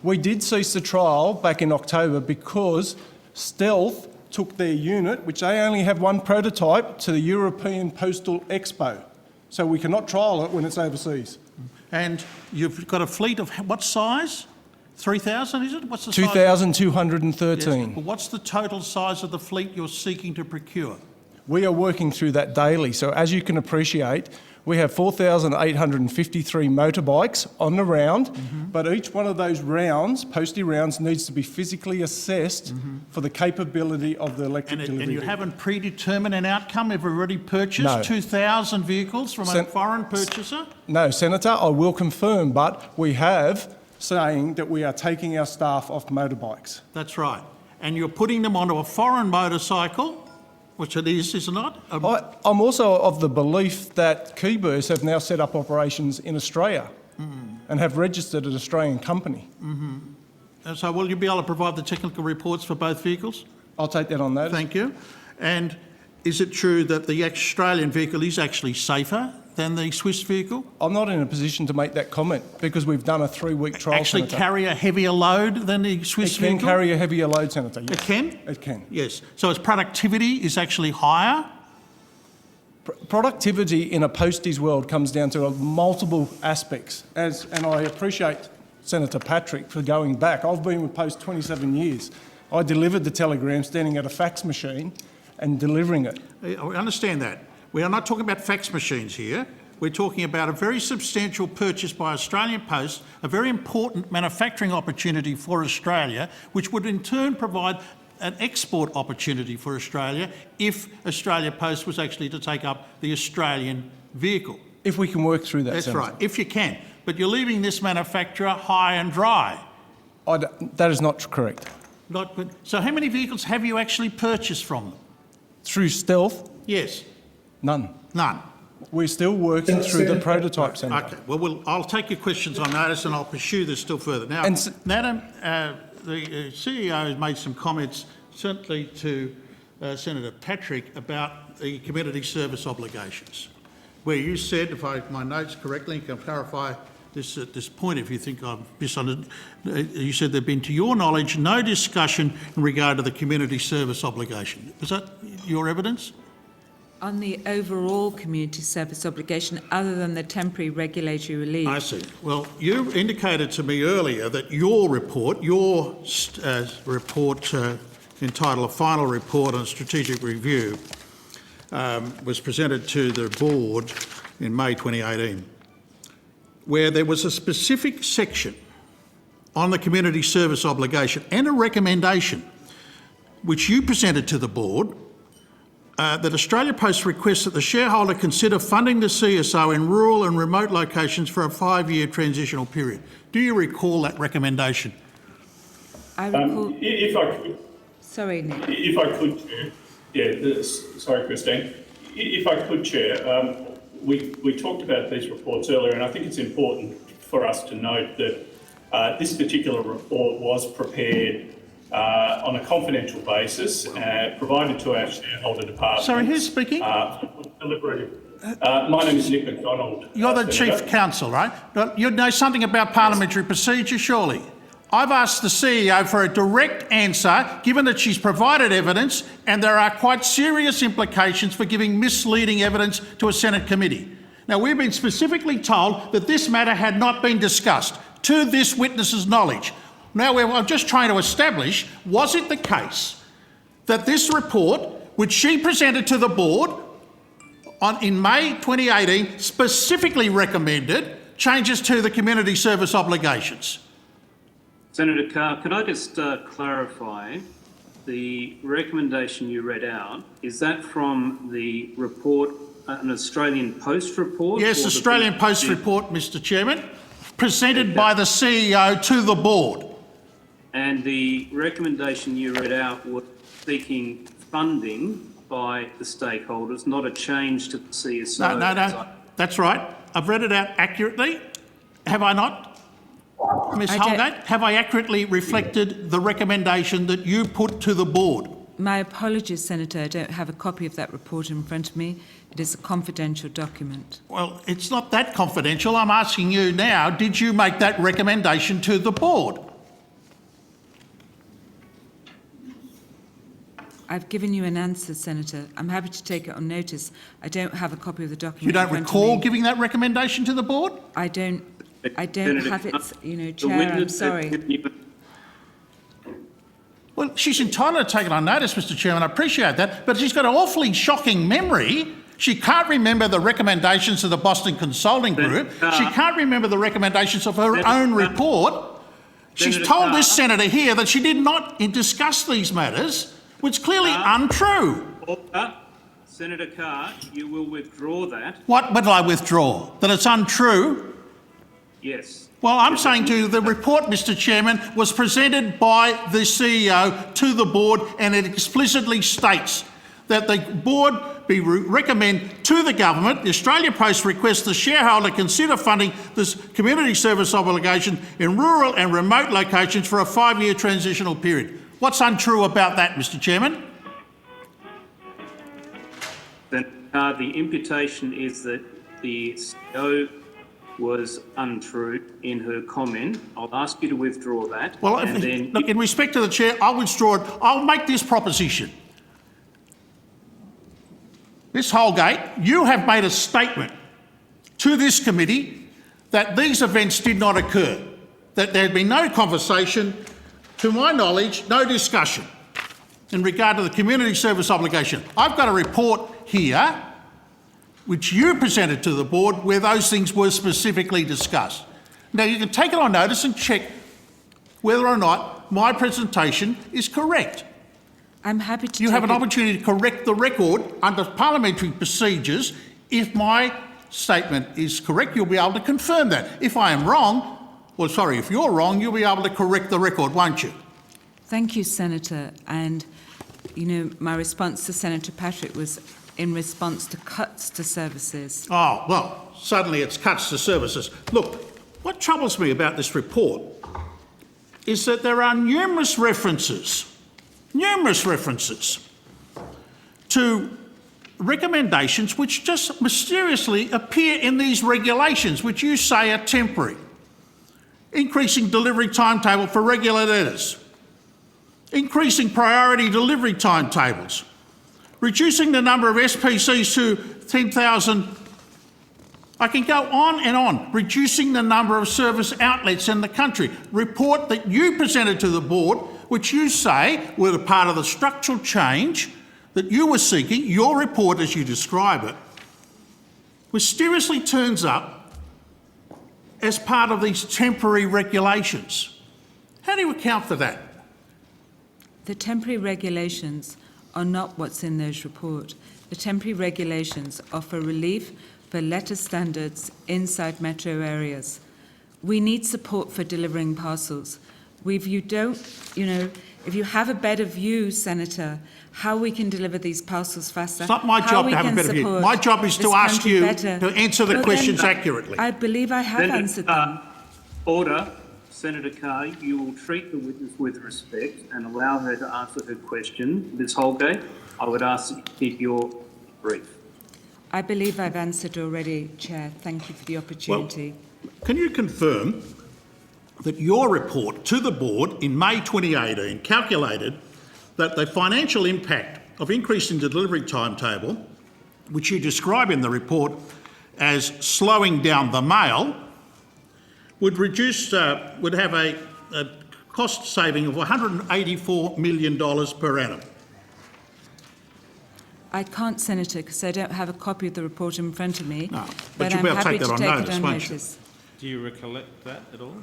We did cease the trial back in October because Stealth took their unit, which they only have one prototype, to the European Postal Expo. So we cannot trial it when it's overseas. And you've got a fleet of what size? 3,000, is it? What's the 2,213. Yes. Well, what's the total size of the fleet you're seeking to procure? We are working through that daily. So as you can appreciate, we have 4,853 motorbikes on the round, but each one of those rounds, postie rounds, needs to be physically assessed for the capability of the electric delivery. And you haven't predetermined an outcome? Have you already purchased 2,000 vehicles from a foreign purchaser? No, Senator, I will confirm, but we have saying that we are taking our staff off motorbikes. That's right. And you're putting them onto a foreign motorcycle, which it is it not? I'm also of the belief that Keybers have now set up operations in Australia and have registered an Australian company. And so will you be able to provide the technical reports for both vehicles? I'll take that on notice. Thank you. And is it true that the Australian vehicle is actually safer than the Swiss vehicle? I'm not in a position to make that comment because we've done a 3-week trial. Actually Senator. Carry a heavier load than the Swiss vehicle? It can carry a heavier load, Senator. Yes. It can? It can. Yes. So its productivity is actually higher? Productivity in a posties world comes down to multiple aspects. And I appreciate Senator Patrick for going back. I've been with Post 27 years. I delivered the telegram standing at a fax machine and delivering it. I understand that. We are not talking about fax machines here. We're talking about a very substantial purchase by Australian Post, a very important manufacturing opportunity for Australia, which would in turn provide an export opportunity for Australia if Australia Post was actually to take up the Australian vehicle. If we can work through that, That's Senator. right, if you can. But you're leaving this manufacturer high and dry. That is not correct. So how many vehicles have you actually purchased from them? Through Stealth? Yes. None. None. We're still working through the prototype, Senator. Okay. Well, I'll take your questions on notice and I'll pursue this still further. Now, Madam the CEO has made some comments, certainly to Senator Patrick, about the community service obligations, where you said, if I my notes correctly, you can clarify this at this point if you think I've misunderstood, you said there'd been, to your knowledge, no discussion in regard to the community service obligation. Was that your evidence? On the overall community service obligation, other than the temporary regulatory relief. I see. Well, you indicated to me earlier that your report, entitled A Final Report on Strategic Review, was presented to the board in May 2018, where there was a specific section on the community service obligation and a recommendation which you presented to the board, that Australia Post requests that the shareholder consider funding the CSO in rural and remote locations for a 5-year transitional period. Do you recall that recommendation? I recall... If I could... Sorry, Nick. If I could, Chair. Sorry, Christine. If I could, Chair, we talked about these reports earlier, and I think it's important for us to note that this particular report was prepared on a confidential basis, provided to our shareholder department. Sorry, who's speaking? My name is Nick McDonald. You're the Senator. Chief Counsel, right? You know something about parliamentary procedure, surely? I've asked the CEO for a direct answer, given that she's provided evidence, and there are quite serious implications for giving misleading evidence to a Senate committee. Now, we've been specifically told that this matter had not been discussed, to this witness's knowledge. Now, I'm just trying to establish, was it the case that this report, which she presented to the board in May 2018, specifically recommended changes to the community service obligations? Senator Carr, could I just clarify the recommendation you read out? Is that from the report, an Australian Post report? Yes, Australian Post report, Mr Chairman, presented by the CEO to the board. And the recommendation you read out was seeking funding by the stakeholders, not a change to the CSO. No, that's right. I've read it out accurately. Have I not? Ms Holgate, have I accurately reflected the recommendation that you put to the board? My apologies, Senator. I don't have a copy of that report in front of me. It is a confidential document. Well, it's not that confidential. I'm asking you now, did you make that recommendation to the board? I've given you an answer, Senator. I'm happy to take it on notice. I don't have a copy of the document. You don't recall giving that recommendation to the board? I don't have it, Chair, I'm sorry. Well, she's entitled to take it on notice, Mr Chairman, I appreciate that, but she's got an awfully shocking memory. She can't remember the recommendations of the Boston Consulting Group. She can't remember the recommendations of her own report. She's told this senator here that she did not discuss these matters, which is clearly untrue. Senator Carr, you will withdraw that. What will I withdraw? That it's untrue? Yes. Well, I'm saying to you the report, Mr Chairman, was presented by the CEO to the board, and it explicitly states that the board recommend to the government, the Australia Post requests the shareholder consider funding this community service obligation in rural and remote locations for a 5-year transitional period. What's untrue about that, Mr Chairman? The imputation is that the CEO was untrue in her comment. I'll ask you to withdraw that. Well, look, in respect to the Chair, I'll withdraw it. I'll make this proposition. Ms Holgate, you have made a statement to this committee that these events did not occur, that there had been no conversation, to my knowledge, no discussion in regard to the community service obligation. I've got a report here which you presented to the board where those things were specifically discussed. Now, you can take it on notice and check whether or not my presentation is correct. I'm happy to. You have an opportunity to correct the record under parliamentary procedures. If my statement is correct, you'll be able to confirm that. If I am wrong, well, sorry, if you're wrong, you'll be able to correct the record, won't you? Thank you, Senator. And, my response to Senator Patrick was in response to cuts to services. Oh, well, suddenly it's cuts to services. Look, what troubles me about this report is that there are numerous references to recommendations which just mysteriously appear in these regulations, which you say are temporary. Increasing delivery timetable for regular letters, increasing priority delivery timetables, reducing the number of SPCs to 10,000. I can go on and on. Reducing the number of service outlets in the country. Report that you presented to the board, which you say were a part of the structural change that you were seeking, your report as you describe it, mysteriously turns up as part of these temporary regulations. How do you account for that? The temporary regulations are not what's in those reports. The temporary regulations offer relief for letter standards inside metro areas. We need support for delivering parcels. If you have a better view, Senator, how we can deliver these parcels faster. It's not my job to have a better view. My job is to ask you to answer the questions accurately. I believe I have answered them. Order. Senator Carr, you will treat the witness with respect and allow her to answer her question. Ms Holgate, I would ask that you keep your brief. I believe I've answered already, Chair. Thank you for the opportunity. Well, can you confirm that your report to the board in May 2018 calculated that the financial impact of increasing the delivery timetable, which you describe in the report as slowing down the mail, would have a cost saving of $184 million per annum? I can't, Senator, because I don't have a copy of the report in front of me. No, but you'll I'm be able to happy take that on take notice, it on won't you? notice. Do you recollect that at all?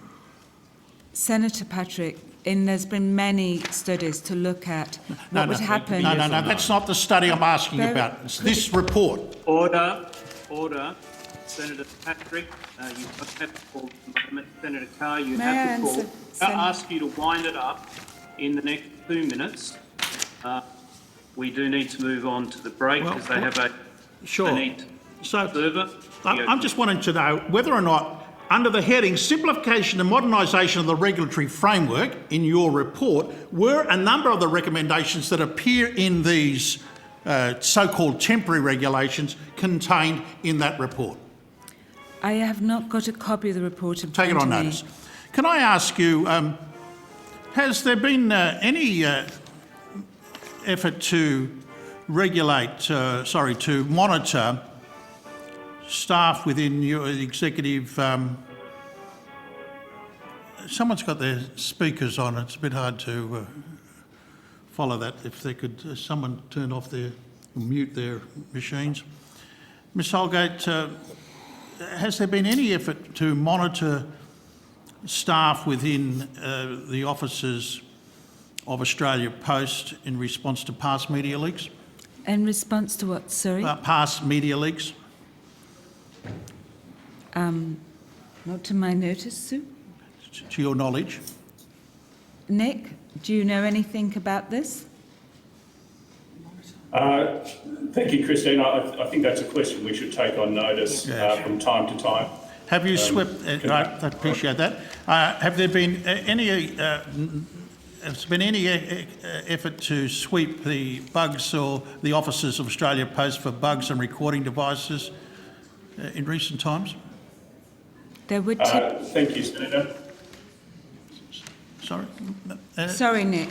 Senator Patrick, there's been many studies to look at what would happen. No, that's not the study I'm asking about. It's this report. Order. Senator Patrick, you have the call at the moment. Senator Carr, you have the call. I'll ask you to wind it up in the next 2 minutes. We do need to move on to the break because they have a need server. I'm just wanting to know whether or not, under the heading Simplification and Modernisation of the Regulatory Framework in your report, were a number of the recommendations that appear in these so-called temporary regulations contained in that report? I have not got a copy of the report in front Take it on of me. notice. Can I ask you, has there been any effort to to monitor staff within your executive? Someone's got their speakers on. It's a bit hard to follow that. If they could, someone turn off or mute their machines. Ms Holgate, has there been any effort to monitor staff within the offices of Australia Post in response to past media leaks? In response to what, sorry? Past media leaks? Not to my notice, Sue. To your knowledge? Nick, do you know anything about this? Thank you, Christine. I think that's a question we should take on notice from time to time. Have you swept? I appreciate that. Have there been any effort to sweep the bugs or the offices of Australia Post for bugs and recording devices in recent times? There would. Thank you, Senator. Sorry. Sorry, Nick.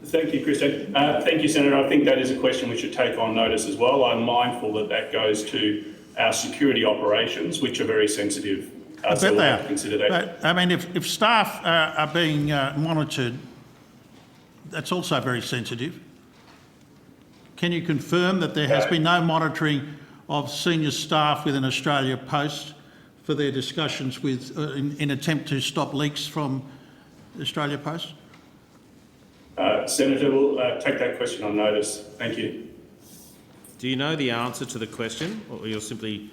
Thank you, Christine. Thank you, Senator. I think that is a question we should take on notice as well. I'm mindful that that goes to our security operations, which are very sensitive. I so bet we'll they have to are. consider that. But, I mean, if staff are being monitored, that's also very sensitive. Can you confirm that there has been no monitoring of senior staff within Australia Post for their discussions with, in attempt to stop leaks from Australia Post? Senator, we'll take that question on notice. Thank you. Do you know the answer to the question, or you're simply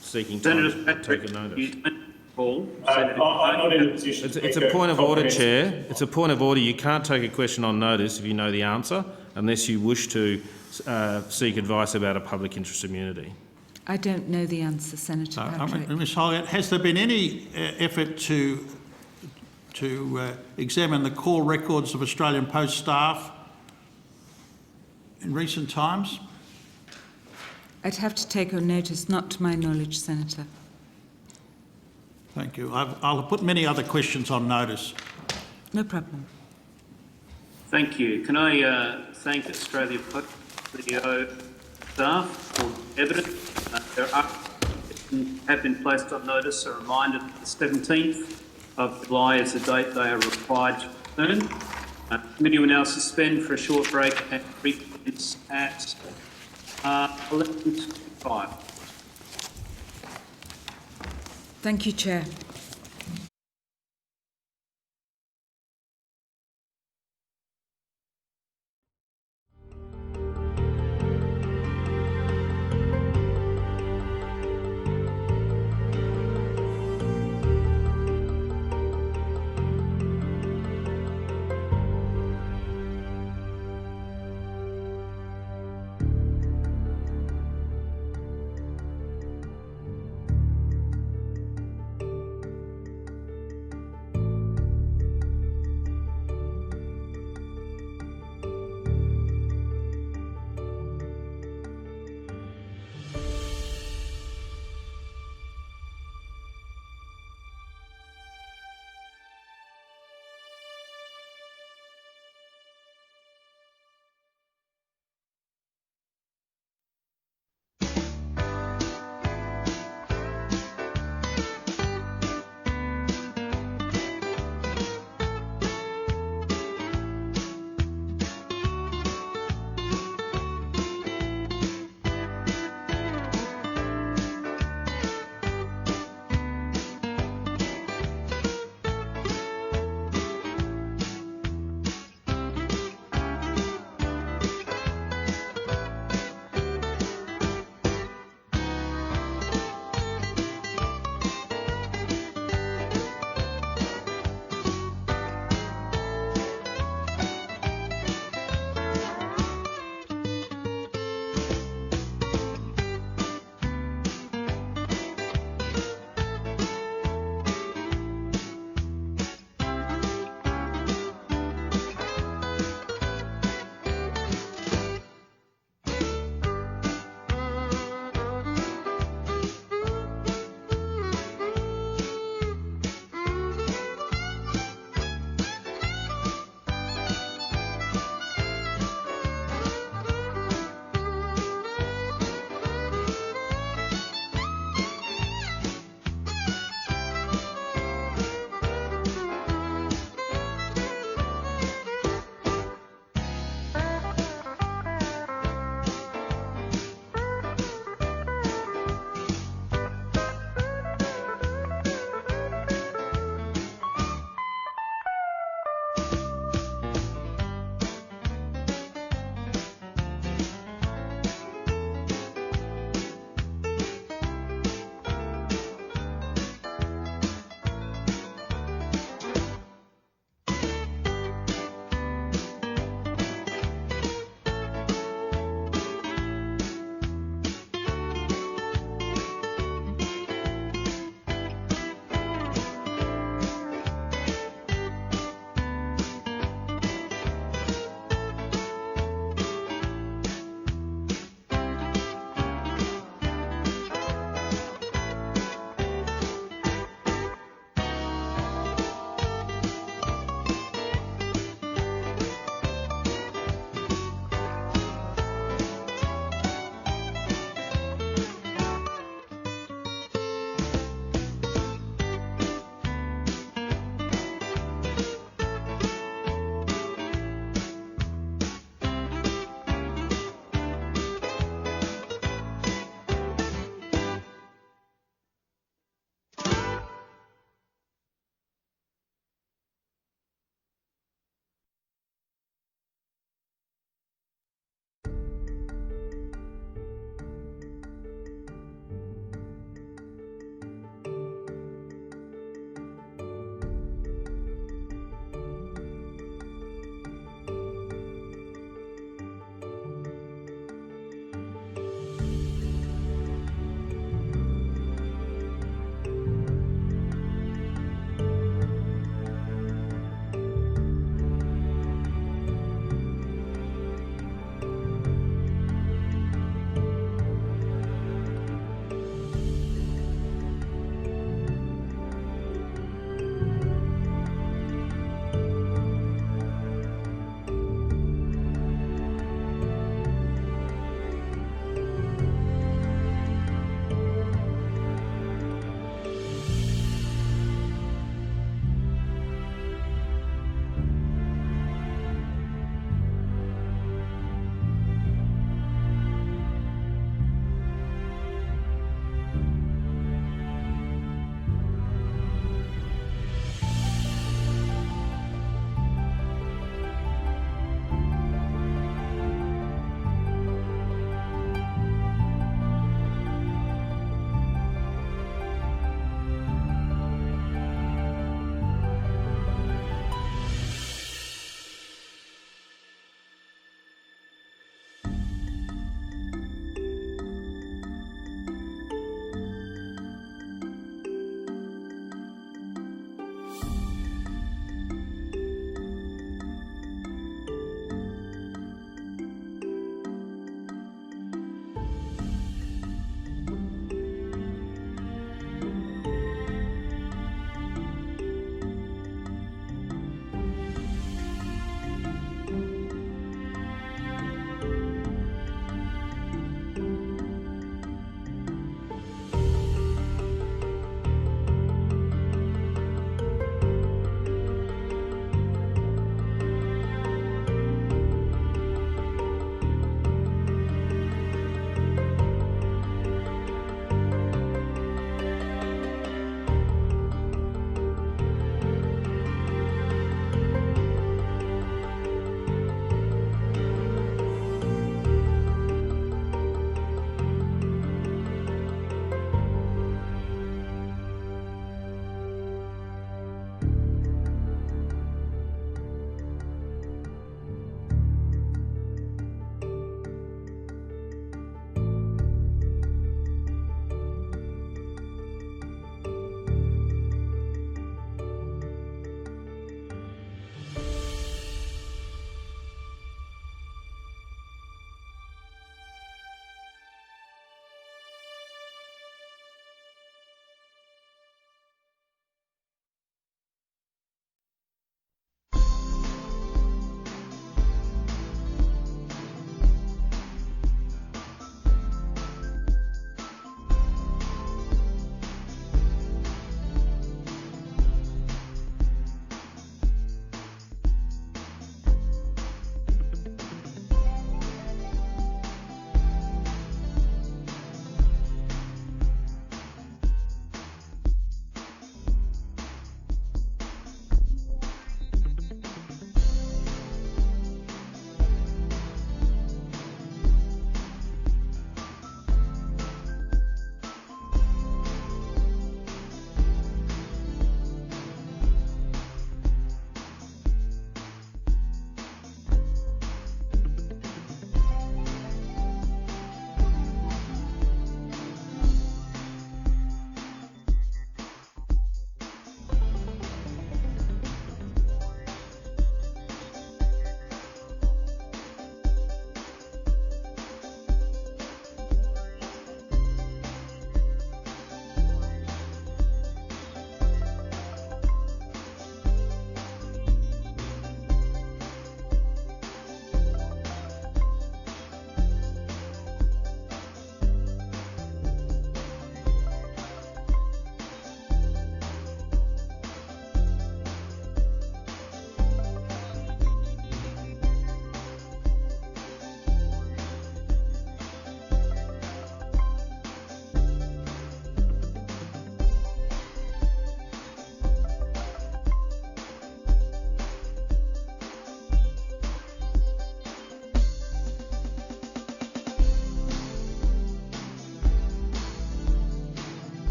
seeking time to take a notice? I'm not in a position to It's a point of order, Chair. It's a point of order. You can't take a question on notice if you know the answer, unless you wish to seek advice about a public interest immunity. I don't know the answer, Senator Patrick. Ms Holgate, has there been any effort to to examine the call records of Australian Post staff in recent times? I'd have to take on notice, not to my knowledge, Senator. Thank you. I'll put many other questions on notice. No problem. Thank you. Can I thank Australia Post CEO staff for evidence. There are questions have been placed on notice. A reminder that the 17th of July is the date they are required to return. The committee will now suspend for a short break and recommence at 11:25. Thank you, Chair.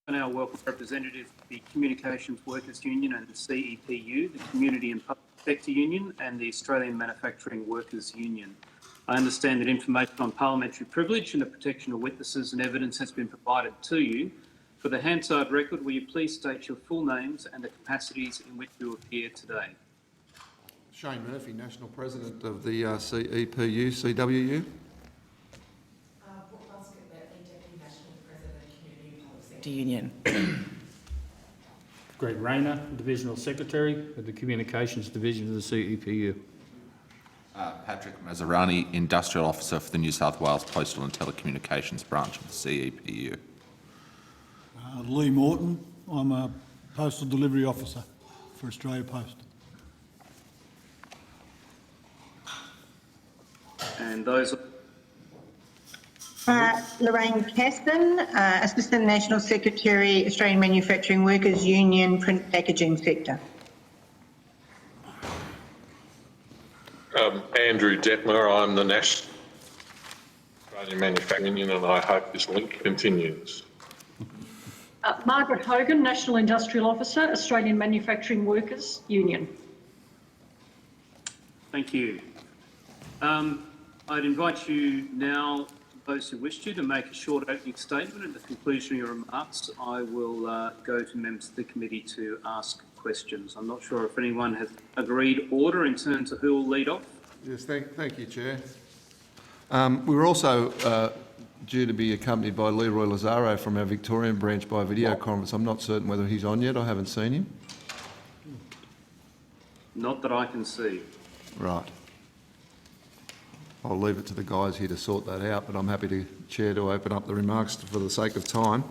I now welcome representatives of the Communications Workers Union and the CEPU, the Community and Public Sector Union and the Australian Manufacturing Workers Union. I understand that information on parliamentary privilege and the protection of witnesses and evidence has been provided to you. For the Hansard record, will you please state your full names and the capacities in which you appear today? Shane Murphy, National President of the CEPU, CWU. Union. Greg Rayner, Divisional Secretary of the Communications Division of the CEPU. Patrick Mazzarani, Industrial Officer for the New South Wales Postal and Telecommunications Branch of the CEPU. Lee Morton, I'm a Postal Delivery Officer for Australia Post. And those... Lorraine Caston, Assistant National Secretary, Australian Manufacturing Workers Union, Print Packaging Sector. Andrew Detmer, I'm the National Australian Manufacturing Union, and I hope this link continues. Margaret Hogan, National Industrial Officer, Australian Manufacturing Workers Union. Thank you. I'd invite you now, those who wish to make a short opening statement. At the conclusion of your remarks, I will go to members of the committee to ask questions. I'm not sure if anyone has agreed order in terms of who will lead off. Yes, thank you, Chair. We were also due to be accompanied by Leroy Lazaro from our Victorian branch by video conference. I'm not certain whether he's on yet. I haven't seen him. Not that I can see. Right. I'll leave it to the guys here to sort that out, but I'm happy to, Chair, to open up the remarks for the sake of time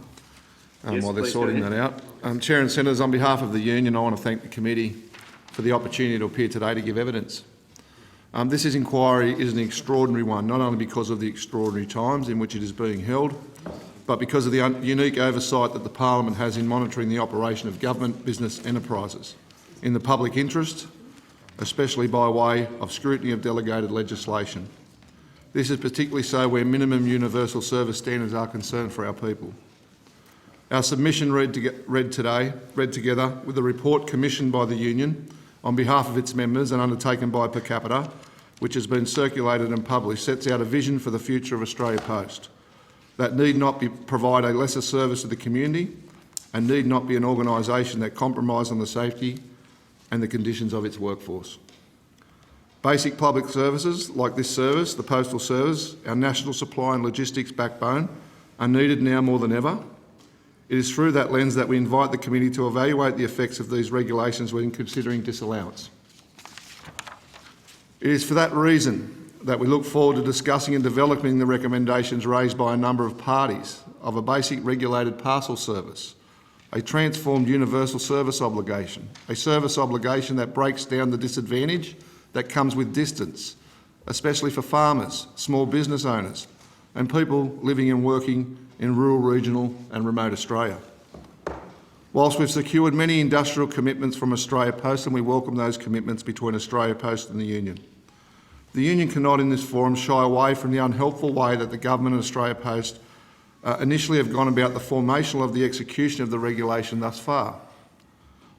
while they're sorting that out. Chair and Senators, on behalf of the Union, I want to thank the committee for the opportunity to appear today to give evidence. This inquiry is an extraordinary one, not only because of the extraordinary times in which it is being held, but because of the unique oversight that the Parliament has in monitoring the operation of government business enterprises in the public interest, especially by way of scrutiny of delegated legislation. This is particularly so where minimum universal service standards are concerned for our people. Our submission read together with a report commissioned by the Union on behalf of its members and undertaken by Per Capita, which has been circulated and published, sets out a vision for the future of Australia Post that need not provide a lesser service to the community and need not be an organisation that compromises on the safety and the conditions of its workforce. Basic public services like this service, the Postal Service, our national supply and logistics backbone, are needed now more than ever. It is through that lens that we invite the committee to evaluate the effects of these regulations when considering disallowance. It is for that reason that we look forward to discussing and developing the recommendations raised by a number of parties of a basic regulated parcel service, a transformed universal service obligation, a service obligation that breaks down the disadvantage that comes with distance, especially for farmers, small business owners, and people living and working in rural, regional and remote Australia. Whilst we've secured many industrial commitments from Australia Post, and we welcome those commitments between Australia Post and the Union cannot in this forum shy away from the unhelpful way that the government and Australia Post initially have gone about the formation of the execution of the regulation thus far.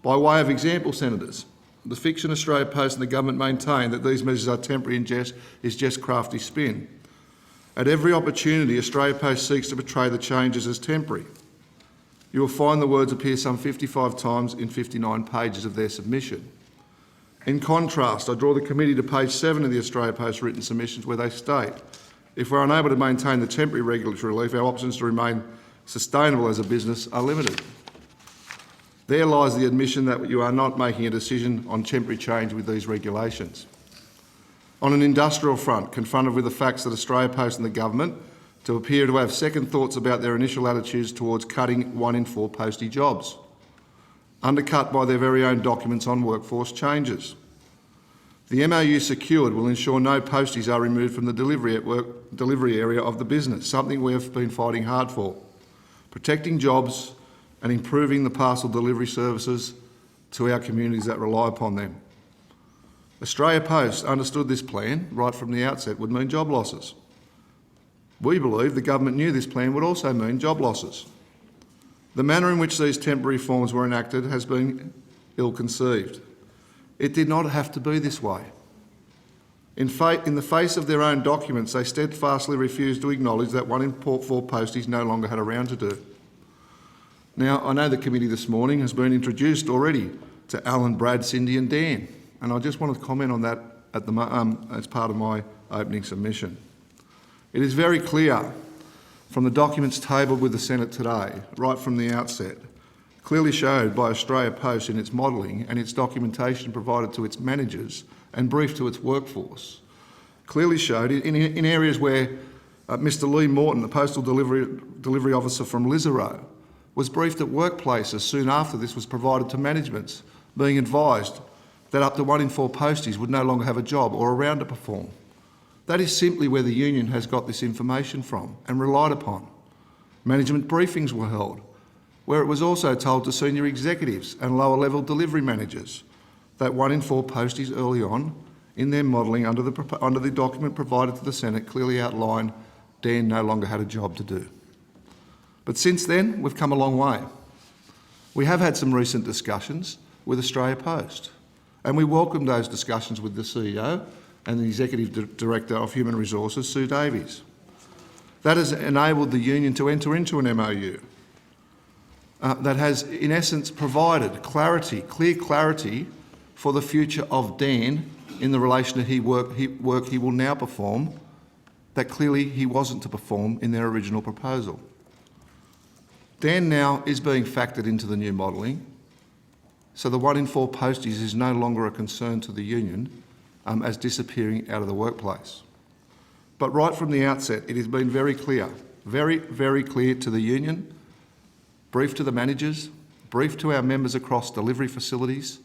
By way of example, Senators, the fiction Australia Post and the government maintain that these measures are temporary and is just crafty spin. At every opportunity, Australia Post seeks to portray the changes as temporary. You will find the words appear some 55 times in 59 pages of their submission. In contrast, I draw the committee to page 7 of the Australia Post written submissions where they state, if we're unable to maintain the temporary regulatory relief, our options to remain sustainable as a business are limited. There lies the admission that you are not making a decision on temporary change with these regulations. On an industrial front, confronted with the facts that Australia Post and the government to appear to have second thoughts about their initial attitudes towards cutting 1 in 4 postie jobs, undercut by their very own documents on workforce changes. The MOU secured will ensure no posties are removed from the delivery area of the business, something we have been fighting hard for, protecting jobs and improving the parcel delivery services to our communities that rely upon them. Australia Post understood this plan right from the outset would mean job losses. We believe the government knew this plan would also mean job losses. The manner in which these temporary reforms were enacted has been ill-conceived. It did not have to be this way. In the face of their own documents, they steadfastly refused to acknowledge that 1 in 4 posties no longer had a round to do. Now, I know the committee this morning has been introduced already to Alan, Brad, Cindy and Dan, and I just want to comment on that as part of my opening submission. It is very clear from the documents tabled with the Senate today, right from the outset, clearly showed by Australia Post in its modelling and its documentation provided to its managers and briefed to its workforce, clearly showed in areas where Mr Lee Morton, the postal delivery officer from Lisarow, was briefed at workplaces soon after this was provided to managements, being advised that up to 1 in 4 posties would no longer have a job or a round to perform. That is simply where the union has got this information from and relied upon. Management briefings were held, where it was also told to senior executives and lower level delivery managers that 1 in 4 posties early on in their modelling under the document provided to the Senate clearly outlined Dan no longer had a job to do. But since then, we've come a long way. We have had some recent discussions with Australia Post, and we welcome those discussions with the CEO and the Executive Director of Human Resources, Sue Davies. That has enabled the union to enter into an MOU that has, in essence, provided clear clarity for the future of Dan in the relation to work he will now perform that clearly he wasn't to perform in their original proposal. Dan now is being factored into the new modelling, so the 1 in 4 posties is no longer a concern to the union as disappearing out of the workplace. But right from the outset, it has been very clear, very, very clear to the union, briefed to the managers, briefed to our members across delivery facilities,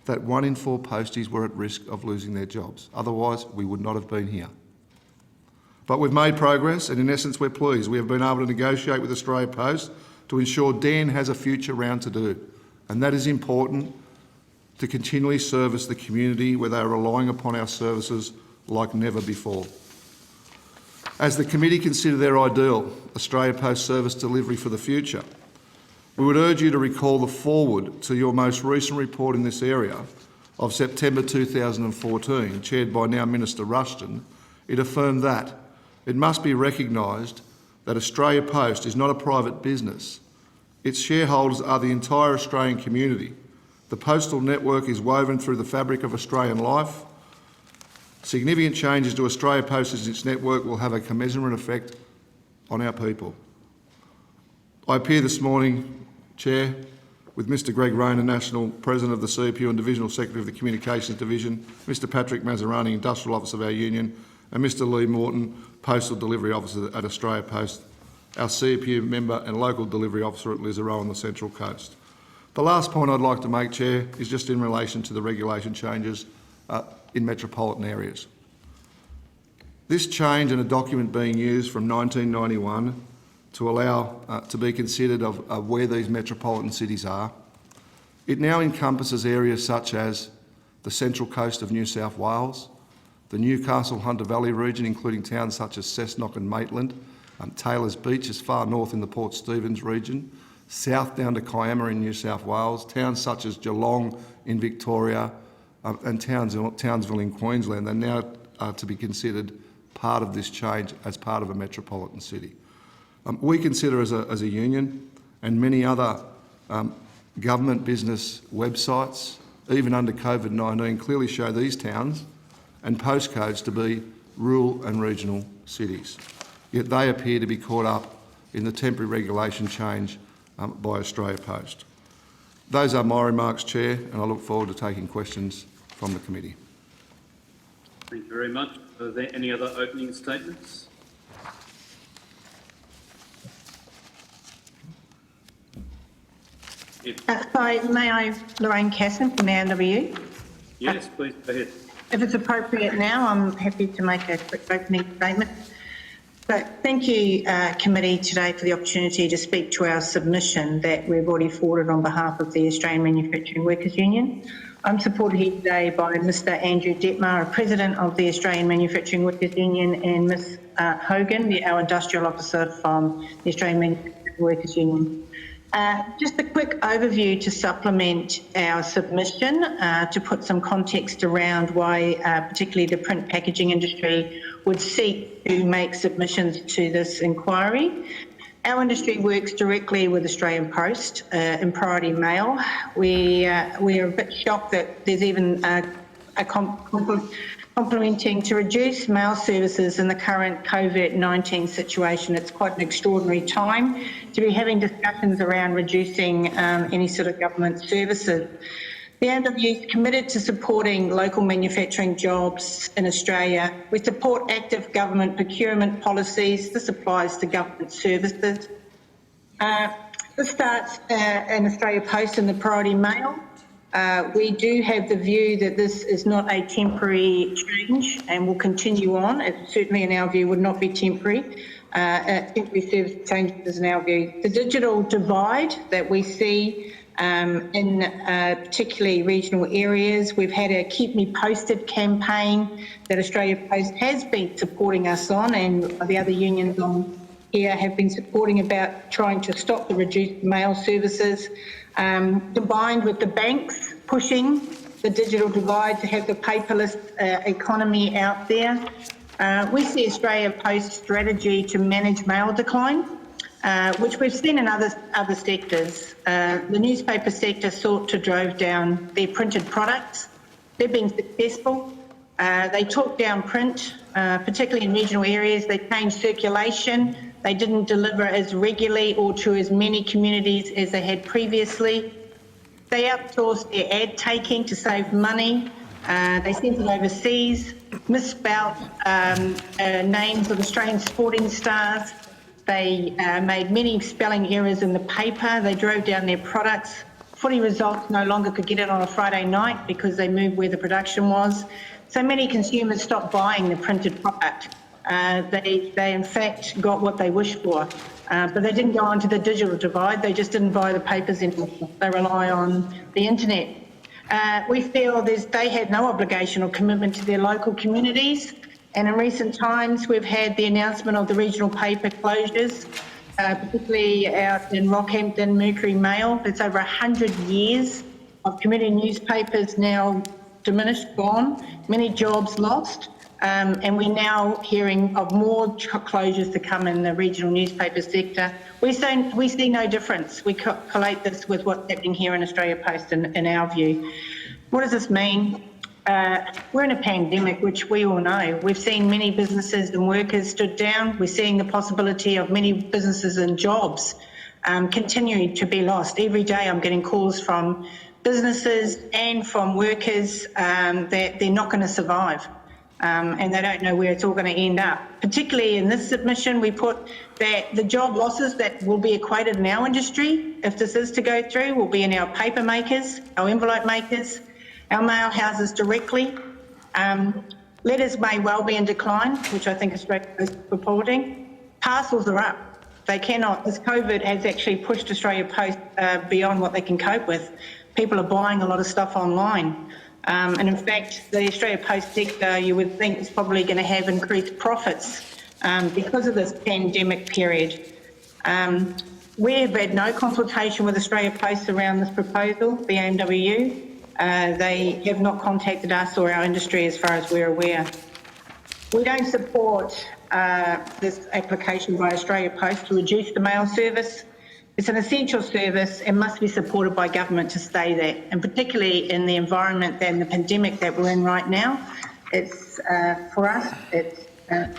that 1 in 4 posties were at risk of losing their jobs. Otherwise, we would not have been here. But we've made progress, and in essence, we're pleased. We have been able to negotiate with Australia Post to ensure Dan has a future round to do, and that is important to continually service the community where they are relying upon our services like never before. As the committee consider their ideal Australia Post service delivery for the future, we would urge you to recall the foreword to your most recent report in this area of September 2014, chaired by now Minister Rushton. It affirmed that it must be recognised that Australia Post is not a private business. Its shareholders are the entire Australian community. The postal network is woven through the fabric of Australian life. Significant changes to Australia Post and its network will have a commensurate effect on our people. I appear this morning, Chair, with Mr Greg Rayner, National President of the CPU and Divisional Secretary of the Communications Division, Mr Patrick Mazzarani, Industrial Officer of our union, and Mr Lee Morton, Postal Delivery Officer at Australia Post, our CPU member and local delivery officer at Lisarow on the Central Coast. The last point I'd like to make, Chair, is just in relation to the regulation changes in metropolitan areas. This change in a document being used from 1991 to allow to be considered of where these metropolitan cities are, it now encompasses areas such as the Central Coast of New South Wales, the Newcastle-Hunter Valley region, including towns such as Cessnock and Maitland, Taylor's Beach is far north in the Port Stephens region, south down to Kiama in New South Wales, towns such as Geelong in Victoria, and Townsville in Queensland. They're now to be considered part of this change as part of a metropolitan city. We consider as a union, and many other government business websites, even under COVID-19, clearly show these towns and postcodes to be rural and regional cities. Yet they appear to be caught up in the temporary regulation change by Australia Post. Those are my remarks, Chair, and I look forward to taking questions from the committee. Thank you very much. Are there any other opening statements? May I, Lorraine Casson from the NW? Yes, please go ahead. If it's appropriate now, I'm happy to make a quick opening statement. So thank you, committee, today for the opportunity to speak to our submission that we've already forwarded on behalf of the Australian Manufacturing Workers Union. I'm supported here today by Mr Andrew Detmar, President of the Australian Manufacturing Workers Union, and Ms Hogan, our Industrial Officer from the Australian Manufacturing Workers Union. Just a quick overview to supplement our submission, to put some context around why particularly the print packaging industry would seek to make submissions to this inquiry. Our industry works directly with Australian Post and Priority Mail. We are a bit shocked that there's even complementing to reduce mail services in the current COVID-19 situation. It's quite an extraordinary time to be having discussions around reducing any sort of government services. The AMW is committed to supporting local manufacturing jobs in Australia. We support active government procurement policies. This applies to government services. This starts in Australia Post and the Priority Mail. We do have the view that this is not a temporary change and will continue on. It certainly, in our view, would not be temporary. Temporary service changes, in our view. The digital divide that we see in particularly regional areas. We've had a Keep Me Posted campaign that Australia Post has been supporting us on, and the other unions on here have been supporting about trying to stop the reduced mail services, combined with the banks pushing the digital divide to have the paperless economy out there. We see Australia Post's strategy to manage mail decline, which we've seen in other sectors. The newspaper sector sought to drive down their printed products. They've been successful. They took down print, particularly in regional areas. They changed circulation. They didn't deliver as regularly or to as many communities as they had previously. They outsourced their ad taking to save money. They sent it overseas, misspelt names of Australian sporting stars. They made many spelling errors in the paper. They drove down their products. Footy results no longer could get it on a Friday night because they moved where the production was. So many consumers stopped buying the printed product. They in fact got what they wished for, but they didn't go on to the digital divide. They just didn't buy the papers anymore. They rely on the internet. We feel they had no obligation or commitment to their local communities. And in recent times, we've had the announcement of the regional paper closures, particularly out in Rockhampton, Mercury Mail. It's over 100 years of community newspapers now diminished, gone, many jobs lost. And we're now hearing of more closures to come in the regional newspaper sector. We see no difference. We collate this with what's happening here in Australia Post in our view. What does this mean? We're in a pandemic, which we all know. We've seen many businesses and workers stood down. We're seeing the possibility of many businesses and jobs continuing to be lost. Every day I'm getting calls from businesses and from workers that they're not going to survive. And they don't know where it's all going to end up. Particularly in this submission, we put that the job losses that will be equated in our industry, if this is to go through, will be in our paper makers, our envelope makers, our mail houses directly. Letters may well be in decline, which I think Australia is reporting. Parcels are up. They cannot. This COVID has actually pushed Australia Post beyond what they can cope with. People are buying a lot of stuff online. And in fact, the Australia Post sector, you would think, is probably going to have increased profits because of this pandemic period. We've had no consultation with Australia Post around this proposal, the AMWU. They have not contacted us or our industry as far as we're aware. We don't support this application by Australia Post to reduce the mail service. It's an essential service and must be supported by government to stay there, and particularly in the environment and the pandemic that we're in right now. It's, for us, it's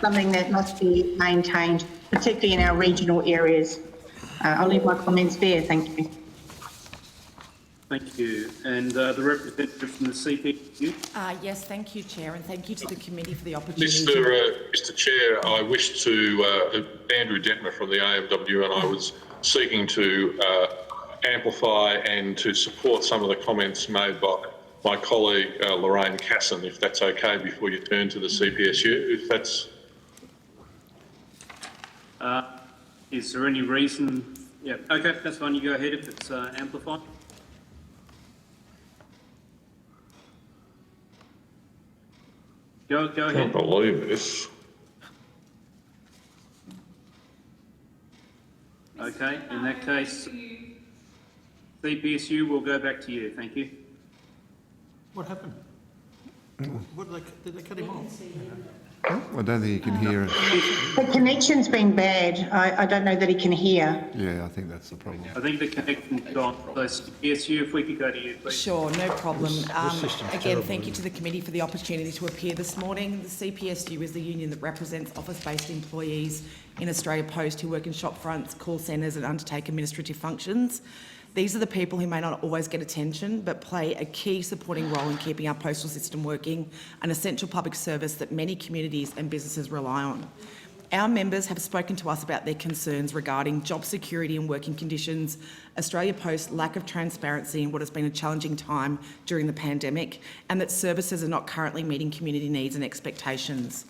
something that must be maintained, particularly in our regional areas. I'll leave my comments there. Thank you. Thank you. And the representative from the CPU. Yes, thank you, Chair, and thank you to the committee for the opportunity. Mr Chair, I wish to, Andrew Detmer from the AMW, and I was seeking to amplify and to support some of the comments made by my colleague Lorraine Casson, if that's okay, before you turn to the CPSU, if that's... Is there any reason? Yeah, okay, that's fine. You go ahead if it's amplified. Go ahead. I can't believe this. Okay, in that case, CPSU, we'll go back to you. Thank you. What happened? Did they cut him off? I don't think he can hear us. The connection's been bad. I don't know that he can hear. Yeah, I think that's the problem. I think the connection's gone. So CPSU, if we could go to you, please. Sure, no problem. system's Again, terrible, thank you isn't to the committee for the opportunity to appear this morning. The CPSU is the union that represents office-based employees in Australia Post who work in shop fronts, call centres and undertake administrative functions. These are the people who may not always get attention, but play a key supporting role in keeping our postal system working, an essential public service that many communities and businesses rely on. Our members have spoken to us about their concerns regarding job security and working conditions, Australia Post's lack of transparency in what has been a challenging time during the pandemic, and that services are not currently meeting community needs and expectations.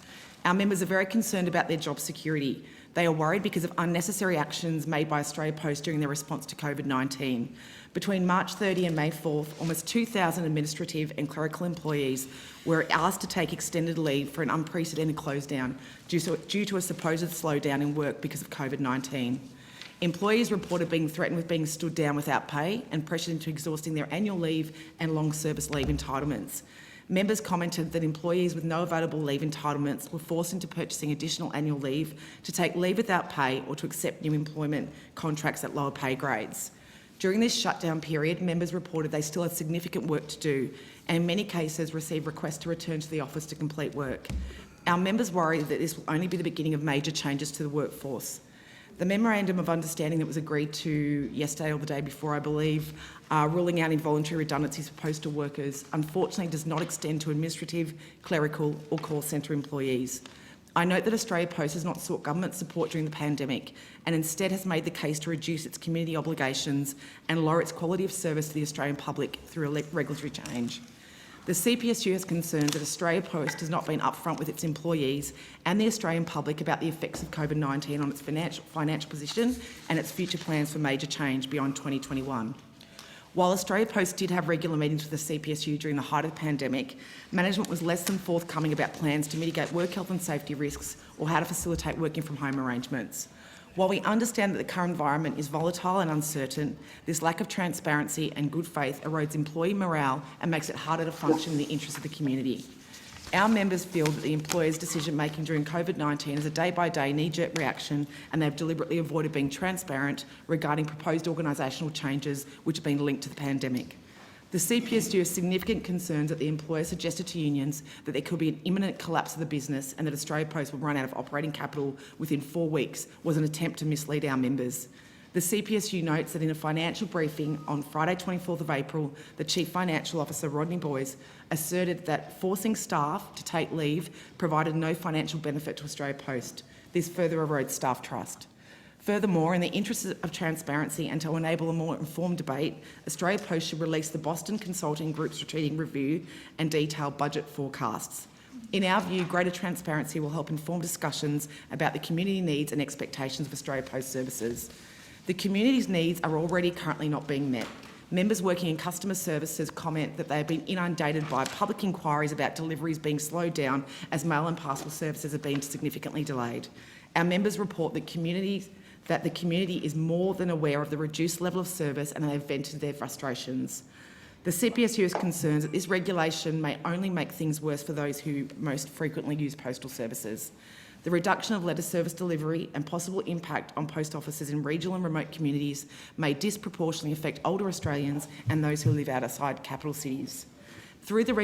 Our members are very concerned about their job security. They are worried because of unnecessary actions made by Australia Post during their response to COVID-19. Between March 30 and May 4th, almost 2,000 administrative and clerical employees were asked to take extended leave for an unprecedented close down due to a supposed slowdown in work because of COVID-19. Employees reported being threatened with being stood down without pay and pressured into exhausting their annual leave and long service leave entitlements. Members commented that employees with no available leave entitlements were forced into purchasing additional annual leave, to take leave without pay or to accept new employment contracts at lower pay grades. During this shutdown period, members reported they still had significant work to do and in many cases received requests to return to the office to complete work. Our members worry that this will only be the beginning of major changes to the workforce. The Memorandum of Understanding that was agreed to yesterday or the day before, I believe, ruling out involuntary redundancies for postal workers, unfortunately does not extend to administrative, clerical or call centre employees. I note that Australia Post has not sought government support during the pandemic and instead has made the case to reduce its community obligations and lower its quality of service to the Australian public through a regulatory change. The CPSU has concerns that Australia Post has not been upfront with its employees and the Australian public about the effects of COVID-19 on its financial position and its future plans for major change beyond 2021. While Australia Post did have regular meetings with the CPSU during the height of the pandemic, management was less than forthcoming about plans to mitigate work health and safety risks or how to facilitate working from home arrangements. While we understand that the current environment is volatile and uncertain, this lack of transparency and good faith erodes employee morale and makes it harder to function in the interests of the community. Our members feel that the employers' decision-making during COVID-19 is a day-by-day knee-jerk reaction, and they've deliberately avoided being transparent regarding proposed organisational changes which have been linked to the pandemic. The CPSU has significant concerns that the employer suggested to unions that there could be an imminent collapse of the business and that Australia Post will run out of operating capital within 4 weeks was an attempt to mislead our members. The CPSU notes that in a financial briefing on Friday 24th of April, the Chief Financial Officer, Rodney Boys, asserted that forcing staff to take leave provided no financial benefit to Australia Post. This further erodes staff trust. Furthermore, in the interest of transparency and to enable a more informed debate, Australia Post should release the Boston Consulting Group's strategic review and detailed budget forecasts. In our view, greater transparency will help inform discussions about the community needs and expectations of Australia Post services. The community's needs are already currently not being met. Members working in customer services comment that they have been inundated by public inquiries about deliveries being slowed down as mail and parcel services have been significantly delayed. Our members report that the community is more than aware of the reduced level of service and they have vented their frustrations. The CPSU is concerned that this regulation may only make things worse for those who most frequently use postal services. The reduction of letter service delivery and possible impact on post offices in regional and remote communities may disproportionately affect older Australians and those who live outside capital cities. Though the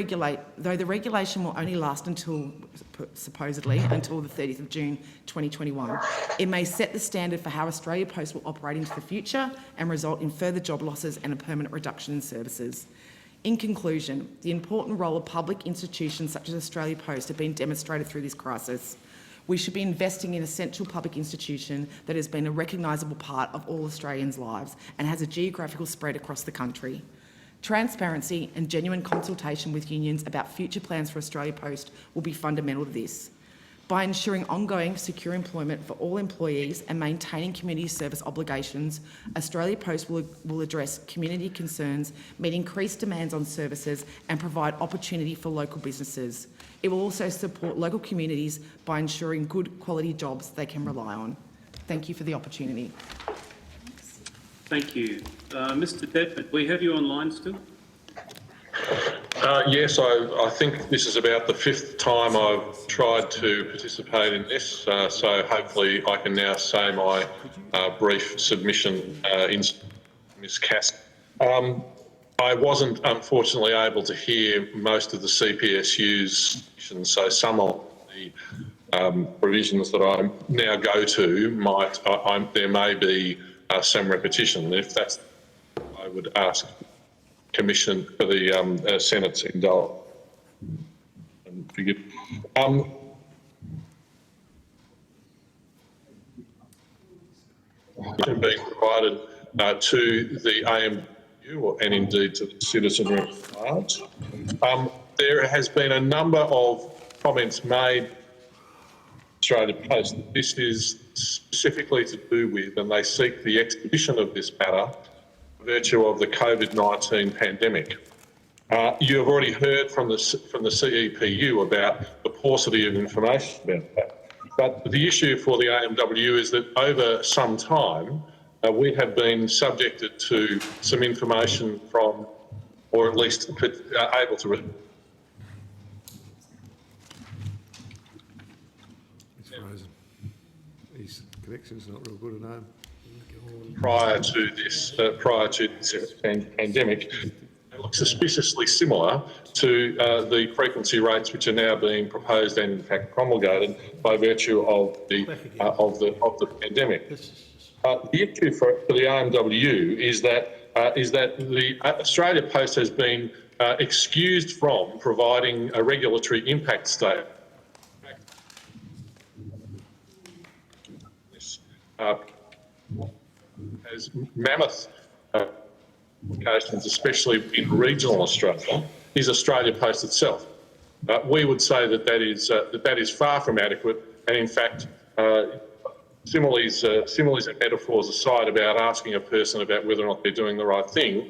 regulation will only last supposedly until the 30th of June 2021, it may set the standard for how Australia Post will operate into the future and result in further job losses and a permanent reduction in services. In conclusion, the important role of public institutions such as Australia Post have been demonstrated through this crisis. We should be investing in an essential public institution that has been a recognisable part of all Australians' lives and has a geographical spread across the country. Transparency and genuine consultation with unions about future plans for Australia Post will be fundamental to this. By ensuring ongoing secure employment for all employees and maintaining community service obligations, Australia Post will address community concerns, meet increased demands on services and provide opportunity for local businesses. It will also support local communities by ensuring good quality jobs they can rely on. Thank you for the opportunity. Thank you. Mr. Dedford, we have you online still? Yes, I think this is about the 5th time I've tried to participate in this, so hopefully I can now say my brief submission in Ms. Cass. I wasn't unfortunately able to hear most of the CPSU's, so some of the provisions that I now go to there may be some repetition. If that's, I would ask Commission for the Senate's indulgence. Being provided to the AMW and indeed to the citizenry at large. There has been a number of comments made Australia Post. This is specifically to do with, and they seek the expedition of this matter by virtue of the COVID-19 pandemic. You have already heard from the CEPU about the paucity of information about that. But the issue for the AMW is that over some time, we have been subjected to some information from, or at least able to. He's frozen. His connection's not real good at home. Prior to this pandemic, it looks suspiciously similar to the frequency rates which are now being proposed and in fact promulgated by virtue of the pandemic. The issue for the AMW is that the Australia Post has been excused from providing a regulatory impact statement. As mammoth applications, especially in regional Australia, is Australia Post itself. We would say that is far from adequate, and in fact, similes and metaphors aside about asking a person about whether or not they're doing the right thing,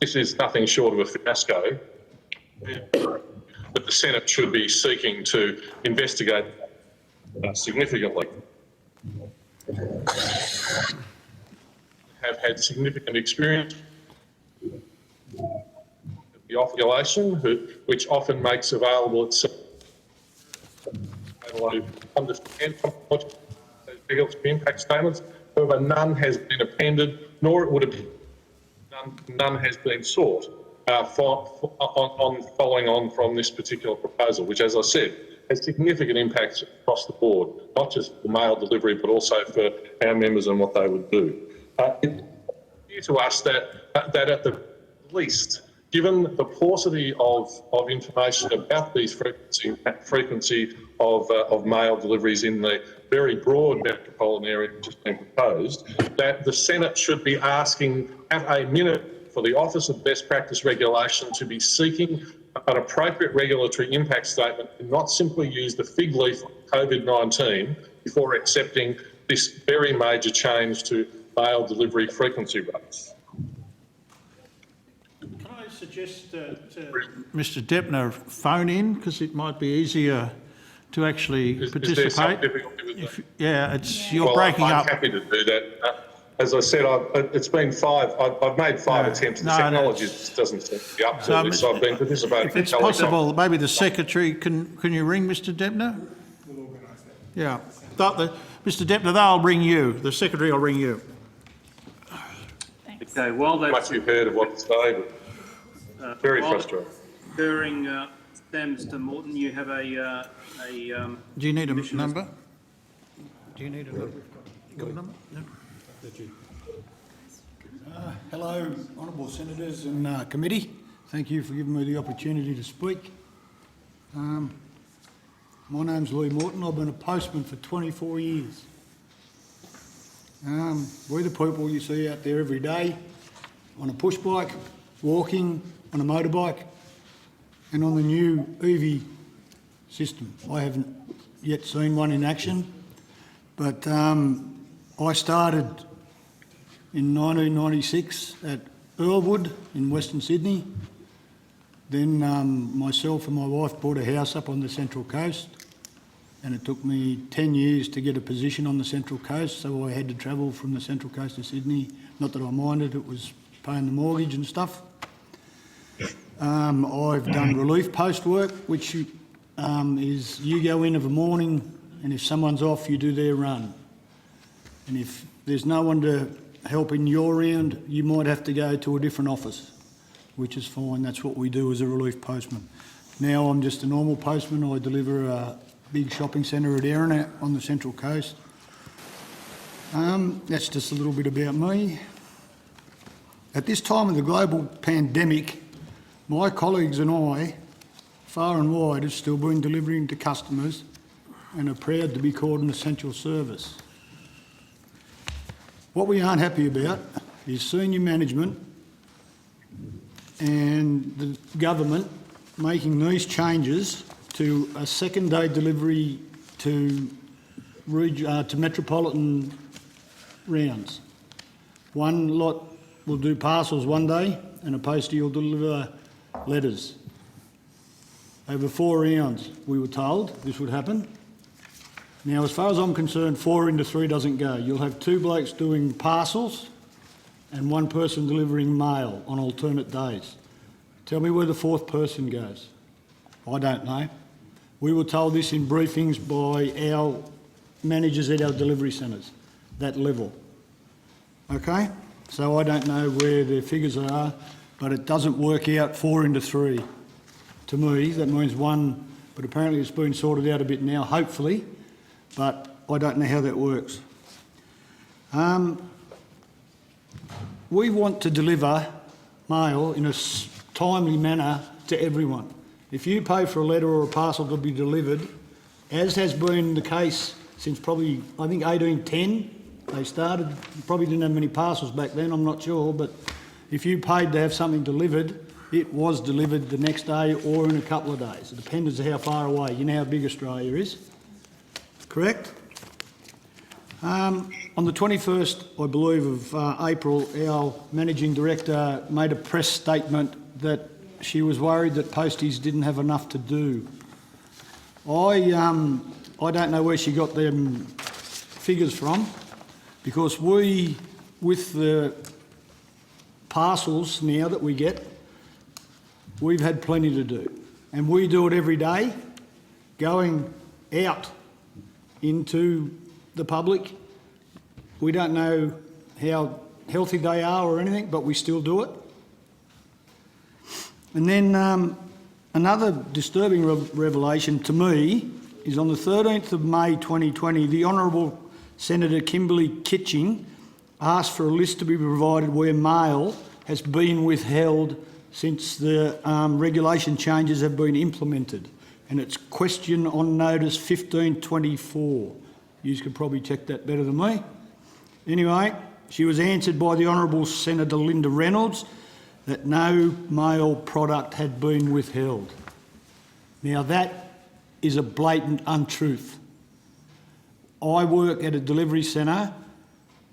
this is nothing short of a fiasco that the Senate should be seeking to investigate significantly. Have had significant experience with the population, which often makes available itself to understand regulatory impact statements. However, none has been appended, nor it would have none has been sought following on from this particular proposal, which, as I said, has significant impacts across the board, not just for mail delivery, but also for our members and what they would do. It's clear to us that at the least, given the paucity of information about these frequency of mail deliveries in the very broad metropolitan area which has been proposed, that the Senate should be asking at a minute for the Office of Best Practice Regulation to be seeking an appropriate regulatory impact statement and not simply use the fig leaf of COVID-19 before accepting this very major change to mail delivery frequency rates. Can I suggest Mr. Deppner phone in, because it might be easier to actually participate? Is there some difficulty with that? Yeah, you're breaking up. I'm happy to do that. As I said, it's been I've made five attempts. The technology just doesn't seem to be up to this, so I've been participating. If it's possible, maybe the Secretary, can you ring Mr. Deppner? We'll organise that. Yeah. Mr. Deppner, they'll ring you. The Secretary will ring you. Okay, while that's... Much you've heard of what to say, but very frustrating. During Mr. Morton, you have a do you need a number? Do you need a number? You got a number? No. Hello, honourable senators and committee. Thank you for giving me the opportunity to speak. My name's Lee Morton. I've been a postman for 24 years. We're the people you see out there every day on a push bike, walking, on a motorbike, and on the new EV system. I haven't yet seen one in action, but I started in 1996 at Earlwood in Western Sydney. Then myself and my wife bought a house up on the Central Coast. and it took me 10 years to get a position on the Central Coast, so I had to travel from the Central Coast to Sydney. Not that I minded, it was paying the mortgage and stuff. I've done relief post work, which is you go in of a morning, and if someone's off, you do their run. And if there's no one to help in your round, you might have to go to a different office, which is fine. That's what we do as a relief postman. Now I'm just a normal postman. I deliver a big shopping centre at Erina on the Central Coast. That's just a little bit about me. At this time of the global pandemic, my colleagues and I, far and wide, have still been delivering to customers and are proud to be called an essential service. What we aren't happy about is senior management and the government making these changes to a second-day delivery to metropolitan rounds. One lot will do parcels one day and a postie will deliver letters. Over 4 rounds, we were told this would happen. Now, as far as I'm concerned, 4 into 3 doesn't go. You'll have 2 blokes doing parcels and 1 person delivering mail on alternate days. Tell me where the 4th person goes. I don't know. We were told this in briefings by our managers at our delivery centres, that level. Okay? So I don't know where their figures are, but it doesn't work out 4 into 3. To me, that means 1, but apparently it's been sorted out a bit now, hopefully, but I don't know how that works. We want to deliver mail in a timely manner to everyone. If you pay for a letter or a parcel to be delivered, as has been the case since probably, I think, 1810, they started, probably didn't have many parcels back then, I'm not sure, but if you paid to have something delivered, it was delivered the next day or in a couple of days. It depends on how far away. You know how big Australia is. Correct? On the 21st, I believe, of April, our Managing Director made a press statement that she was worried that posties didn't have enough to do. I don't know where she got them figures from, because we, with the parcels now that we get, we've had plenty to do. And we do it every day, going out into the public. We don't know how healthy they are or anything, but we still do it. And then another disturbing revelation to me is on the 13th of May 2020, the Honourable Senator Kimberley Kitching asked for a list to be provided where mail has been withheld since the regulation changes have been implemented. And it's question on notice 1524. You could probably check that better than me. Anyway, she was answered by the Honourable Senator Linda Reynolds that no mail product had been withheld. Now that is a blatant untruth. I work at a delivery centre.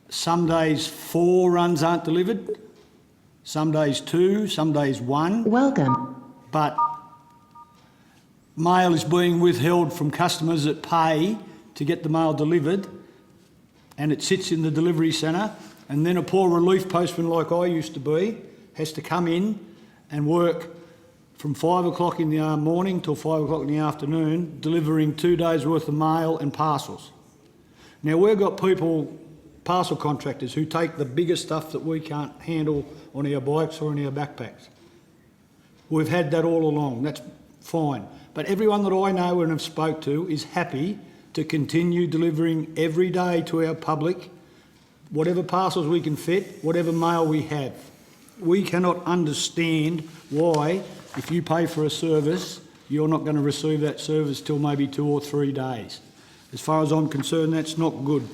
Some days 4 runs aren't delivered, some days 2, some days 1. Welcome. But mail is being withheld from customers that pay to get the mail delivered, and it sits in the delivery centre, and then a poor relief postman like I used to be has to come in and work from 5 o'clock in the morning till 5 o'clock in the afternoon, delivering 2 days' worth of mail and parcels. Now, we've got people, parcel contractors, who take the bigger stuff that we can't handle on our bikes or in our backpacks. We've had that all along, that's fine. But everyone that I know and have spoke to is happy to continue delivering every day to our public, whatever parcels we can fit, whatever mail we have. We cannot understand why, if you pay for a service, you're not going to receive that service till maybe 2 or 3 days. As far as I'm concerned, that's not good.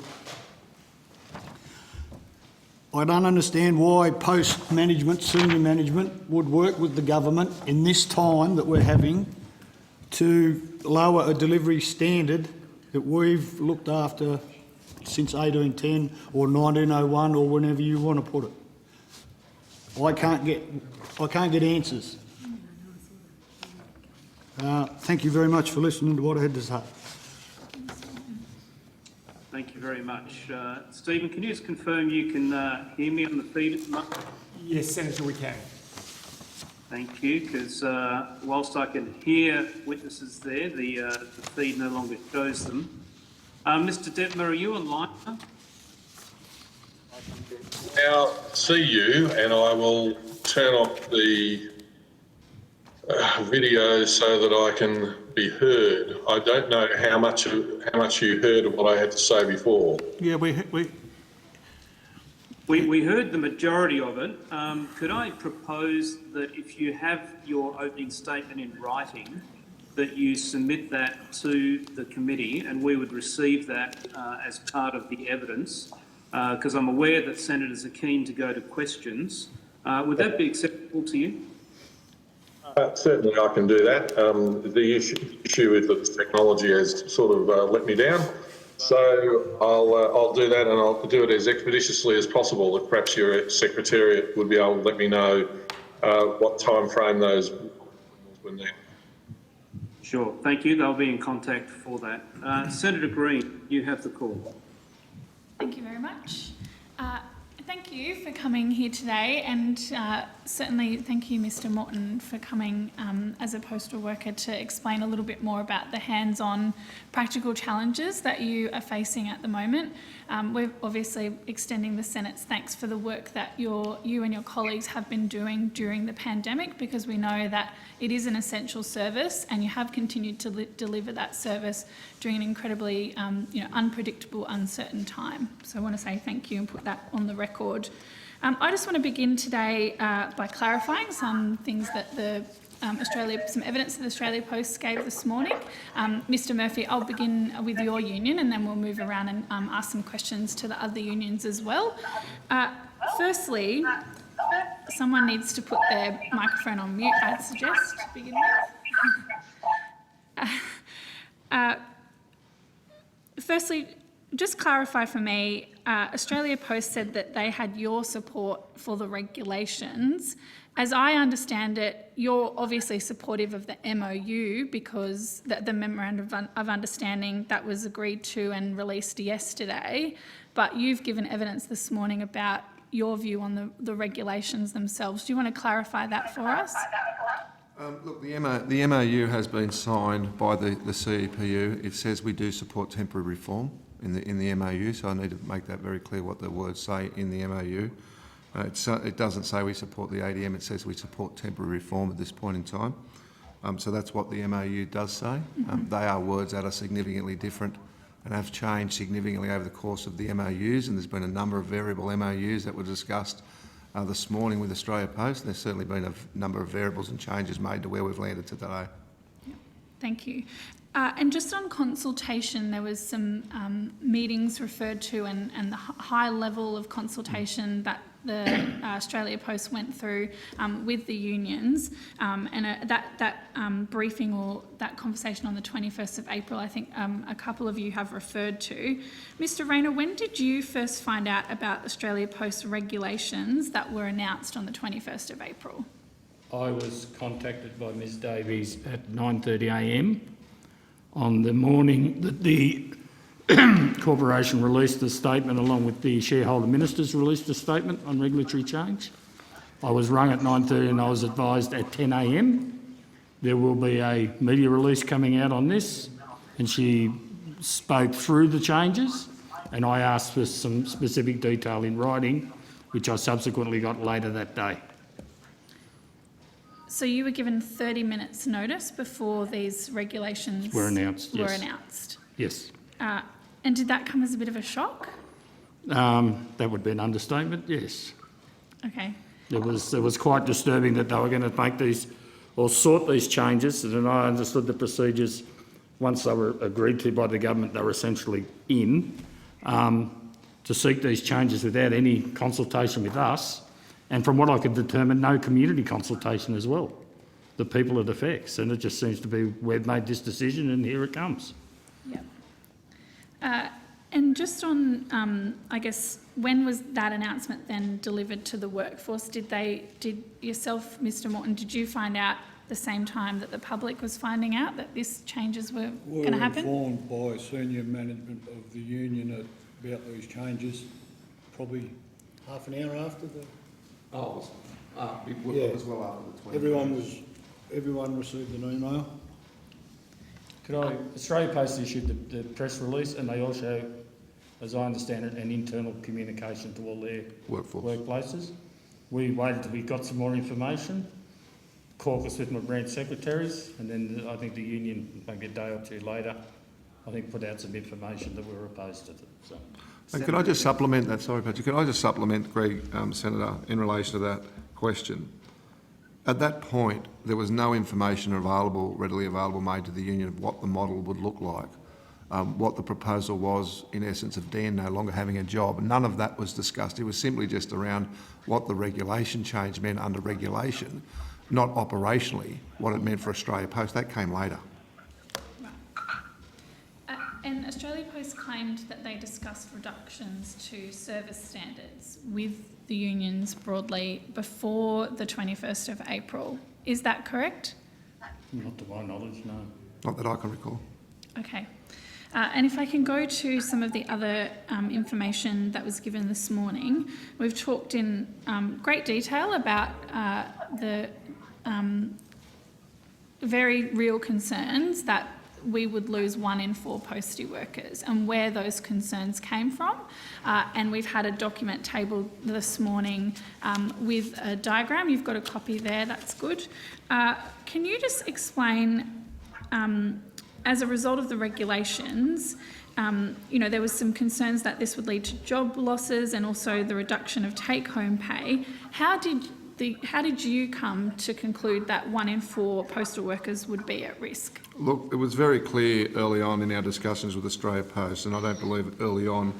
I don't understand why post management, senior management, would work with the government in this time that we're having to lower a delivery standard that we've looked after since 1810 or 1901 or whenever you want to put it. I can't get answers. Thank you very much for listening to what I had to say. Thank you very much. Stephen, can you just confirm you can hear me on the feed at the moment? Yes, Senator, we can. Thank you, because whilst I can hear witnesses there, the feed no longer shows them. Mr. Detmer, are you online? Now see you, and I will turn off the video so that I can be heard. I don't know how much you heard of what I had to say before. Yeah, we heard the majority of it. Could I propose that if you have your opening statement in writing, that you submit that to the committee and we would receive that as part of the evidence, because I'm aware that senators are keen to go to questions. Would that be acceptable to you? Certainly I can do that. The issue is that technology has sort of let me down. So I'll do that, and I'll do it as expeditiously as possible. If perhaps your secretariat would be able to let me know what time frame those were needed. Sure, thank you. They'll be in contact for that. Senator Green, you have the call. Thank you very much. Thank you for coming here today, and certainly thank you, Mr. Morton, for coming as a postal worker to explain a little bit more about the hands-on practical challenges that you are facing at the moment. We're obviously extending the Senate's thanks for the work that you and your colleagues have been doing during the pandemic, because we know that it is an essential service and you have continued to deliver that service during an incredibly unpredictable, uncertain time. So I want to say thank you and put that on the record. I just want to begin today by clarifying some things that some evidence that the Australia Post gave this morning. Mr. Murphy, I'll begin with your union and then we'll move around and ask some questions to the other unions as well. Firstly, someone needs to put their microphone on mute, I'd suggest, to begin with. Firstly, just clarify for me, Australia Post said that they had your support for the regulations. As I understand it, you're obviously supportive of the MOU because the Memorandum of Understanding that was agreed to and released yesterday, but you've given evidence this morning about your view on the regulations themselves. Do you want to clarify that for us? Look, the MOU has been signed by the CEPU. It says we do support temporary reform in the MOU, so I need to make that very clear what the words say in the MOU. It doesn't say we support the ADM, it says we support temporary reform at this point in time. So that's what the MOU does say. They are words that are significantly different and have changed significantly over the course of the MOUs, and there's been a number of variable MOUs that were discussed this morning with Australia Post. There's certainly been a number of variables and changes made to where we've landed today. Thank you. And just on consultation, there was some meetings referred to and the high level of consultation that the Australia Post went through with the unions, and that briefing or that conversation on the 21st of April, I think a couple of you have referred to. Mr. Rayner, when did you first find out about Australia Post regulations that were announced on the 21st of April? I was contacted by Ms Davies at 9:30 a.m. on the morning that the Corporation released a statement, along with the shareholder ministers released a statement on regulatory change. I was rung at 9:30 and I was advised at 10 a.m. there will be a media release coming out on this, and she spoke through the changes and I asked for some specific detail in writing, which I subsequently got later that day. So you were given 30 minutes notice before these regulations were announced. Yes. And did that come as a bit of a shock? That would be an understatement, yes. Okay. It was quite disturbing that they were going to make these or sort these changes, and I understood the procedures once they were agreed to by the government. They were essentially in to seek these changes without any consultation with us, and from what I could determine, no community consultation as well, the people it affects. And it just seems to be we've made this decision and here it comes. Yep. And just on, I guess, when was that announcement then delivered to the workforce? Did yourself, Mr. Morton, did you find out the same time that the public was finding out that these changes were going to happen? We were informed by senior management of the union about these changes, probably half an hour after the... It was well after the 20. Everyone received an email. Australia Post issued the press release, and they also, as I understand it, an internal communication to all their workplaces. We waited till we got some more information, caucused with my branch secretaries, and then I think the union, maybe a day or two later, I think put out some information that we were opposed to it. So. And can I just supplement that? Sorry, Patrick. Can I just supplement, Greg, Senator, in relation to that question? At that point, there was no information readily available made to the union of what the model would look like, what the proposal was, in essence, of Dan no longer having a job. None of that was discussed. It was simply just around what the regulation change meant under regulation, not operationally what it meant for Australia Post. That came later. And Australia Post claimed that they discussed reductions to service standards with the unions broadly before the 21st of April. Is that correct? Not to my knowledge, no. Not that I can recall. Okay. And if I can go to some of the other information that was given this morning, we've talked in great detail about the very real concerns that we would lose 1 in 4 postie workers and where those concerns came from. And we've had a document tabled this morning with a diagram. You've got a copy there, that's good. Can you just explain, as a result of the regulations, there was some concerns that this would lead to job losses and also the reduction of take-home pay. How did you come to conclude that 1 in 4 postal workers would be at risk? Look, it was very clear early on in our discussions with Australia Post, and I don't believe early on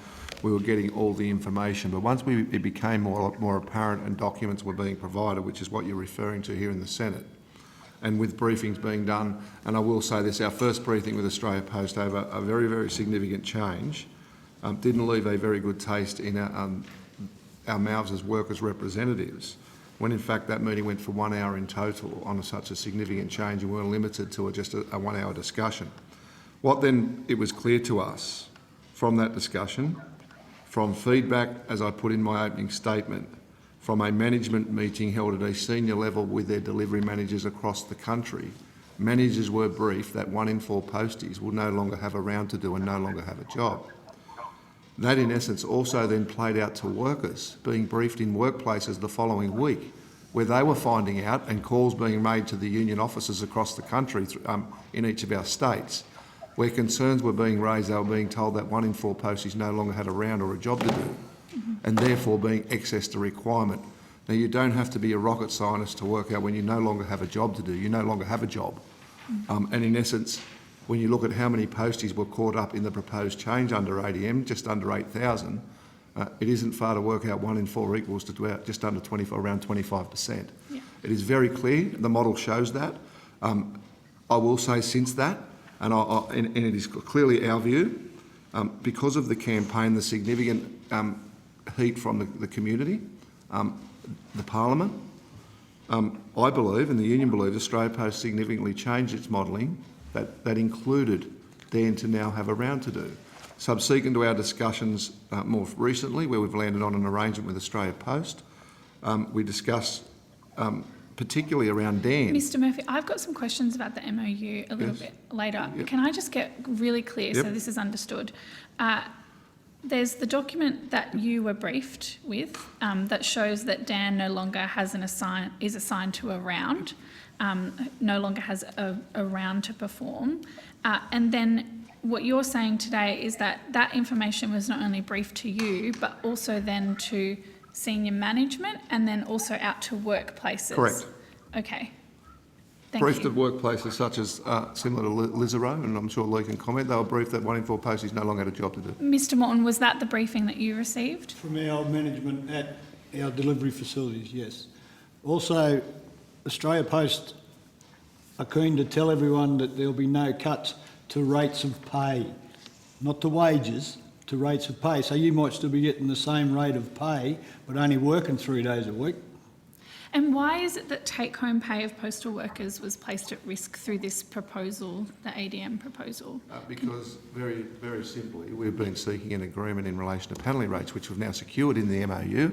we were getting all the information, but once it became more apparent and documents were being provided, which is what you're referring to here in the Senate, and with briefings being done, and I will say this, our first briefing with Australia Post over a very, very significant change didn't leave a very good taste in our mouths as workers' representatives, when in fact that meeting went for 1 hour in total on such a significant change and we were limited to just a 1 hour discussion. What then, it was clear to us from that discussion, from feedback, as I put in my opening statement, from a management meeting held at a senior level with their delivery managers across the country, managers were briefed that 1 in 4 posties will no longer have a round to do and no longer have a job. That, in essence, also then played out to workers being briefed in workplaces the following week, where they were finding out and calls being made to the union offices across the country in each of our states, where concerns were being raised. They were being told that 1 in 4 posties no longer had a round or a job to do, and therefore being excess to requirement. Now, you don't have to be a rocket scientist to work out when you no longer have a job to do, you no longer have a job. And in essence, when you look at how many posties were caught up in the proposed change under ADM, just under 8,000, it isn't far to work out 1 in 4 equals to just under around 25%. Yeah. It is very clear, the model shows that. I will say since that, and it is clearly our view, because of the campaign, the significant heat from the community, the Parliament, I believe, and the union believes, Australia Post significantly changed its modelling that included Dan to now have a round to do. Subsequent to our discussions more recently, where we've landed on an arrangement with Australia Post, we discussed particularly around Dan. Mr Murphy, I've got some questions about the MOU a little bit later. Yep. Can I just get really clear so this is understood? There's the document that you were briefed with that shows that Dan no longer has is assigned to a round, no longer has a round to perform. And then what you're saying today is that information was not only briefed to you, but also then to senior management and then also out to workplaces. Correct. Okay. Briefed at workplaces such as similar to Lizero, and I'm sure Lee can comment, they were briefed that 1 in 4 posties no longer had a job to do. Mr Morton, was that the briefing that you received? From our management at our delivery facilities, yes. Also, Australia Post are keen to tell everyone that there'll be no cuts to rates of pay, not to wages, to rates of pay. So you might still be getting the same rate of pay, but only working 3 days a week. And why is it that take-home pay of postal workers was placed at risk through this proposal, the ADM proposal? Because very, very simply, we've been seeking an agreement in relation to penalty rates, which we've now secured in the MOU.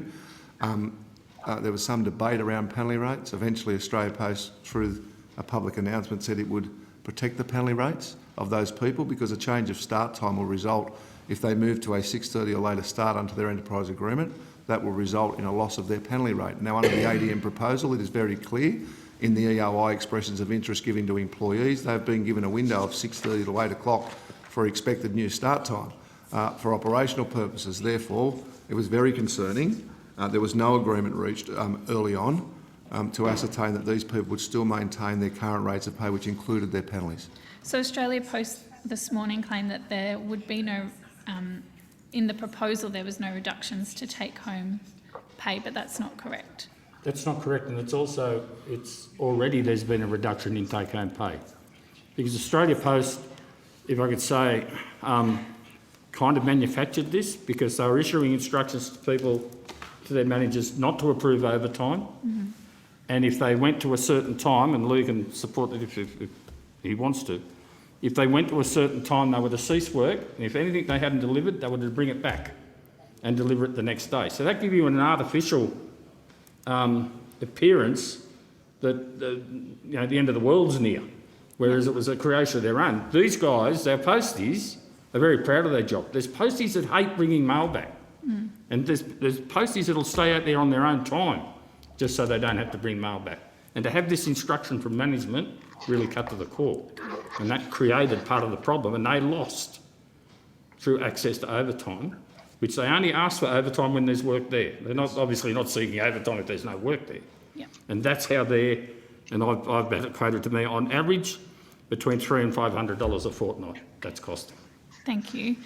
There was some debate around penalty rates. Eventually, Australia Post, through a public announcement, said it would protect the penalty rates of those people because a change of start time will result, if they move to a 6:30 or later start under their enterprise agreement, that will result in a loss of their penalty rate. Now, under the ADM proposal, it is very clear in the EOI expressions of interest given to employees, they've been given a window of 6:30 to 8 o'clock for expected new start time for operational purposes. Therefore, it was very concerning. There was no agreement reached early on to ascertain that these people would still maintain their current rates of pay, which included their penalties. So Australia Post this morning claimed that there would be no, in the proposal there was no reductions to take-home pay, but that's not correct. That's not correct, and there's been a reduction in take-home pay. Because Australia Post, if I could say, kind of manufactured this because they were issuing instructions to people, to their managers, not to approve overtime. Mm-hmm. And if they went to a certain time, and Lou can support it if he wants to, if they went to a certain time, they were to cease work, and if anything they hadn't delivered, they were to bring it back and deliver it the next day. So that gives you an artificial appearance that the end of the world's near, whereas it was a creation of their own. These guys, our posties, are very proud of their job. There's posties that hate bringing mail back, and there's posties that'll stay out there on their own time just so they don't have to bring mail back. And to have this instruction from management really cut to the core, and that created part of the problem, and they lost through access to overtime, which they only ask for overtime when there's work there. They're not obviously not seeking overtime if there's no work there. Yep. And that's how they're, and I've had it quoted to me, on average, between $300 and $500 a fortnight, that's costing. Thank you.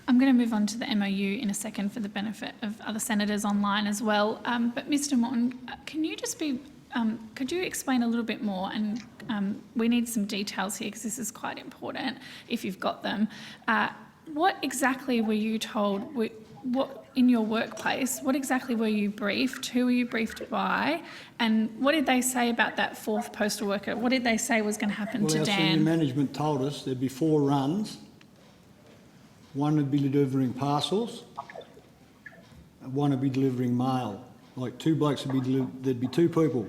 I'm going to move on to the MOU in a second for the benefit of other senators online as well. But Mr Morton, can you just could you explain a little bit more, and we need some details here because this is quite important if you've got them. What exactly were you told, what in your workplace, what exactly were you briefed, who were you briefed by, and what did they say about that fourth postal worker? What did they say was going to happen to Our senior Dan? management told us there'd be 4 runs. One would be delivering parcels, and one would be delivering mail. Like 2 blokes would be there'd be 2 people,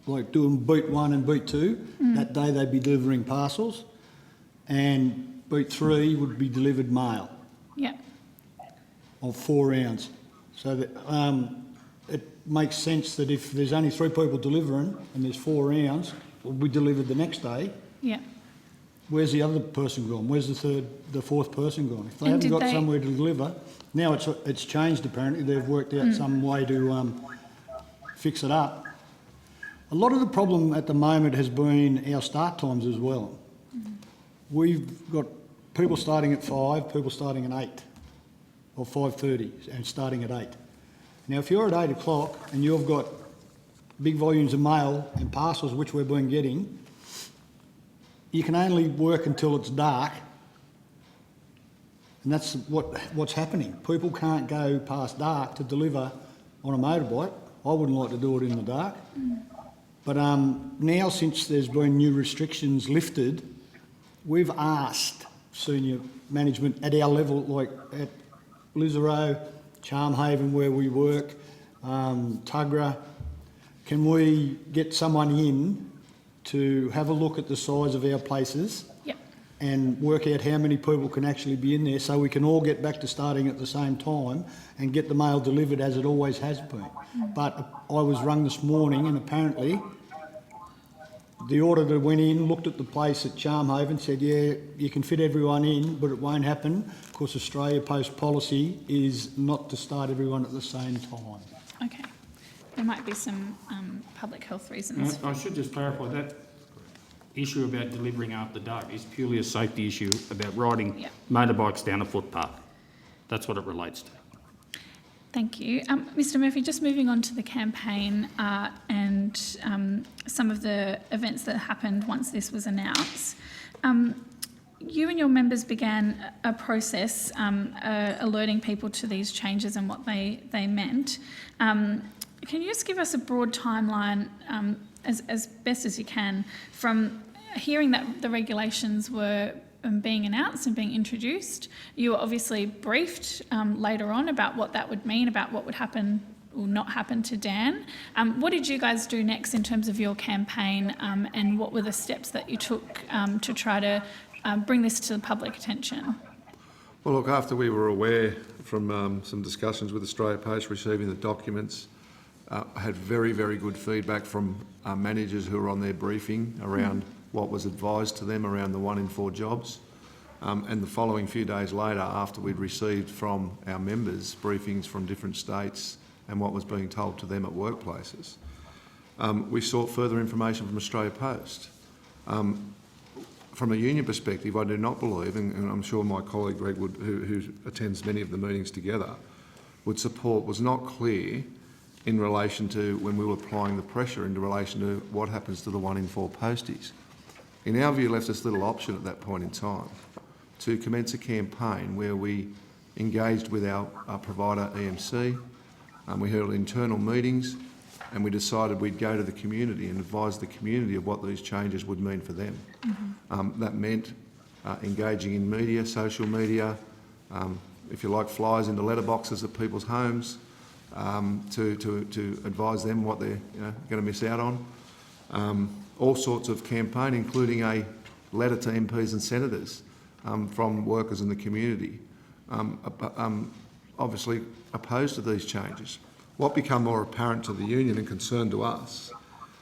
like doing beat 1 and beat 2. That day they'd be delivering parcels, and beat 3 would be delivered mail. Yeah. Of 4 rounds. So that it makes sense that if there's only 3 people delivering and there's 4 rounds, will be delivered the next day. Yeah. Where's the other person gone? Where's the fourth person gone? If they And haven't got did they- somewhere to deliver, now it's changed apparently. They've worked out some way to fix it up. A lot of the problem at the moment has been our start times as well. We've got people starting at 5, people starting at 8, or 5:30 and starting at 8. Now, if you're at 8 o'clock and you've got big volumes of mail and parcels, which we've been getting, you can only work until it's dark, and that's what's happening. People can't go past dark to deliver on a motorbike. I wouldn't like to do it in the dark. But now, since there's been new restrictions lifted, we've asked senior management at our level, like at Lisero, Charmhaven where we work, Tuggerah, can we get someone in to have a look at the size of our places and work out how many people can actually be in there so we can all get back to starting at the same time and get the mail delivered as it always has been. But I was rung this morning and apparently the auditor went in, looked at the place at Charmhaven, said, yeah, you can fit everyone in, but it won't happen because Australia Post policy is not to start everyone at the same time. Okay. There might be some public health reasons. I should just clarify that issue about delivering after dark is purely a safety issue about riding motorbikes down a footpath. That's what it relates to. Thank you. Mr Murphy, just moving on to the campaign and some of the events that happened once this was announced. You and your members began a process alerting people to these changes and what they meant. can you just give us a broad timeline, as best as you can, from hearing that the regulations were being announced and being introduced? You were obviously briefed later on about what that would mean, about what would happen or not happen to Dan. What did you guys do next in terms of your campaign, and what were the steps that you took to try to bring this to the public attention? Well, look, after we were aware from some discussions with Australia Post receiving the documents, had very, very good feedback from managers who were on their briefing around what was advised to them around the 1 in 4 jobs. And the following few days later, after we'd received from our members briefings from different states and what was being told to them at workplaces, we sought further information from Australia Post. From a union perspective, I do not believe, and I'm sure my colleague Greg would, who attends many of the meetings together, would support, was not clear in relation to when we were applying the pressure into relation to what happens to the 1 in 4 posties. In our view, left us little option at that point in time to commence a campaign where we engaged with our provider EMC, we held internal meetings, and we decided we'd go to the community and advise the community of what these changes would mean for them. That meant engaging in media, social media, if you like, flyers into letterboxes at people's homes to advise them what they're going to miss out on. All sorts of campaign, including a letter to MPs and senators from workers in the community, obviously opposed to these changes. What became more apparent to the union and concern to us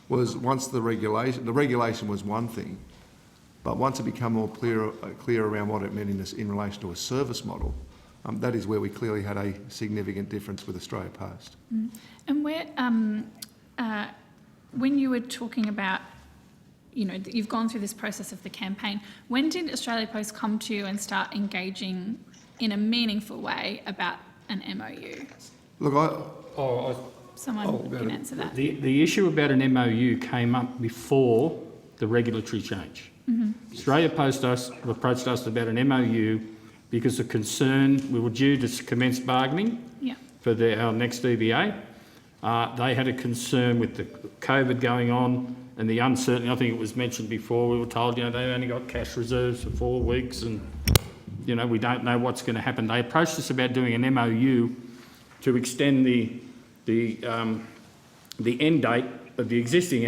was once the regulation was one thing, but once it became more clear around what it meant in relation to a service model, that is where we clearly had a significant difference with Australia Post. And where, when you were talking about, you've gone through this process of the campaign, when did Australia Post come to you and start engaging in a meaningful way about an MOU? Look, Someone can answer that. The issue about an MOU came up before the regulatory change. Australia Post approached us about an MOU because of concern. We were due to commence bargaining for our next EBA. They had a concern with the COVID going on and the uncertainty. I think it was mentioned before, we were told, they've only got cash reserves for 4 weeks and, we don't know what's going to happen. They approached us about doing an MOU to extend the end date of the existing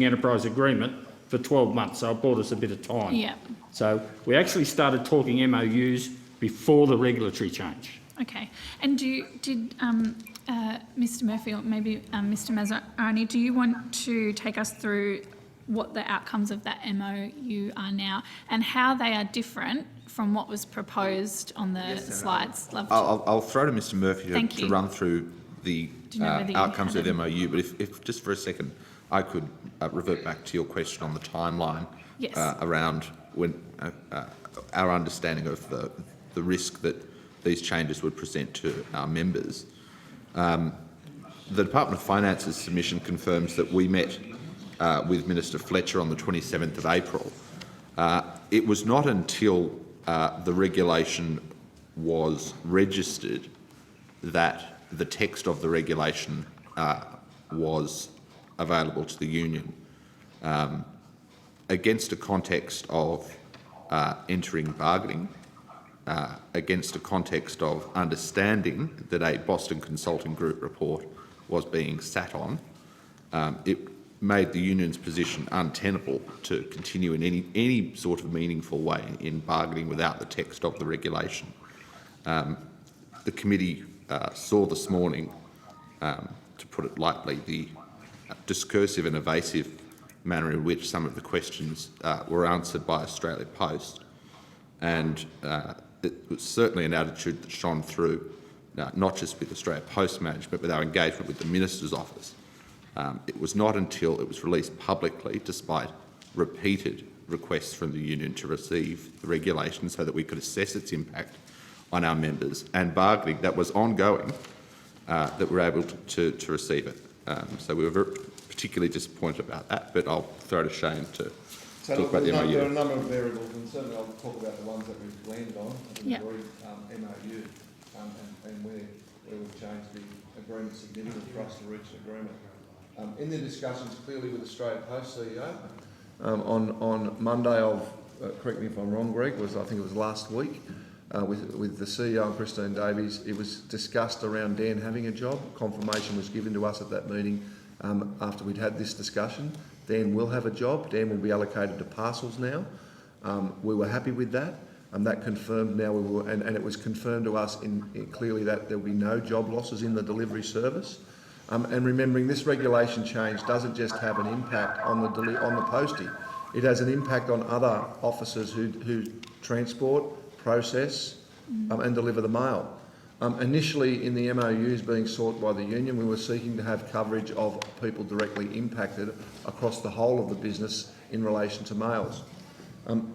enterprise agreement for 12 months. So it bought us a bit of time. Yeah. So we actually started talking MOUs before the regulatory change. Okay. And did Mr. Murphy or maybe Mr. Mazzarani, do you want to take us through what the outcomes of that MOU are now and how they are different from what was proposed on the slides? I'll throw to Mr. Murphy to run through the outcomes of the MOU, but if just for a second I could revert back to your question on the timeline around when our understanding of the risk that these changes would present to our members. The Department of Finance's submission confirms that we met with Minister Fletcher on the 27th of April. It was not until the regulation was registered that the text of the regulation was available to the union against a context of entering bargaining, against a context of understanding that a Boston Consulting Group report was being sat on. It made the union's position untenable to continue in any sort of meaningful way in bargaining without the text of the regulation. The committee saw this morning, to put it lightly, the discursive and evasive manner in which some of the questions were answered by Australia Post, and it was certainly an attitude that shone through, not just with Australia Post management, but our engagement with the Minister's office. It was not until it was released publicly, despite repeated requests from the union to receive the regulation so that we could assess its impact on our members, and bargaining that was ongoing, that we were able to receive it. So we were particularly disappointed about that, but I'll throw to Shane to talk about the MOU. There are a number of variables, and certainly I'll talk about the ones that we've landed on, as an agreed MOU, and where where we've changed the agreement significantly for us to reach an agreement. In the discussions clearly with Australia Post CEO, on Monday of, correct me if I'm wrong, Greg, I think it was last week, with the CEO and Christine Davies, it was discussed around Dan having a job. Confirmation was given to us at that meeting after we'd had this discussion. Dan will have a job. Dan will be allocated to parcels now. We were happy with that. That confirmed now, and it was confirmed to us clearly that there will be no job losses in the delivery service. And remembering this regulation change doesn't just have an impact on the postie, it has an impact on other officers who transport, process and deliver the mail. Initially in the MOUs being sought by the union, we were seeking to have coverage of people directly impacted across the whole of the business in relation to mails.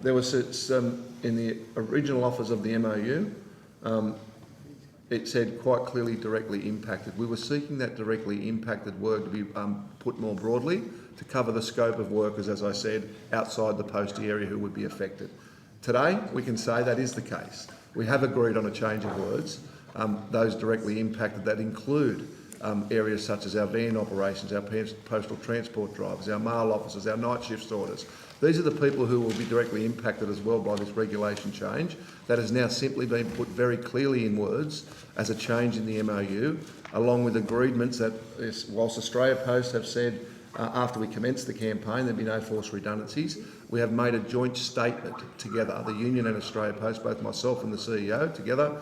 There was some, in the original offers of the MOU, it said quite clearly directly impacted. We were seeking that directly impacted word to be put more broadly to cover the scope of workers, as I said, outside the postie area who would be affected. Today, we can say that is the case. We have agreed on a change of words. Those directly impacted that include areas such as our van operations, our postal transport drivers, our mail officers, our night shift sorters. These are the people who will be directly impacted as well by this regulation change that has now simply been put very clearly in words as a change in the MOU, along with agreements that, whilst Australia Post have said after we commenced the campaign there'd be no forced redundancies, we have made a joint statement together, the union and Australia Post, both myself and the CEO together,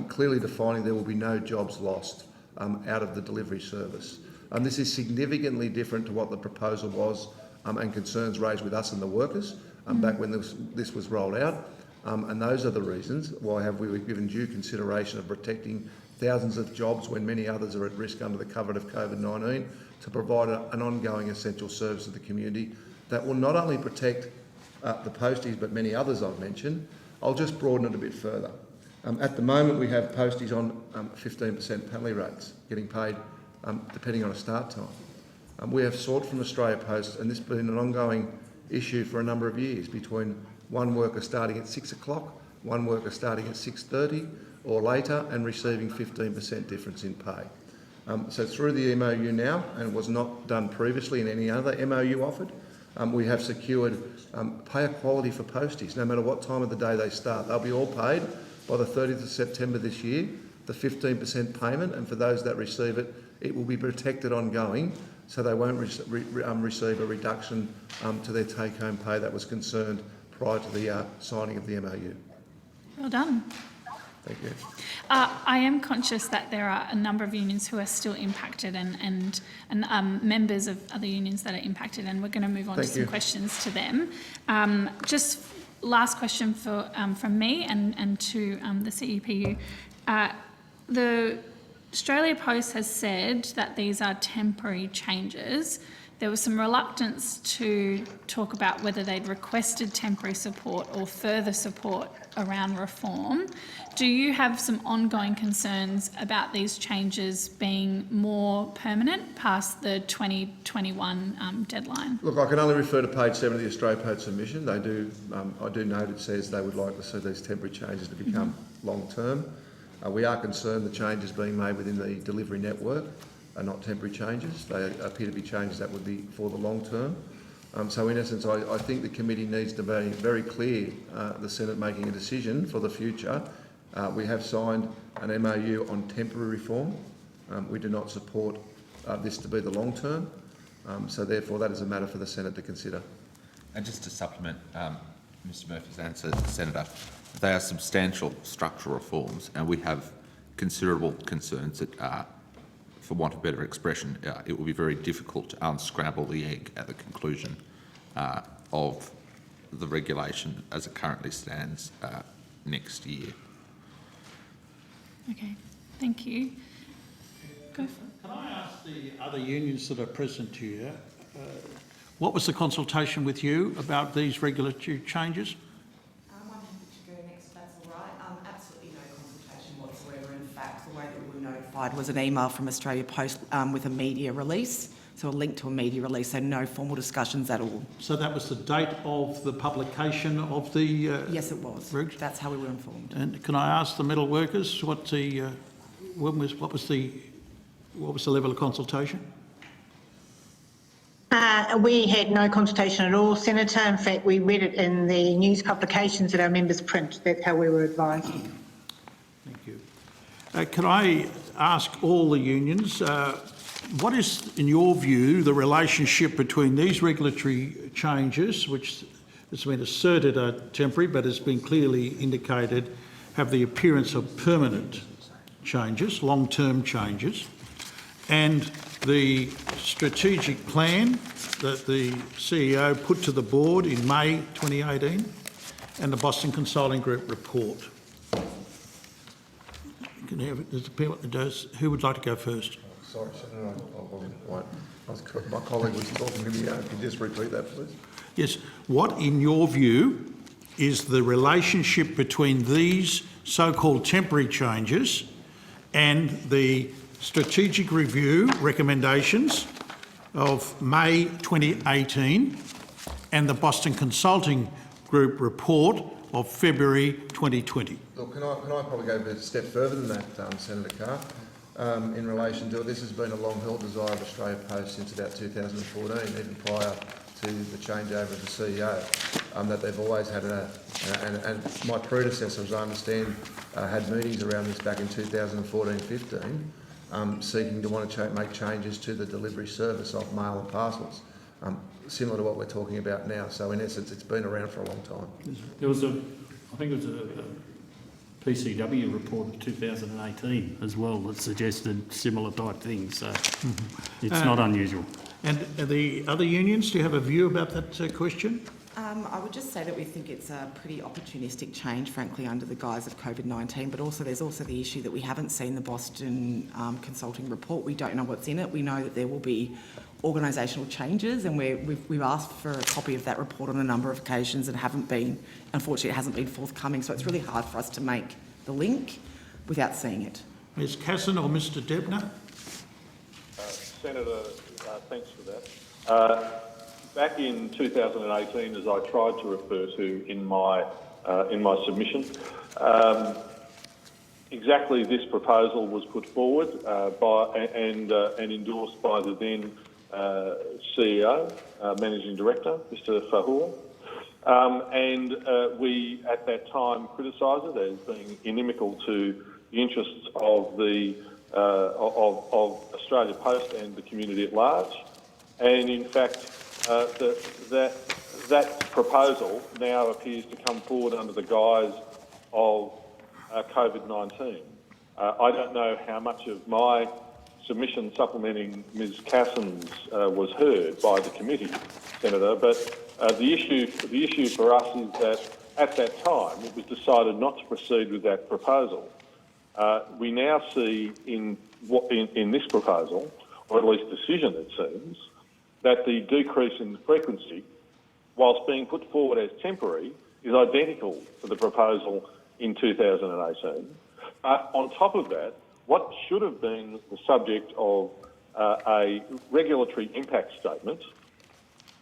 clearly defining there will be no jobs lost out of the delivery service. This is significantly different to what the proposal was and concerns raised with us and the workers back when this was rolled out. And those are the reasons why we were given due consideration of protecting thousands of jobs when many others are at risk under the cover of COVID-19 to provide an ongoing essential service to the community that will not only protect the posties but many others I've mentioned. I'll just broaden it a bit further. At the moment we have posties on 15% penalty rates getting paid depending on a start time. We have sought from Australia Post, and this has been an ongoing issue for a number of years, between one worker starting at 6 o'clock, one worker starting at 6:30 or later and receiving 15% difference in pay. So through the MOU now, and it was not done previously in any other MOU offered, we have secured pay equality for posties, no matter what time of the day they start. They'll be all paid by the 30th of September this year, the 15% payment, and for those that receive it, it will be protected ongoing, so they won't receive a reduction to their take-home pay that was concerned prior to the signing of the MOU. Well done. Thank you. I am conscious that there are a number of unions who are still impacted and members of other unions that are impacted, and we're going to move on to some questions to them. Just last question from me and to the CEPU. The Australia Post has said that these are temporary changes. There was some reluctance to talk about whether they'd requested temporary support or further support around reform. Do you have some ongoing concerns about these changes being more permanent past the 2021 deadline? Look, I can only refer to page 7 of the Australia Post submission. They do, I do note it says they would like to see these temporary changes to become long-term. We are concerned the changes being made within the delivery network are not temporary changes. They appear to be changes that would be for the long term. So in essence, I think the committee needs to be very clear, the Senate making a decision for the future. We have signed an MOU on temporary reform. We do not support this to be the long term. So therefore that is a matter for the Senate to consider. And just to supplement Mr Murphy's answer, Senator, they are substantial structural reforms, and we have considerable concerns that, for want of better expression, it will be very difficult to unscramble the egg at the conclusion of the regulation as it currently stands next year. Okay, thank you. Go for Can I ask the other unions that are present here, what was the consultation with you about these regulatory changes? I'm happy to go next, if that's all right. Absolutely no consultation whatsoever. In fact, the way that we were notified was an email from Australia Post with a media release, so a link to a media release, so no formal discussions at all. So that was the date of the publication of the... yes, it was. Regs? That's how we were informed. And can I ask the metal workers what the what was the level of consultation? We had no consultation at all, Senator. In fact, we read it in the news publications that our members print. That's how we were advised. Thank you. Can I ask all the unions, what is, in your view, the relationship between these regulatory changes, which has been asserted are temporary but has been clearly indicated have the appearance of permanent changes, long-term changes, and the strategic plan that the CEO put to the board in May 2018 and the Boston Consulting Group report? Can you have, who would like to go first? Sorry, Senator, I wasn't quite. My colleague was talking to me. Could you just repeat that, please? Yes. What, in your view, is the relationship between these so-called temporary changes and the strategic review recommendations of May 2018 and the Boston Consulting Group report of February 2020? Look, can I probably go a step further than that, Senator Carr, in relation to it. This has been a long-held desire of Australia Post since about 2014, even prior to the changeover of the CEO, that they've always had and my predecessors, I understand, had meetings around this back in 2014-15, seeking to want to make changes to the delivery service of mail and parcels, similar to what we're talking about now. So in essence, it's been around for a long time. There was I think it was a PCW report of 2018 as well that suggested similar type things, so it's not unusual. And the other unions, do you have a view about that question? I would just say that we think it's a pretty opportunistic change, frankly, under the guise of COVID-19, but also there's also the issue that we haven't seen the Boston Consulting report. We don't know what's in it. We know that there will be organisational changes, and we've asked for a copy of that report on a number of occasions and unfortunately it hasn't been forthcoming, so it's really hard for us to make the link without seeing it. Ms Casson or Mr Debner? Senator, thanks for that. Back in 2018, as I tried to refer to in my submission, exactly this proposal was put forward and endorsed by the then CEO, Managing Director, Mr Fahul, and we at that time criticised it as being inimical to the interests of the of Australia Post and the community at large, and in fact that proposal now appears to come forward under the guise of COVID-19. I don't know how much of my submission supplementing Ms Casson's was heard by the committee, Senator, but the issue for us is that at that time it was decided not to proceed with that proposal. We now see in this proposal, or at least decision it seems, that the decrease in frequency, whilst being put forward as temporary, is identical to the proposal in 2018. On top of that, what should have been the subject of a regulatory impact statement,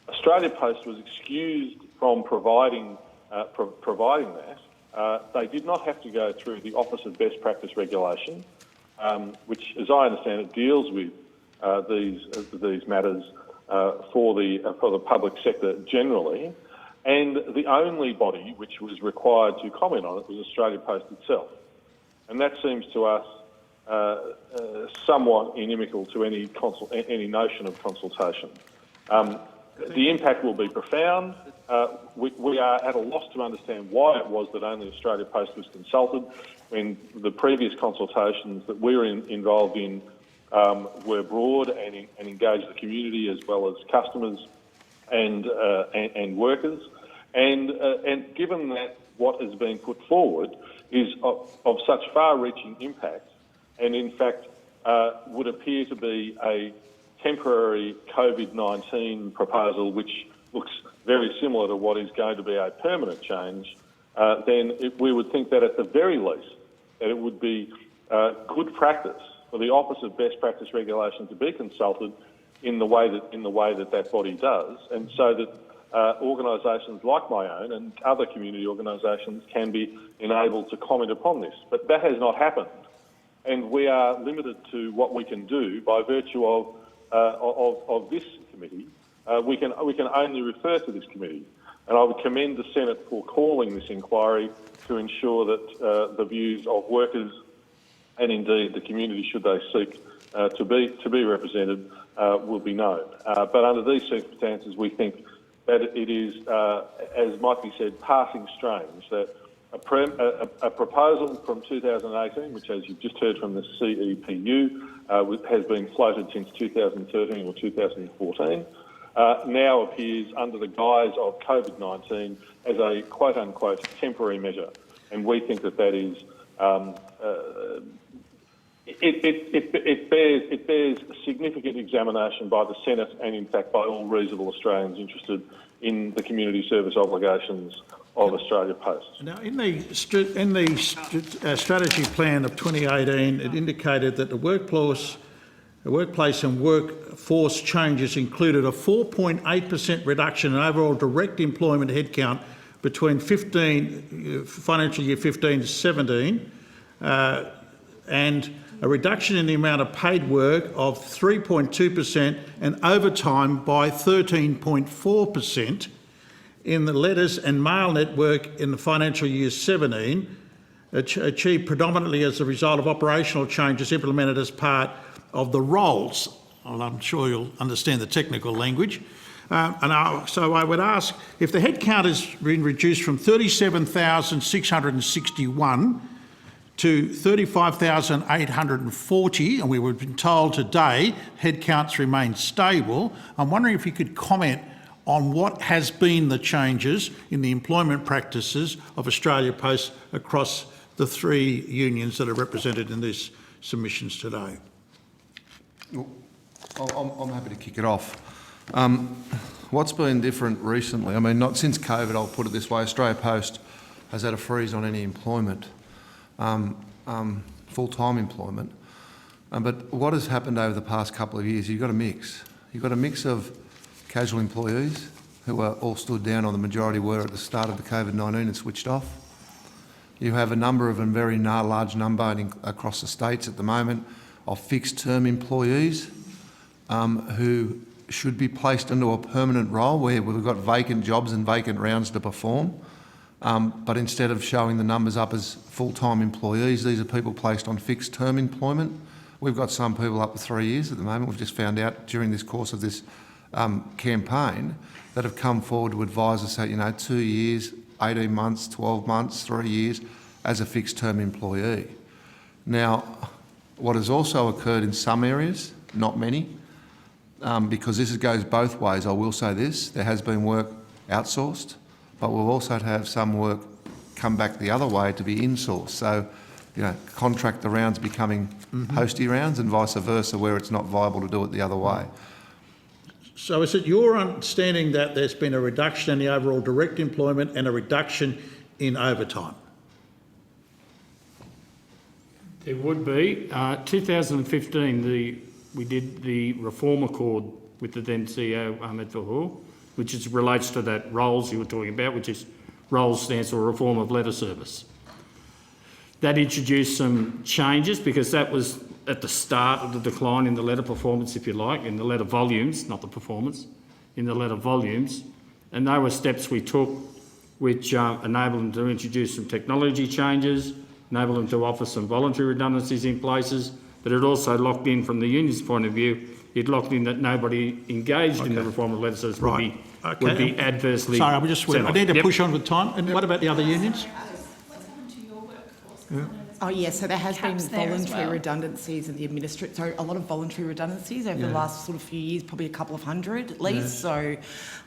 Australia Post was excused from providing that. They did not have to go through the Office of Best Practice Regulation, which, as I understand it, deals with these matters for the public sector generally, and the only body which was required to comment on it was Australia Post itself, and that seems to us somewhat inimical to any notion of consultation. The impact will be profound. We are at a loss to understand why it was that only Australia Post was consulted when the previous consultations that we were involved in were broad and engaged the community as well as customers and workers. And given that what has been put forward is of such far-reaching impact, and in fact would appear to be a temporary COVID-19 proposal which looks very similar to what is going to be a permanent change, then we would think that at the very least that it would be good practice for the Office of Best Practice Regulation to be consulted in the way that body does, and so that organisations like my own and other community organisations can be enabled to comment upon this. But that has not happened. and we are limited to what we can do by virtue of this committee. We can only refer to this committee, and I would commend the Senate for calling this inquiry to ensure that the views of workers and indeed the community, should they seek to be represented, will be known. But under these circumstances, we think that it is, as might be said, passing strange that a proposal from 2018, which, as you've just heard from the CEPU, has been floated since 2013 or 2014, now appears under the guise of COVID-19 as a quote-unquote temporary measure. And we think that that is, it bears significant examination by the Senate and, in fact, by all reasonable Australians interested in the community service obligations of Australia Post. Now, in the strategy plan of 2018, it indicated that the workplace and workforce changes included a 4.8% reduction in overall direct employment headcount between financial year 15 to 17, and a reduction in the amount of paid work of 3.2% and overtime by 13.4%. in the letters and mail network in the financial year 17, achieved predominantly as a result of operational changes implemented as part of the roles. Well, I'm sure you'll understand the technical language. So I would ask, if the headcount has been reduced from 37,661 to 35,840, and we were told today headcounts remain stable, I'm wondering if you could comment on what has been the changes in the employment practices of Australia Post across the three unions that are represented in these submissions today. Well, I'm happy to kick it off. What's been different recently? I mean, not since COVID, I'll put it this way, Australia Post has had a freeze on any employment, full-time employment. But what has happened over the past couple of years, you've got a mix. You've got a mix of casual employees who are all stood down, or the majority were at the start of the COVID-19 and switched off. You have a number of, and very large number across the states at the moment, of fixed-term employees who should be placed into a permanent role where we've got vacant jobs and vacant rounds to perform. But instead of showing the numbers up as full-time employees, these are people placed on fixed-term employment. We've got some people up to 3 years at the moment. We've just found out during this course of this campaign that have come forward to advise us that, 2 years, 18 months, 12 months, 3 years as a fixed-term employee. Now, what has also occurred in some areas, not many, because this goes both ways, I will say this, there has been work outsourced, but we've also had to have some work come back the other way to be insourced. So, contract the rounds becoming postie rounds and vice versa, where it's not viable to do it the other way. So is it your understanding that there's been a reduction in the overall direct employment and a reduction in overtime? There would be. 2015, we did the reform accord with the then CEO, Ahmed Fahour, which relates to that roles you were talking about, which is roles stands for Reform of Letter Service. That introduced some changes because that was at the start of the decline in the letter performance, if you like, in the letter volumes, not the performance, in the letter volumes. And they were steps we took which enabled them to introduce some technology changes, enabled them to offer some voluntary redundancies in places, but it also locked in, from the union's point of view, it locked in that nobody engaged in the reform of letter service would be adversely. Sorry, I need to push on with time. And what about the other unions? Yeah. Oh, yes, so there has been voluntary redundancies in the so a lot of voluntary redundancies over the last sort of few years, probably a couple of hundred at least. So,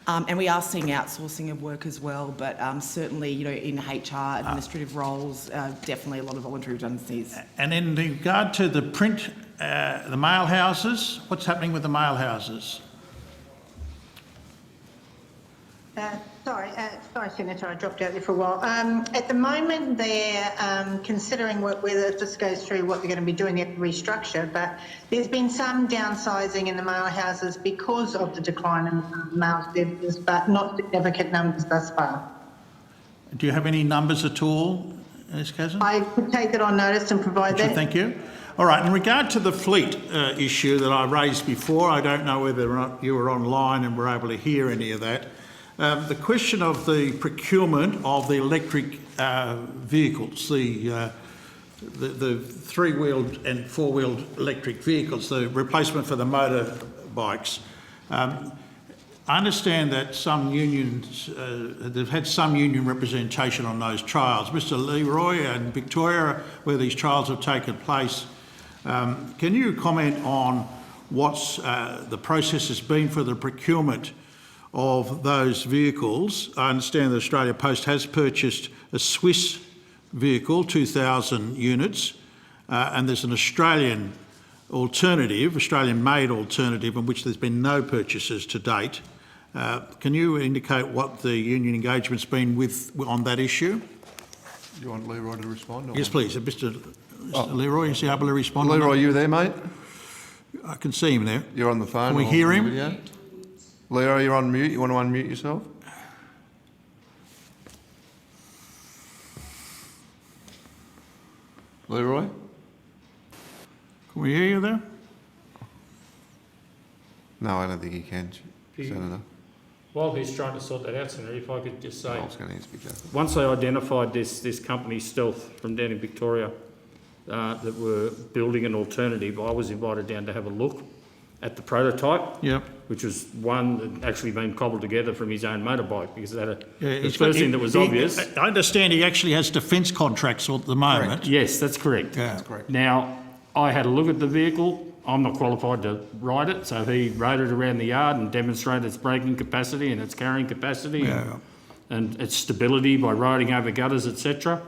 and we are seeing outsourcing of work as well, but certainly, in HR, administrative roles, definitely a lot of voluntary redundancies. And in regard to the print, the mail houses, what's happening with the mail houses? Sorry, Senator, I dropped out there for a while. At the moment, they're considering whether this goes through what they're going to be doing, they have to restructure, but there's been some downsizing in the mail houses because of the decline in mail services, but not significant numbers thus far. Do you have any numbers at all Ms. Kazan? I could take it on notice and provide that. Thank you. All right, in regard to the fleet issue that I raised before, I don't know whether or not you were online and were able to hear any of that. The question of the procurement of the electric vehicles, the three-wheeled and four-wheeled electric vehicles, the replacement for the motorbikes. I understand that some unions, they've had some union representation on those trials. Mr. Leroy and Victoria, where these trials have taken place, can you comment on what's the process has been for the procurement of those vehicles? I understand that Australia Post has purchased a Swiss vehicle, 2,000 units, and there's an Australian alternative, Australian-made alternative, in which there's been no purchases to date. Can you indicate what the union engagement's been on that issue? Do you want Leroy to respond? Yes, please. Mr. Leroy, is he able to respond? Leroy, you there, mate? I can see him there. You're on the phone. Can we hear him? Video? Leroy, you're on mute. You want to unmute yourself? Leroy? Can we hear you there? No, I don't think he can, Senator. While he's trying to sort that out, Senator, if I could just say, I was going to speak up. once they identified this company, Stealth, from down in Victoria, that were building an alternative, I was invited down to have a look at the prototype, which was one that actually been cobbled together from his own motorbike, because the first thing that was obvious... I understand he actually has defence contracts at the moment. Correct. Yes, that's correct. Yeah. That's correct. Now, I had a look at the vehicle. I'm not qualified to ride it, so he rode it around the yard and demonstrated its braking capacity and its carrying capacity and its stability by riding over gutters, etc.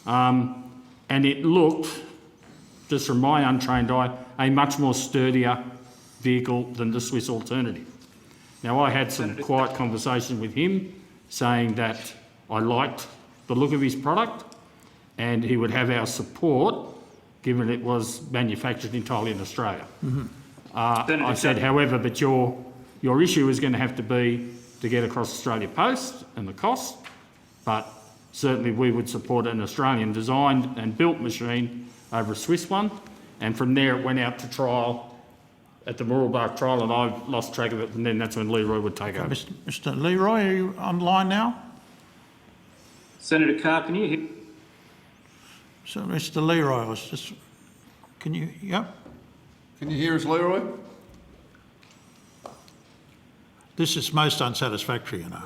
And it looked, just from my untrained eye, a much more sturdier vehicle than the Swiss alternative. Now, I had some quiet conversation with him saying that I liked the look of his product and he would have our support given it was manufactured entirely in Australia. I said, however, but your issue is going to have to be to get across Australia Post and the cost, but certainly we would support an Australian designed and built machine over a Swiss one, and from there it went out to trial at the Mooralbark trial, and I've lost track of it, and then that's when Leroy would take over. Mr. Leroy, are you online now? Senator Carr, can you hear? So, Mr. Leroy, I was just... Can you... Yep. Can you hear us, Leroy? This is most unsatisfactory, you know.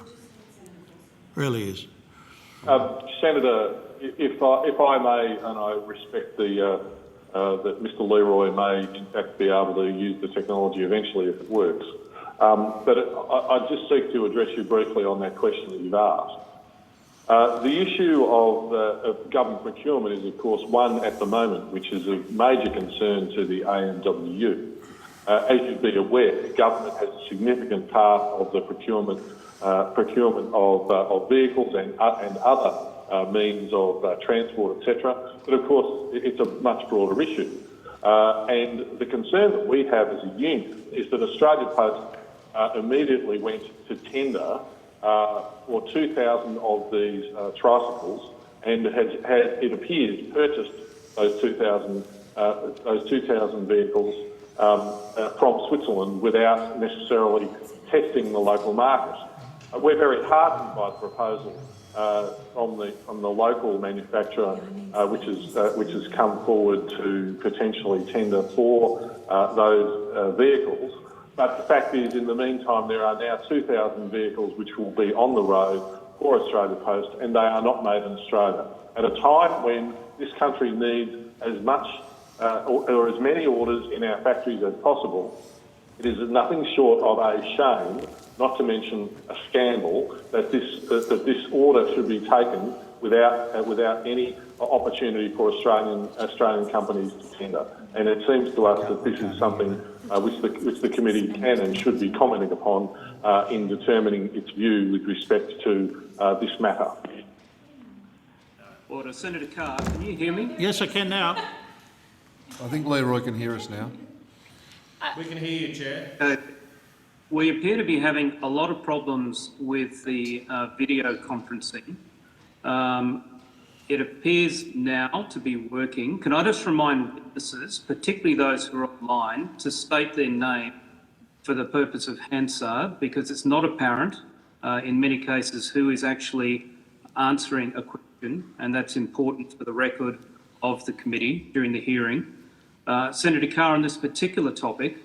Really is. Senator, if I may, and I respect that Mr. Leroy may in fact be able to use the technology eventually if it works, but I just seek to address you briefly on that question that you've asked. The issue of government procurement is, of course, one at the moment which is a major concern to the AMWU. As you'd be aware, government has a significant part of the procurement of vehicles and other means of transport, etc. But of course, it's a much broader issue. And the concern that we have as a union is that Australia Post immediately went to tender for 2,000 of these tricycles, and has, it appears, purchased those 2,000 vehicles from Switzerland without necessarily testing the local market. We're very heartened by the proposal from the local manufacturer, which has come forward to potentially tender for those vehicles. But the fact is, in the meantime, there are now 2,000 vehicles which will be on the road for Australia Post, and they are not made in Australia. At a time when this country needs as much or as many orders in our factories as possible, it is nothing short of a shame, not to mention a scandal, that this order should be taken without any opportunity for Australian companies to tender. And it seems to us that this is something which the committee can and should be commenting upon in determining its view with respect to this matter. Order. Senator Carr, can you hear me? Yes, I can now. I think Leroy can hear us now. We can hear you, Chair. We appear to be having a lot of problems with the video conferencing. it appears now to be working. Can I just remind witnesses, particularly those who are online, to state their name for the purpose of Hansard, because it's not apparent in many cases who is actually answering a question, and that's important for the record of the committee during the hearing. Senator Carr, on this particular topic,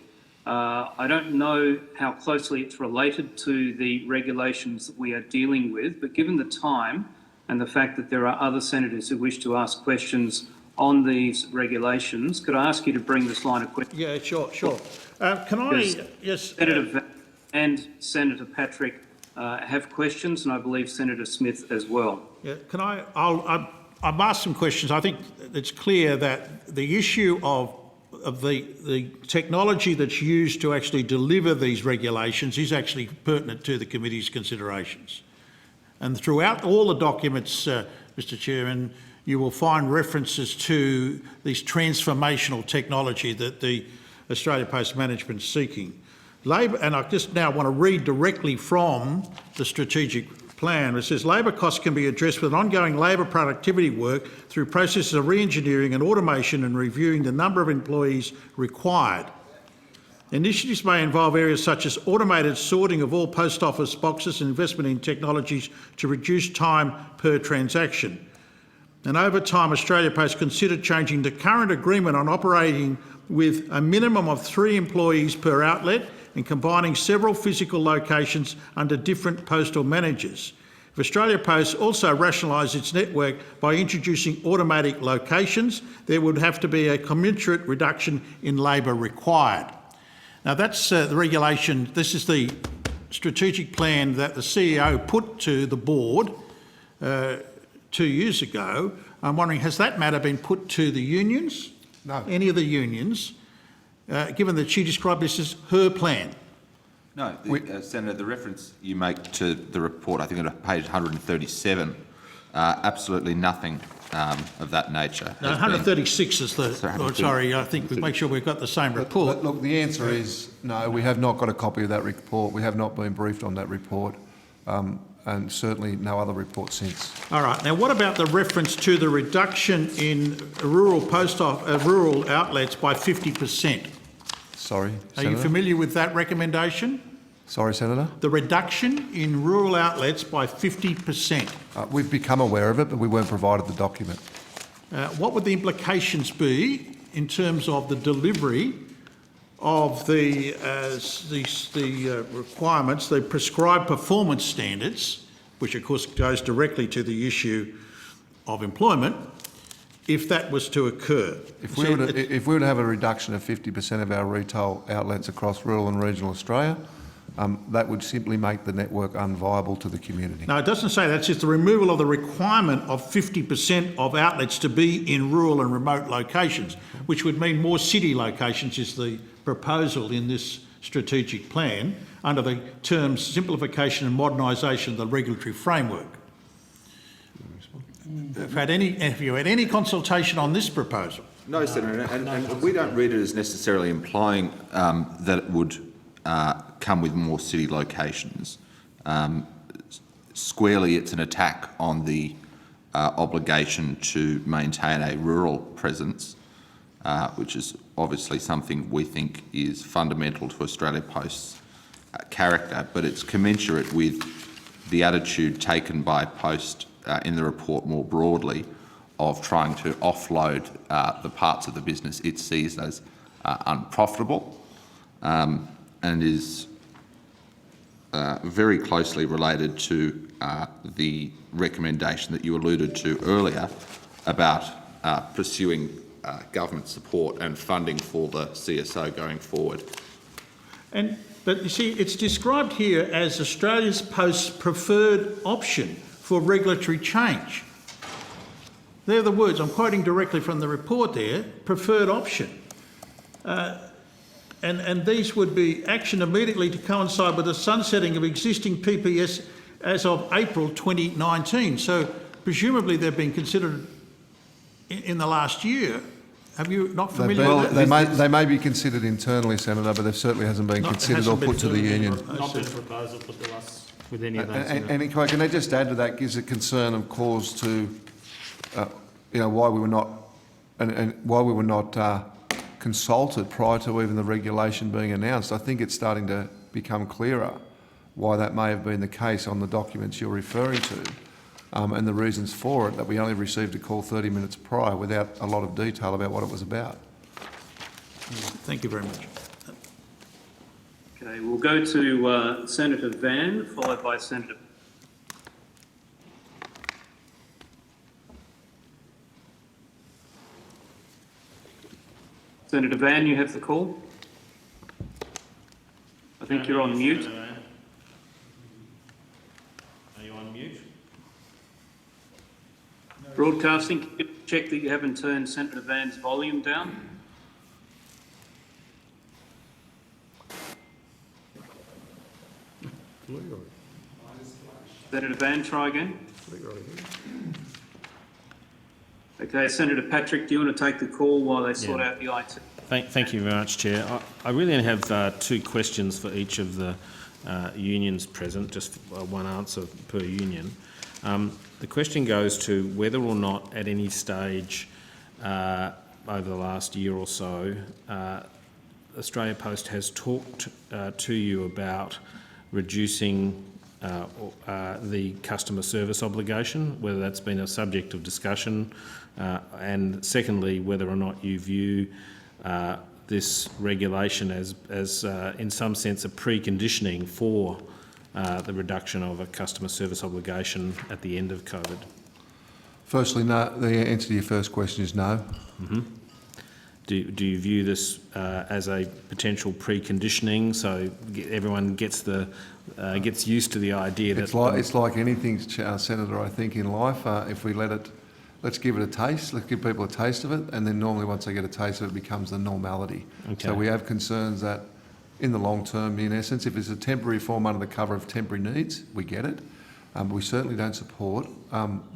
I don't know how closely it's related to the regulations that we are dealing with, but given the time and the fact that there are other senators who wish to ask questions on these regulations, could I ask you to bring this line of questions? Yeah, sure. Can I... Yes. Senator Van and Senator Patrick have questions, and I believe Senator Smith as well. Yeah, can I... I've asked some questions. I think it's clear that the issue of the technology that's used to actually deliver these regulations is actually pertinent to the committee's considerations. And throughout all the documents, Mr Chairman, you will find references to this transformational technology that the Australia Post Management is seeking. Labor, and I just now want to read directly from the strategic plan. It says, labour costs can be addressed with ongoing labour productivity work through processes of re-engineering and automation and reviewing the number of employees required. Initiatives may involve areas such as automated sorting of all post office boxes and investment in technologies to reduce time per transaction. And over time, Australia Post considered changing the current agreement on operating with a minimum of 3 employees per outlet and combining several physical locations under different postal managers. If Australia Post also rationalised its network by introducing automatic locations, there would have to be a commensurate reduction in labour required. Now that's the regulation. This is the strategic plan that the CEO put to the board 2 years ago. I'm wondering, has that matter been put to the unions? No. Any of the unions, given that she described this as her plan? No, Senator, the reference you make to the report, I think on page 137, absolutely nothing of that nature. No, 136 is the... Sorry, I think we make sure we've got the same report. Look, the answer is no, we have not got a copy of that report. We have not been briefed on that report. And certainly no other report since. All right. Now, what about the reference to the reduction in rural rural outlets by 50%? Sorry, Are you familiar with that recommendation? Sorry, Senator? The reduction in rural outlets by 50%. We've become aware of it, but we weren't provided the document. What would the implications be in terms of the delivery of the requirements, the prescribed performance standards, which of course goes directly to the issue of employment, if that was to occur? If we were to have a reduction of 50% of our retail outlets across rural and regional Australia, that would simply make the network unviable to the community. No, it doesn't say that. It's just the removal of the requirement of 50% of outlets to be in rural and remote locations, which would mean more city locations is the proposal in this strategic plan under the terms simplification and modernisation of the regulatory framework. Have you had any consultation on this proposal? No, Senator, and we don't read it as necessarily implying that it would come with more city locations. Squarely, it's an attack on the obligation to maintain a rural presence, which is obviously something we think is fundamental to Australia Post's character, but it's commensurate with the attitude taken by Post in the report more broadly of trying to offload the parts of the business it sees as unprofitable and is very closely related to the recommendation that you alluded to earlier about pursuing government support and funding for the CSO going forward. But you see, it's described here as Australia Post's preferred option for regulatory change. They're the words, I'm quoting directly from the report there, preferred option. And these would be action immediately to coincide with the sunsetting of existing PPS as of April 2019. So presumably they've been considered in the last year. Have you not familiar with that? They may be considered internally, Senator, but there certainly hasn't been considered or put to the union. Not been a proposal put to us with any of those. And can I just add to that, gives a concern of cause to why we were not and why we were not consulted prior to even the regulation being announced. I think it's starting to become clearer why that may have been the case on the documents you're referring to, and the reasons for it, that we only received a call 30 minutes prior without a lot of detail about what it was about. Thank you very much. Okay, we'll go to Senator Van, followed by Senator. Senator Van, you have the call. I think you're on mute. Are you on mute? Broadcasting, can you check that you haven't turned Senator Van's volume down? Senator Van, try again. Okay, Senator Patrick, do you want to take the call while they sort out the IT? Thank you very much, Chair. I really only have 2 questions for each of the unions present, just one answer per union. The question goes to whether or not at any stage over the last year or so, Australia Post has talked to you about reducing the customer service obligation, whether that's been a subject of discussion, and secondly, whether or not you view this regulation as in some sense a preconditioning for the reduction of a customer service obligation at the end of COVID. Firstly, no. The answer to your first question is no. Mm-hmm. Do you view this as a potential preconditioning, so everyone gets used to the idea that it's like anything, Senator. I think in life, if we let's give it a taste. Let's give people a taste of it, and then normally once they get a taste of it, it becomes the normality. Okay. So we have concerns that, in the long term, in essence, if it's a temporary form under the cover of temporary needs, we get it. We certainly don't support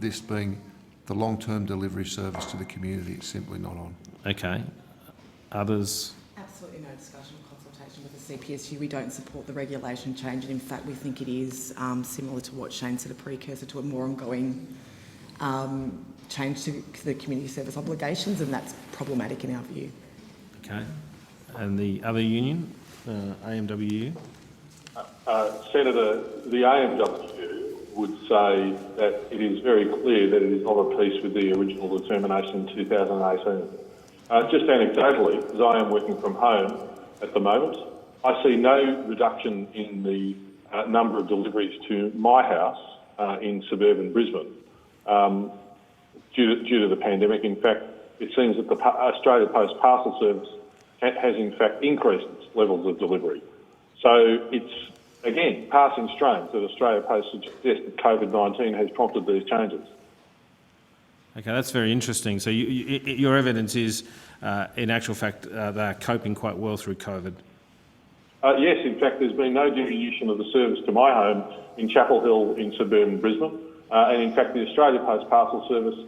this being the long-term delivery service to the community. It's simply not on. Okay. Others? Absolutely no discussion or consultation with the CPSU. We don't support the regulation change, and in fact we think it is similar to what Shane said, a precursor to a more ongoing change to the community service obligations, and that's problematic in our view. Okay. And the other union, AMWU? Senator, the AMWU would say that it is very clear that it is not of a piece with the original determination in 2018. Just anecdotally, as I am working from home at the moment, I see no reduction in the number of deliveries to my house in suburban Brisbane due to the pandemic. In fact, it seems that the Australia Post parcel service has in fact increased its levels of delivery. So it's, again, passing strange that Australia Post suggests that COVID-19 has prompted these changes. Okay, that's very interesting. So your evidence is, in actual fact, they are coping quite well through COVID. Yes, in fact, there's been no diminution of the service to my home in Chapel Hill in suburban Brisbane. And in fact, the Australia Post parcel service,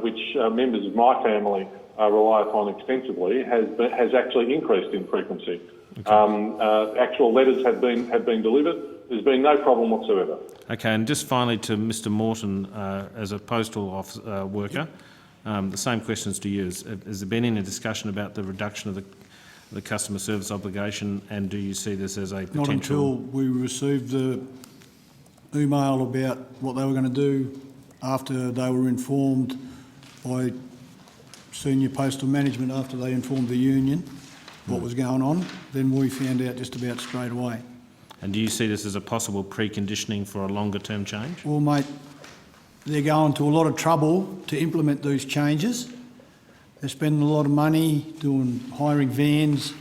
which members of my family rely upon extensively, has actually increased in frequency. Okay. Actual letters have been delivered. There's been no problem whatsoever. Okay, and just finally to Mr. Morton, as a postal worker, the same questions to you. Has there been any discussion about the reduction of the customer service obligation, and do you see this as a potential? Not until we received the email about what they were going to do after they were informed by senior postal management, after they informed the union what was going on, then we found out just about straight away. And do you see this as a possible preconditioning for a longer term change? Well, mate, they're going to a lot of trouble to implement these changes. They're spending a lot of money hiring vans,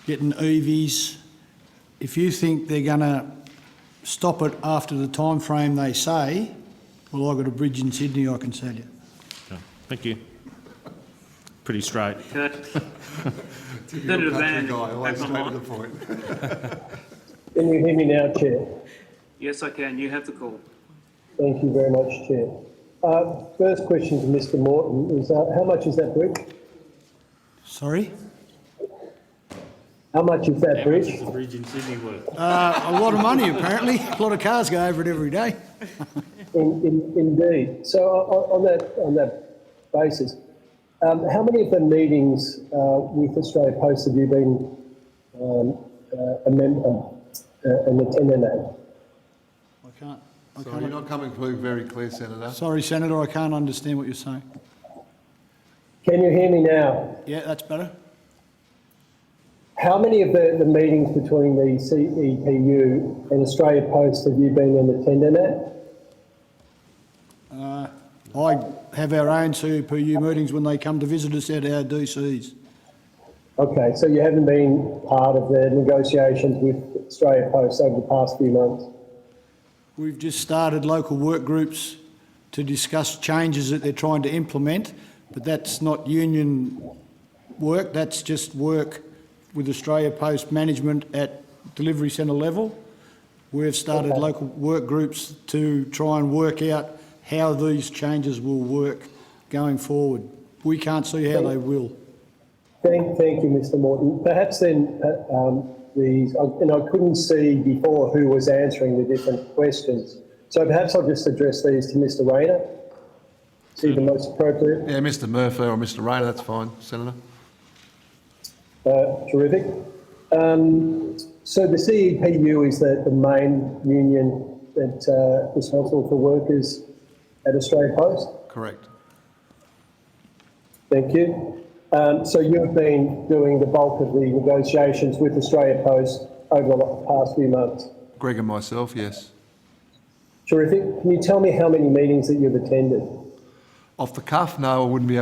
getting EVs. If you think they're going to stop it after the time frame they say, well, I've got a bridge in Sydney, I can tell you. Okay. Thank you. Pretty straight. Senator Van, always straight to the point. Can you hear me now, Chair? Yes, I can. You have the call. Thank you very much, Chair. First question to Mr. Morton is how much is that bridge? Sorry? How much is that bridge? How much is the bridge in Sydney worth? A lot of money, apparently. A lot of cars go over it every day. Indeed. So on that basis, how many of the meetings with Australia Post have you been a member and attendant at? I can't. Sorry, you're not coming through very clear, Senator. Sorry, Senator, I can't understand what you're saying. Can you hear me now? Yeah, that's better. How many of the meetings between the CEPU and Australia Post have you been an attendant at? I have our own CEPU meetings when they come to visit us at our DCs. Okay, so you haven't been part of the negotiations with Australia Post over the past few months? We've just started local work groups to discuss changes that they're trying to implement, but that's not union work, that's just work with Australia Post management at delivery centre level. We've started local work groups to try and work out how these changes will work going forward. We can't see how they will. Thank you, Mr. Morton. Perhaps then, and I couldn't see before who was answering the different questions. So perhaps I'll just address these to Mr. Rayner. See the most appropriate. Yeah, Mr. Murphy or Mr. Rayner, that's fine, Senator. Terrific. So the CEPU is the main union that's responsible for workers at Australia Post? Correct. Thank you. So you've been doing the bulk of the negotiations with Australia Post over the past few months? Greg and myself, yes. Terrific. Can you tell me how many meetings that you've attended? Off the cuff, no, I wouldn't be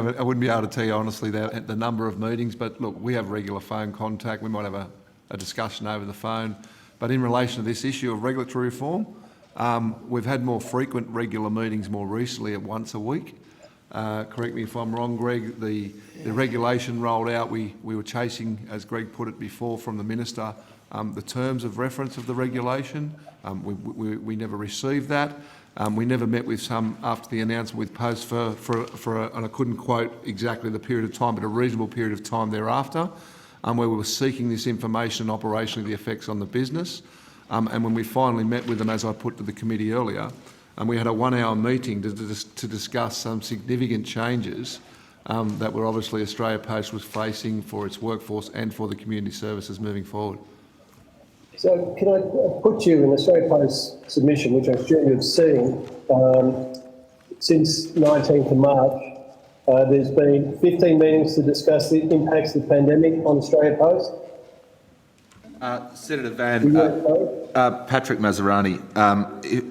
able to tell you honestly the number of meetings, but look, we have regular phone contact. We might have a discussion over the phone. But in relation to this issue of regulatory reform, we've had more frequent regular meetings more recently at once a week. Correct me if I'm wrong, Greg, the regulation rolled out, we were chasing, as Greg put it before from the Minister, the terms of reference of the regulation. We never received that. We never met with some after the announcement with Post and I couldn't quote exactly the period of time, but a reasonable period of time thereafter, where we were seeking this information and operationally the effects on the business. And when we finally met with them, as I put to the committee earlier, we had a 1-hour meeting to discuss some significant changes that were obviously Australia Post was facing for its workforce and for the community services moving forward. So can I put you in Australia Post submission, which I'm sure you've seen, since 19th of March, there's been 15 meetings to discuss the impacts of the pandemic on Australia Post. Senator Van, Patrick Mazzarani,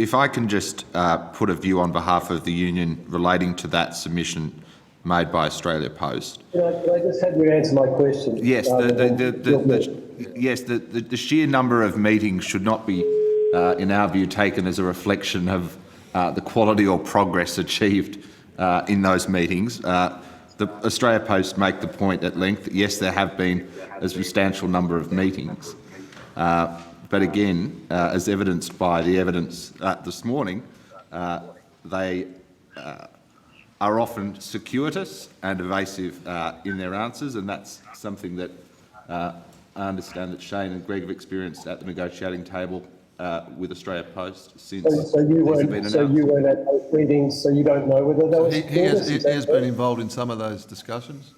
if I can just put a view on behalf of the union relating to that submission made by Australia Post. Can I just have you answer my question? Yes, the sheer number of meetings should not be, in our view, taken as a reflection of the quality or progress achieved in those meetings. The Australia Post make the point at length that yes, there have been a substantial number of meetings, but again, as evidenced by the evidence this morning, they are often circuitous and evasive in their answers, and that's something that I understand that Shane and Greg have experienced at the negotiating table with Australia Post since. So you weren't at those meetings, so you don't know whether there was. He has been involved in some of those discussions.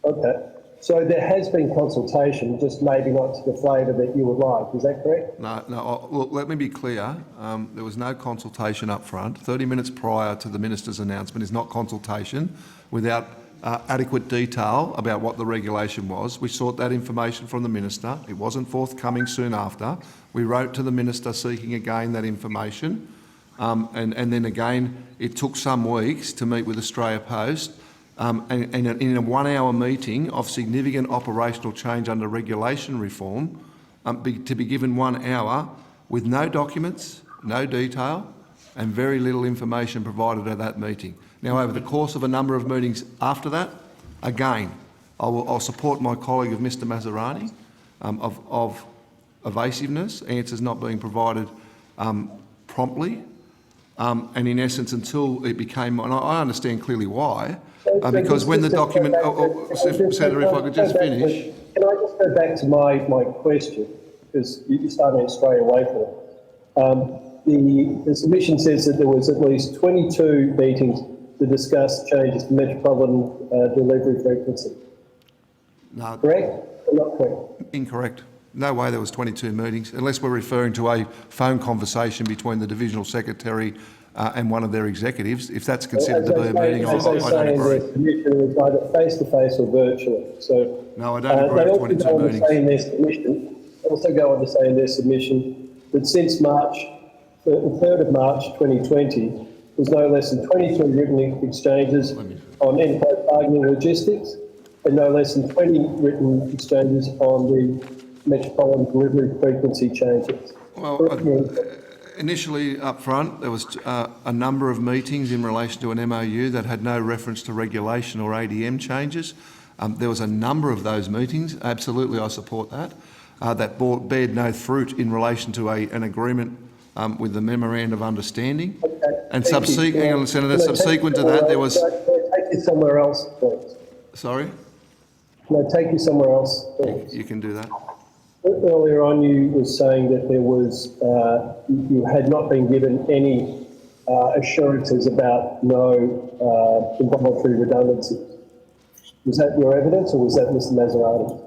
Okay. So there has been consultation, just maybe not to the flavour that you would like. Is that correct? No. Look, let me be clear. There was no consultation up front. 30 minutes prior to the Minister's announcement is not consultation without adequate detail about what the regulation was. We sought that information from the Minister. It wasn't forthcoming soon after. We wrote to the Minister seeking again that information. And then again, it took some weeks to meet with Australia Post. And in a 1-hour meeting of significant operational change under regulation reform, to be given 1 hour with no documents, no detail, and very little information provided at that meeting. Now, over the course of a number of meetings after that, again, I'll support my colleague of Mr Mazzarani of evasiveness, answers not being provided promptly, and in essence until it became, and I understand clearly why, because when the document, Senator, if I could just finish. Can I just go back to my question, because you're starting to stray away from it. the submission says that there was at least 22 meetings to discuss changes to metropolitan delivery frequency. No. Correct or not correct? Incorrect. No way there was 22 meetings, unless we're referring to a phone conversation between the divisional secretary and one of their executives. If that's considered to be a meeting, I don't agree. Their submission was either face-to-face or virtually. So no, I don't agree with 22 meetings. They also go on to say in their submission that since March, the 3rd of March 2020, there's no less than 22 written exchanges on enterprise bargaining logistics and no less than 20 written exchanges on the metropolitan delivery frequency changes. Well, initially up front, there was a number of meetings in relation to an MOU that had no reference to regulation or ADM changes. There was a number of those meetings. Absolutely, I support that. That bared no fruit in relation to an agreement with the Memorandum of Understanding. Okay, and subsequent to that, there was... Can I take you somewhere else, please? Sorry? Can I take you somewhere else, please? You can do that. Earlier on, you were saying that there was, you had not been given any assurances about no involuntary redundancies. Was that your evidence, or was that Mr. Maserati?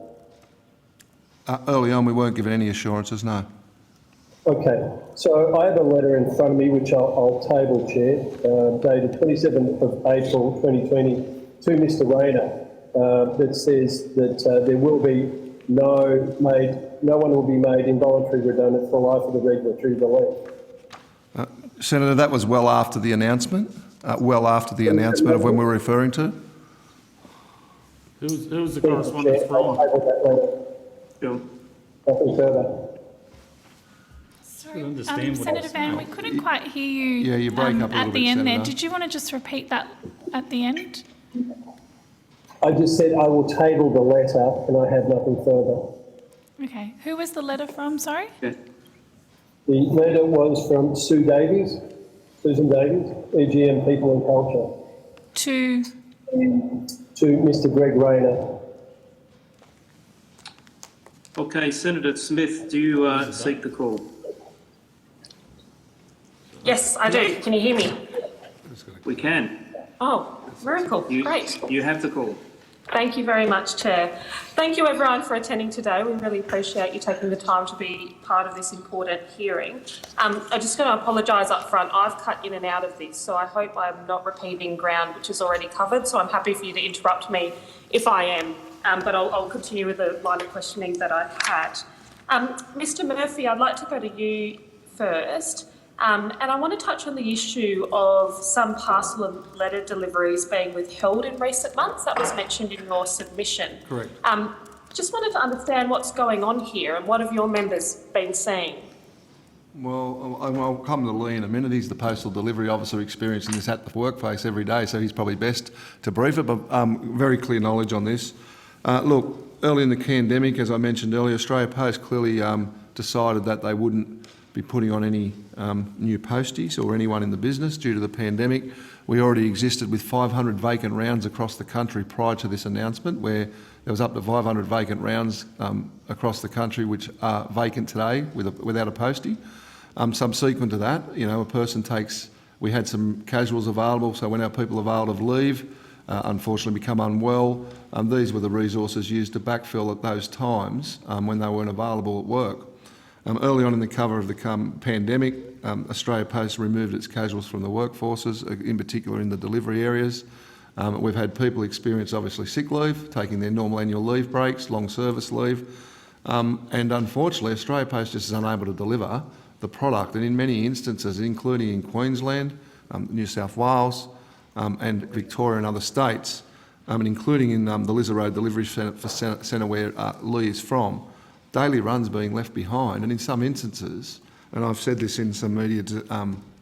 Early on, we weren't given any assurances, no. Okay, so I have a letter in front of me, which I'll table, Chair, dated 27th of April 2020 to Mr. Rayner, that says that there will be no one will be made involuntary redundant for life of the regulatory relief. Senator, that was well after the announcement, of when we're referring to. Who was the correspondence from? Nothing further. Sorry, Senator Van, we couldn't quite hear you, Yeah, you break up a little at the bit, end Senator. there. Did you want to just repeat that at the end? I just said I will table the letter and I have nothing further. Okay. Who was the letter from, sorry? The letter was from Susan Davies, EGM People and Culture. To Mr. Greg Rayner. Okay, Senator Smith, do you seek the call? Yes, I do. Can you hear me? We can. Oh, very cool. Great. You have the call. Thank you very much, Chair. Thank you, everyone, for attending today. We really appreciate you taking the time to be part of this important hearing. I'm just going to apologise up front. I've cut in and out of this, so I hope I'm not repeating ground which is already covered, so I'm happy for you to interrupt me if I am, but I'll continue with the line of questioning that I had. Mr Murphy, I'd like to go to you first. And I want to touch on the issue of some parcel and letter deliveries being withheld in recent months. That was mentioned in your submission. Correct. Just wanted to understand what's going on here and what have your members been seeing? Well, I'll come to Lee in a minute. He's the postal delivery officer experiencing this at the workplace every day, so he's probably best to brief it, but very clear knowledge on this. Look, early in the pandemic, as I mentioned earlier, Australia Post clearly decided that they wouldn't be putting on any new posties or anyone in the business due to the pandemic. We already existed with 500 vacant rounds across the country prior to this announcement, where there was up to 500 vacant rounds across the country which are vacant today without a postie. Subsequent to that, a person we had some casuals available, so when our people availed of leave, unfortunately become unwell, these were the resources used to backfill at those times when they weren't available at work. Early on in the cover of the pandemic, Australia Post removed its casuals from the workforces, in particular in the delivery areas. We've had people experience obviously sick leave, taking their normal annual leave breaks, long service leave, and unfortunately Australia Post just is unable to deliver the product, and in many instances, including in Queensland, New South Wales and Victoria and other states, and including in the Lizard Road Delivery Centre where Lee is from, daily runs being left behind, and in some instances, and I've said this in some media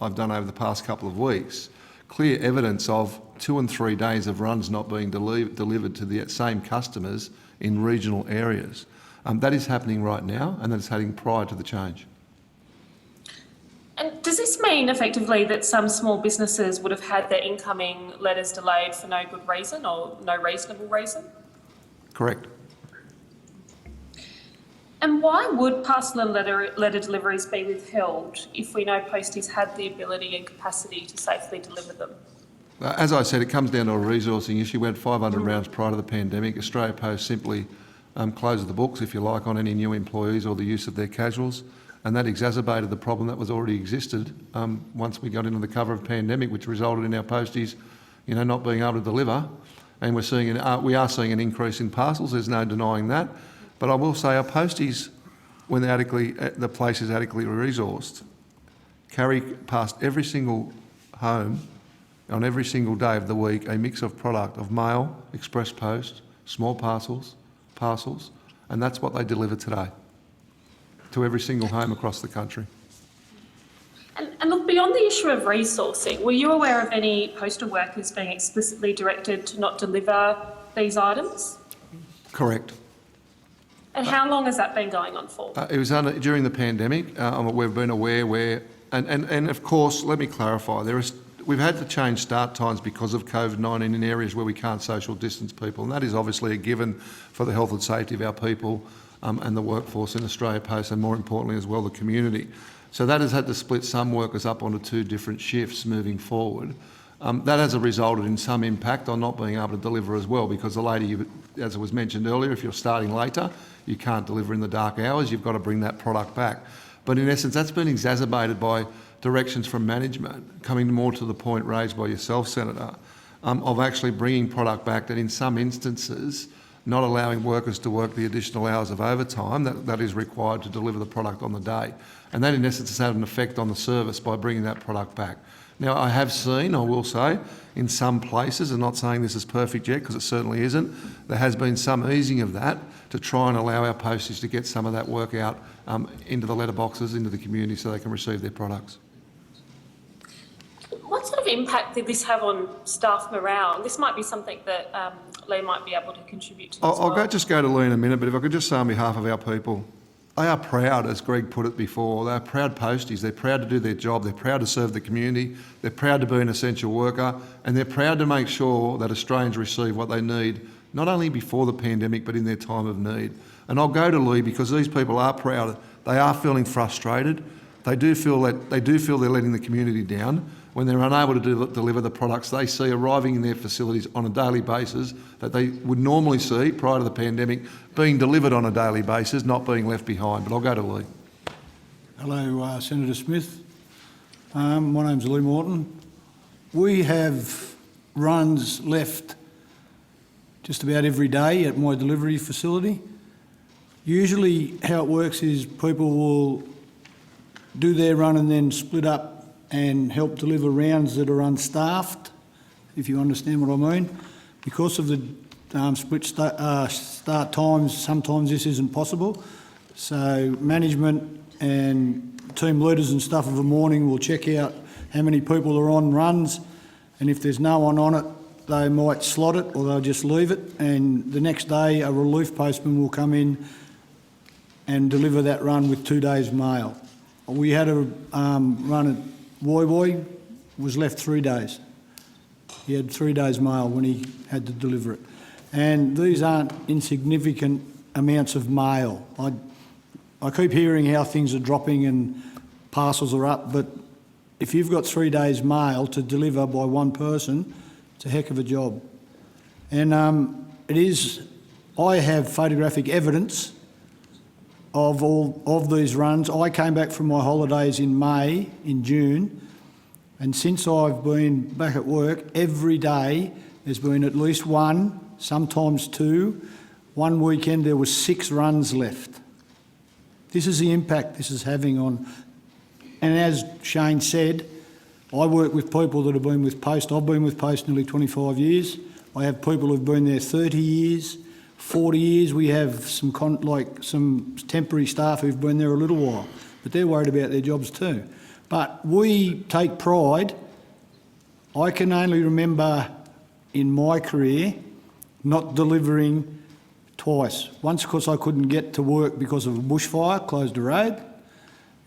I've done over the past couple of weeks, clear evidence of 2 and 3 days of runs not being delivered to the same customers in regional areas. That is happening right now, and that is happening prior to the change. And does this mean effectively that some small businesses would have had their incoming letters delayed for no good reason or no reasonable reason? Correct. And why would parcel and letter deliveries be withheld if we know posties had the ability and capacity to safely deliver them? As I said, it comes down to a resourcing issue. We had 500 rounds prior to the pandemic. Australia Post simply closed the books, if you like, on any new employees or the use of their casuals, and that exacerbated the problem that was already existed once we got into the cover of pandemic, which resulted in our posties, not being able to deliver. And we are seeing an increase in parcels. There's no denying that. But I will say our posties, when the place is adequately resourced, carry past every single home on every single day of the week a mix of product of mail, express post, small parcels, and that's what they deliver today to every single home across the country. And look, beyond the issue of resourcing, were you aware of any postal workers being explicitly directed to not deliver these items? Correct. And how long has that been going on for? It was during the pandemic. We've been aware where, and of course, let me clarify, we've had to change start times because of COVID-19 in areas where we can't social distance people, and that is obviously a given for the health and safety of our people and the workforce in Australia Post, and more importantly as well the community. So that has had to split some workers up onto 2 different shifts moving forward. That has resulted in some impact on not being able to deliver as well, because the later, as it was mentioned earlier, if you're starting later, you can't deliver in the dark hours, you've got to bring that product back. But in essence, that's been exacerbated by directions from management, coming more to the point raised by yourself, Senator, of actually bringing product back that in some instances, not allowing workers to work the additional hours of overtime that is required to deliver the product on the day. And that in essence has had an effect on the service by bringing that product back. Now, I have seen, I will say, in some places, and not saying this is perfect yet because it certainly isn't, there has been some easing of that to try and allow our posties to get some of that work out into the letterboxes, into the community so they can receive their products. What sort of impact did this have on staff morale? This might be something that Lee might be able to contribute to as well. I'll just go to Lee in a minute, but if I could just say on behalf of our people, they are proud, as Greg put it before, they are proud posties. They're proud to do their job. They're proud to serve the community. They're proud to be an essential worker, and they're proud to make sure that Australians receive what they need, not only before the pandemic, but in their time of need. And I'll go to Lee because these people are proud. They are feeling frustrated. They do feel they're letting the community down when they're unable to deliver the products they see arriving in their facilities on a daily basis that they would normally see prior to the pandemic being delivered on a daily basis, not being left behind. But I'll go to Lee. Hello, Senator Smith. My name's Lee Morton. We have runs left just about every day at my delivery facility. Usually how it works is people will do their run and then split up and help deliver rounds that are unstaffed, if you understand what I mean. Because of the split start times, sometimes this isn't possible. So management and team leaders and stuff of the morning will check out how many people are on runs, and if there's no one on it, they might slot it or they'll just leave it, and the next day a relief postman will come in and deliver that run with 2 days' mail. We had a run at Woy Woy, was left 3 days. He had 3 days' mail when he had to deliver it. And these aren't insignificant amounts of mail. I keep hearing how things are dropping and parcels are up, but if you've got 3 days' mail to deliver by one person, it's a heck of a job. And I have photographic evidence of all of these runs. I came back from my holidays in June, and since I've been back at work, every day there's been at least one, sometimes two. One weekend there was 6 runs left. This is the impact this is having on, and as Shane said, I work with people that have been with Post. I've been with Post nearly 25 years. I have people who've been there 30 years. 40 years. We have some temporary staff who've been there a little while, but they're worried about their jobs too. But we take pride. I can only remember in my career not delivering twice. Once because I couldn't get to work because of a bushfire, closed the road,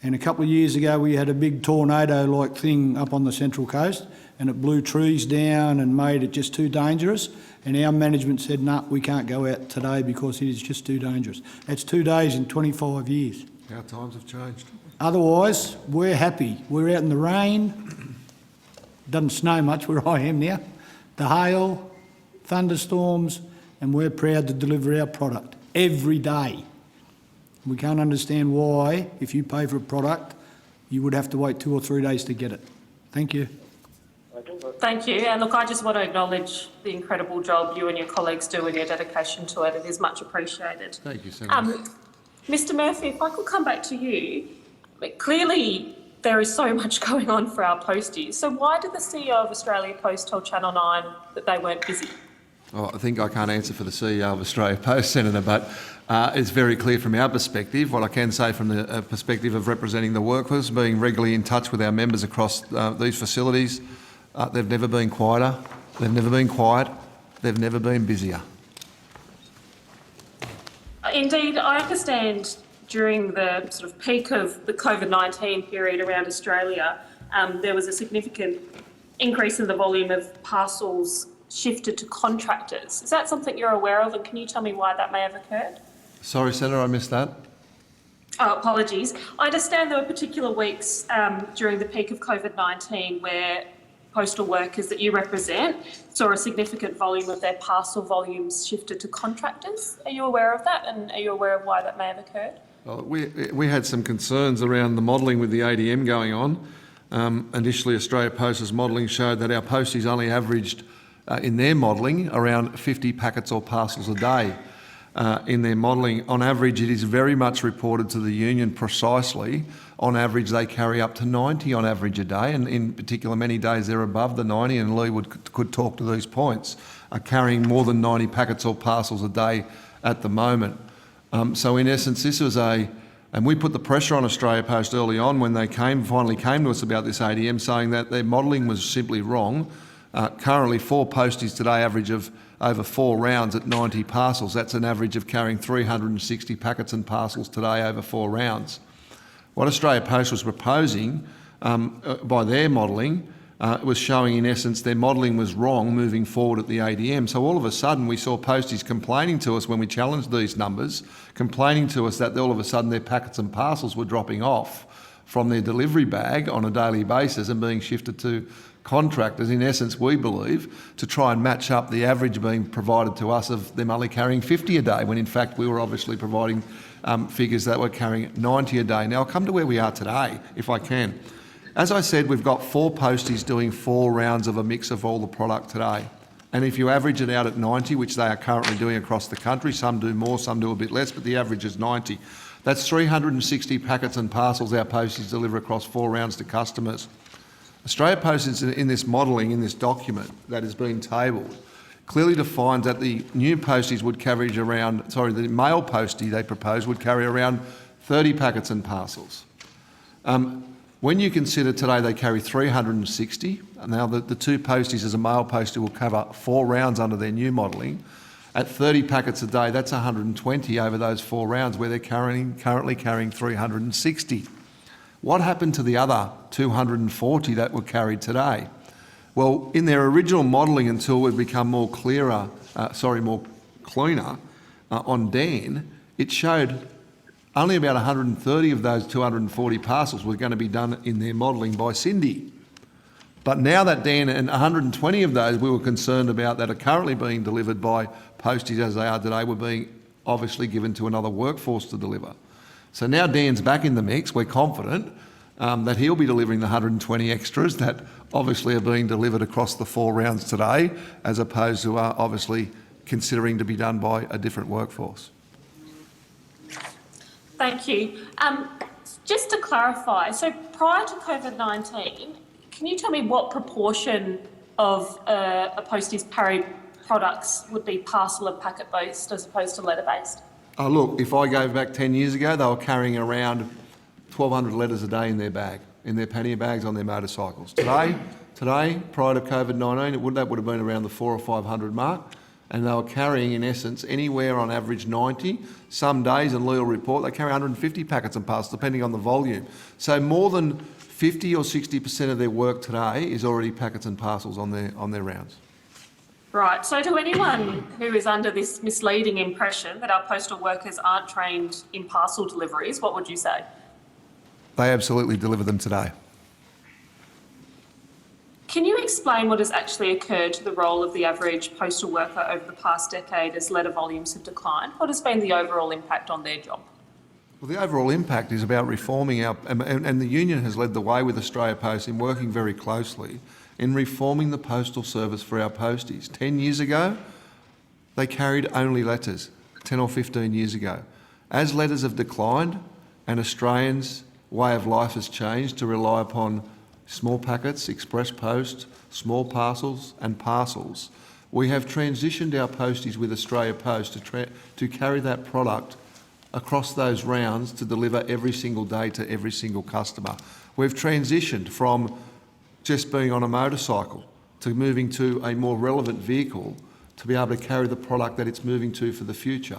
And a couple of years ago, we had a big tornado-like thing up on the Central Coast, and it blew trees down and made it just too dangerous. And our management said, no, we can't go out today because it is just too dangerous. That's 2 days in 25 years. Our times have changed. Otherwise, we're happy. We're out in the rain. Doesn't snow much where I am now. The hail, thunderstorms, and we're proud to deliver our product every day. We can't understand why, if you pay for a product, you would have to wait 2 or 3 days to get it. Thank you. Thank you. And look, I just want to acknowledge the incredible job you and your colleagues do and your dedication to it. It is much appreciated. Thank you, Senator. Mr Murphy, if I could come back to you. Clearly, there is so much going on for our posties. So why did the CEO of Australia Post tell Channel 9 that they weren't busy? Well, I think I can't answer for the CEO of Australia Post, Senator, but it's very clear from our perspective. What I can say from the perspective of representing the workforce, being regularly in touch with our members across these facilities, they've never been quieter, they've never been quiet, they've never been busier. Indeed, I understand during the sort of peak of the COVID-19 period around Australia, there was a significant increase in the volume of parcels shifted to contractors. Is that something you're aware of, and can you tell me why that may have occurred? Sorry, Senator, I missed that. Oh, apologies. I understand there were particular weeks during the peak of COVID-19 where postal workers that you represent saw a significant volume of their parcel volumes shifted to contractors. Are you aware of that, and are you aware of why that may have occurred? Well, we had some concerns around the modelling with the ADM going on. Initially, Australia Post's modelling showed that our posties only averaged, in their modelling, around 50 packets or parcels a day. In their modelling, on average, it is very much reported to the union precisely. On average, they carry up to 90 on average a day, and in particular, many days they're above the 90, and Lee could talk to these points, carrying more than 90 packets or parcels a day at the moment. So in essence, this was and we put the pressure on Australia Post early on when they finally came to us about this ADM, saying that their modelling was simply wrong. Currently, 4 posties today average of over 4 rounds at 90 parcels. That's an average of carrying 360 packets and parcels today over 4 rounds. What Australia Post was proposing by their modelling was showing, in essence, their modelling was wrong moving forward at the ADM. So all of a sudden we saw posties complaining to us when we challenged these numbers, complaining to us that all of a sudden their packets and parcels were dropping off from their delivery bag on a daily basis and being shifted to contractors, in essence, we believe, to try and match up the average being provided to us of them only carrying 50 a day, when in fact we were obviously providing figures that were carrying 90 a day. Now I'll come to where we are today, if I can. As I said, we've got 4 posties doing 4 rounds of a mix of all the product today. And if you average it out at 90, which they are currently doing across the country, some do more, some do a bit less, but the average is 90. That's 360 packets and parcels our posties deliver across 4 rounds to customers. Australia Post is in this modelling, in this document that has been tabled, clearly defines that the new posties would carry around, the mail postie they propose would carry around 30 packets and parcels. When you consider today they carry 360, and now the 2 posties as a mail postie will cover 4 rounds under their new modelling, at 30 packets a day, that's 120 over those 4 rounds, where they're currently carrying 360. What happened to the other 240 that were carried today? Well, in their original modelling, until it become more cleaner on Dan, it showed only about 130 of those 240 parcels were going to be done in their modelling by Cindy. But now that Dan, and 120 of those we were concerned about that are currently being delivered by posties as they are today, were being obviously given to another workforce to deliver. So now Dan's back in the mix. We're confident that he'll be delivering the 120 extras that obviously are being delivered across the 4 rounds today, as opposed to obviously considering to be done by a different workforce. Thank you. Just to clarify, so prior to COVID-19, can you tell me what proportion of a postie's parry products would be parcel and packet based as opposed to letter based? Look, if I go back 10 years ago, they were carrying around 1,200 letters a day in their bag, in their pannier bags on their motorcycles. Today, prior to COVID-19, that would have been around the 400 or 500 mark. and they were carrying, in essence, anywhere on average 90. Some days, and Lee will report, they carry 150 packets and parcels, depending on the volume. So more than 50 or 60% of their work today is already packets and parcels on their rounds. Right, so to anyone who is under this misleading impression that our postal workers aren't trained in parcel deliveries, what would you say? They absolutely deliver them today. Can you explain what has actually occurred to the role of the average postal worker over the past decade as letter volumes have declined? What has been the overall impact on their job? Well, the overall impact is about reforming our, and the union has led the way with Australia Post in working very closely in reforming the postal service for our posties. 10 years ago, they carried only letters, 10 or 15 years ago. As letters have declined and Australians' way of life has changed to rely upon small packets, express post, small parcels and parcels, we have transitioned our posties with Australia Post to carry that product across those rounds to deliver every single day to every single customer. We've transitioned from just being on a motorcycle to moving to a more relevant vehicle to be able to carry the product that it's moving to for the future.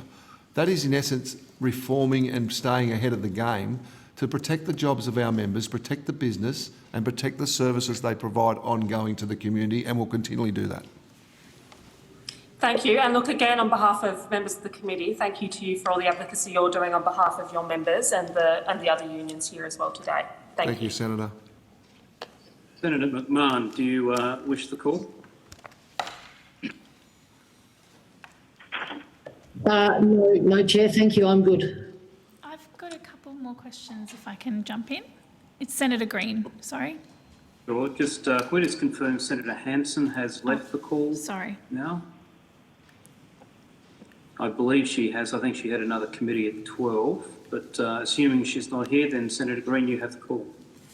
That is in essence reforming and staying ahead of the game to protect the jobs of our members, protect the business and protect the services they provide ongoing to the community, and will continually do that. Thank you. And look, again, on behalf of members of the committee, thank you to you for all the advocacy you're doing on behalf of your members and the other unions here as well today. Thank you. Senator. Senator McMahon, do you wish the call? No, Chair, thank you. I'm good. I've got a couple more questions if I can jump in. It's Senator Green, sorry. Sure. Just we just confirm Senator Hanson has left the call. Sorry. Now? I believe she has. I think she had another committee at 12, but assuming she's not here, then Senator Green, you have the call.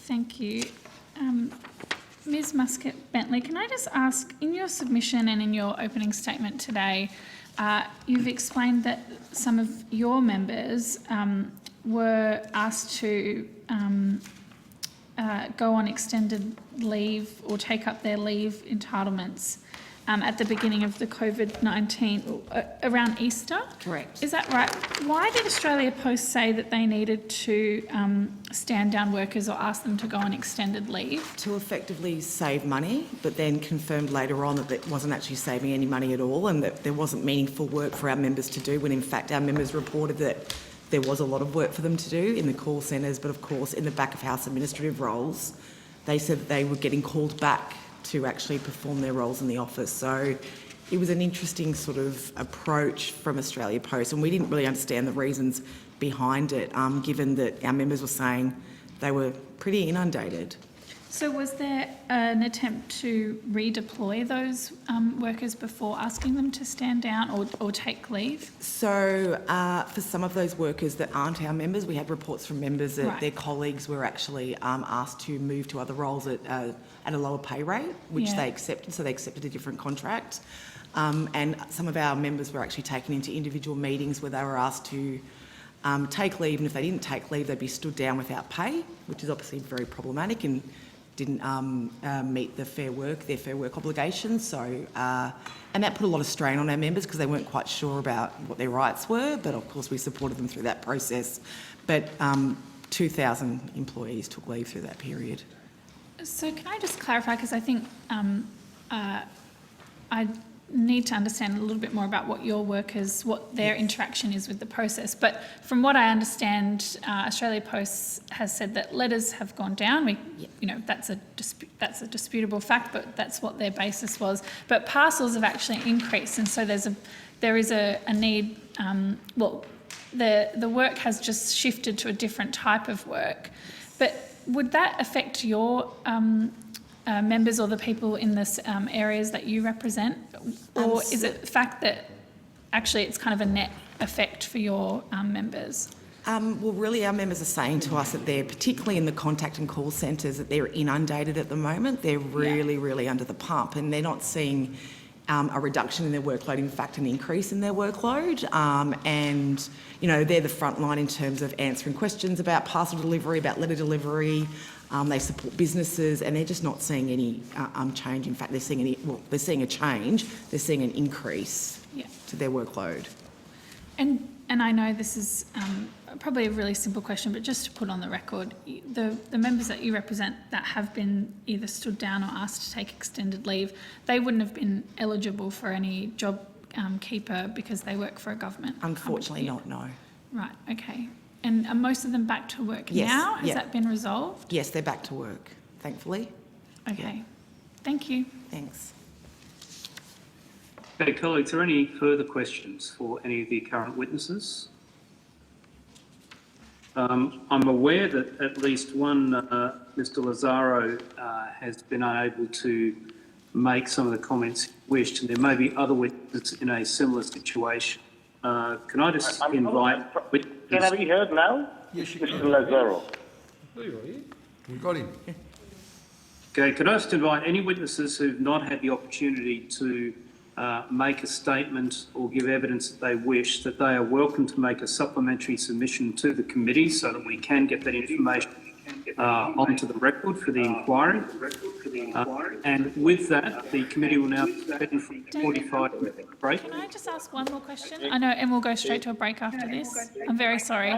Thank you. Ms Muscat-Bentley, can I just ask, in your submission and in your opening statement today, you've explained that some of your members were asked to go on extended leave or take up their leave entitlements at the beginning of the COVID-19, around Easter? Correct. Is that right? Why did Australia Post say that they needed to stand down workers or ask them to go on extended leave? To effectively save money, but then confirmed later on that it wasn't actually saving any money at all and that there wasn't meaningful work for our members to do, when in fact our members reported that there was a lot of work for them to do in the call centres, but of course in the back of house administrative roles, they said that they were getting called back to actually perform their roles in the office. So it was an interesting sort of approach from Australia Post, and we didn't really understand the reasons behind it, given that our members were saying they were pretty inundated. So was there an attempt to redeploy those workers before asking them to stand down or take leave? So for some of those workers that aren't our members, we had reports from members that their colleagues were actually asked to move to other roles at a lower pay rate, which they accepted, so they accepted a different contract. And some of our members were actually taken into individual meetings where they were asked to take leave, and if they didn't take leave, they'd be stood down without pay, which is obviously very problematic and didn't meet their fair work obligations. So, and that put a lot of strain on our members because they weren't quite sure about what their rights were, but of course we supported them through that process. But 2,000 employees took leave through that period. So can I just clarify, because I think I need to understand a little bit more about what your workers, what their interaction is with the process. But from what I understand, Australia Post has said that letters have gone down. You know, that's a disputable fact, but that's what their basis was. But parcels have actually increased, and so there is a need. Well, the work has just shifted to a different type of work. But would that affect your members or the people in this areas that you represent? Or is it the fact that actually it's kind of a net effect for your members? Well, really our members are saying to us that they're, particularly in the contact and call centres, that they're inundated at the moment. They're really under the pump, and they're not seeing a reduction in their workload, in fact an increase in their workload. And, you know, they're the front line in terms of answering questions about parcel delivery, about letter delivery, They support businesses, and they're just not seeing any change. In fact, they're seeing a change. They're seeing an increase to their workload. And I know this is probably a really simple question, but just to put on the record, the members that you represent that have been either stood down or asked to take extended leave, they wouldn't have been eligible for any job keeper because they work for a government. Unfortunately not, no. Right, okay. And are most of them back to work now? Has that been resolved? Yes, they're back to work, thankfully. Okay. Thank you. Thanks. Okay, colleagues, are there any further questions for any of the current witnesses? I'm aware that at least one, Mr Lazaro, has been unable to make some of the comments he wished, and there may be other witnesses in a similar situation. Can I just invite witnesses? Can I be heard now? Yes, you Mr. Lazaro. We got him. Okay, can I just invite any witnesses who've not had the opportunity to make a statement or give evidence that they wish, that they are welcome to make a supplementary submission to the committee so that we can get that information onto the record for the inquiry. And with that, the committee will now suspend for a 45-minute break. Can I just ask one more question? I know, and we'll go straight to a break after this. I'm very sorry.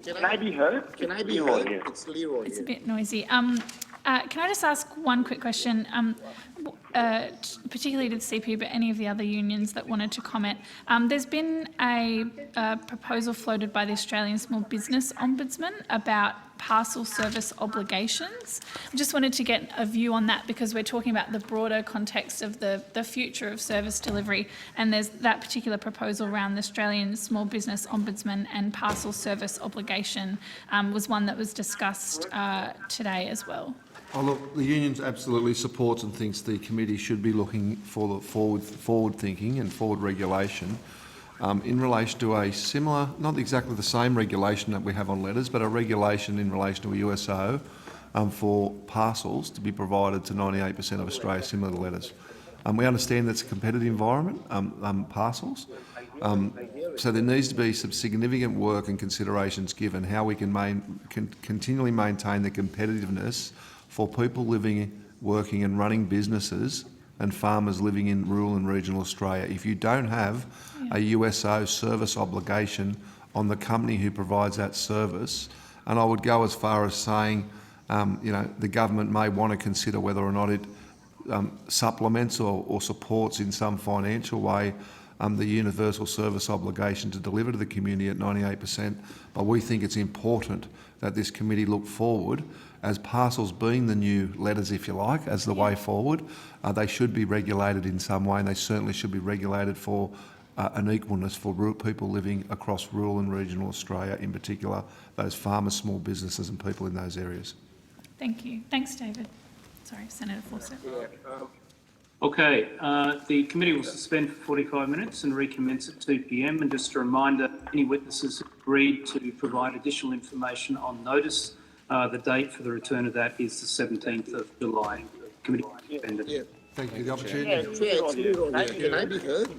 Can I be heard? Can I be heard? It's Leroy. It's a bit noisy. Can I just ask one quick question, particularly to the CP, but any of the other unions that wanted to comment? There's been a proposal floated by the Australian Small Business Ombudsman about parcel service obligations. I just wanted to get a view on that because we're talking about the broader context of the future of service delivery, and there's that particular proposal around the Australian Small Business Ombudsman and parcel service obligation was one that was discussed today as well. Oh, look, the union absolutely supports and thinks the committee should be looking for the forward thinking and forward regulation in relation to a similar, not exactly the same regulation that we have on letters, but a regulation in relation to a USO for parcels to be provided to 98% of Australia, similar to letters. We understand that's a competitive environment, parcels. So there needs to be some significant work and considerations given how we can continually maintain the competitiveness for people living, working and running businesses and farmers living in rural and regional Australia. If you don't have a USO service obligation on the company who provides that service, and I would go as far as saying, the government may want to consider whether or not it supplements or supports in some financial way the universal service obligation to deliver to the community at 98%. But we think it's important that this committee look forward, as parcels being the new letters, if you like, as the way forward. They should be regulated in some way, and they certainly should be regulated for an equalness for people living across rural and regional Australia, in particular those farmers, small businesses and people in those areas. Thank you. Thanks, David. Sorry, Senator Fawcett. Okay, the committee will suspend for 45 minutes and recommence at 2 p.m. And just a reminder, any witnesses who agreed to provide additional information on notice, the date for the return of that is the 17th of July. Committee suspended. Thank you for the opportunity. Can I be heard?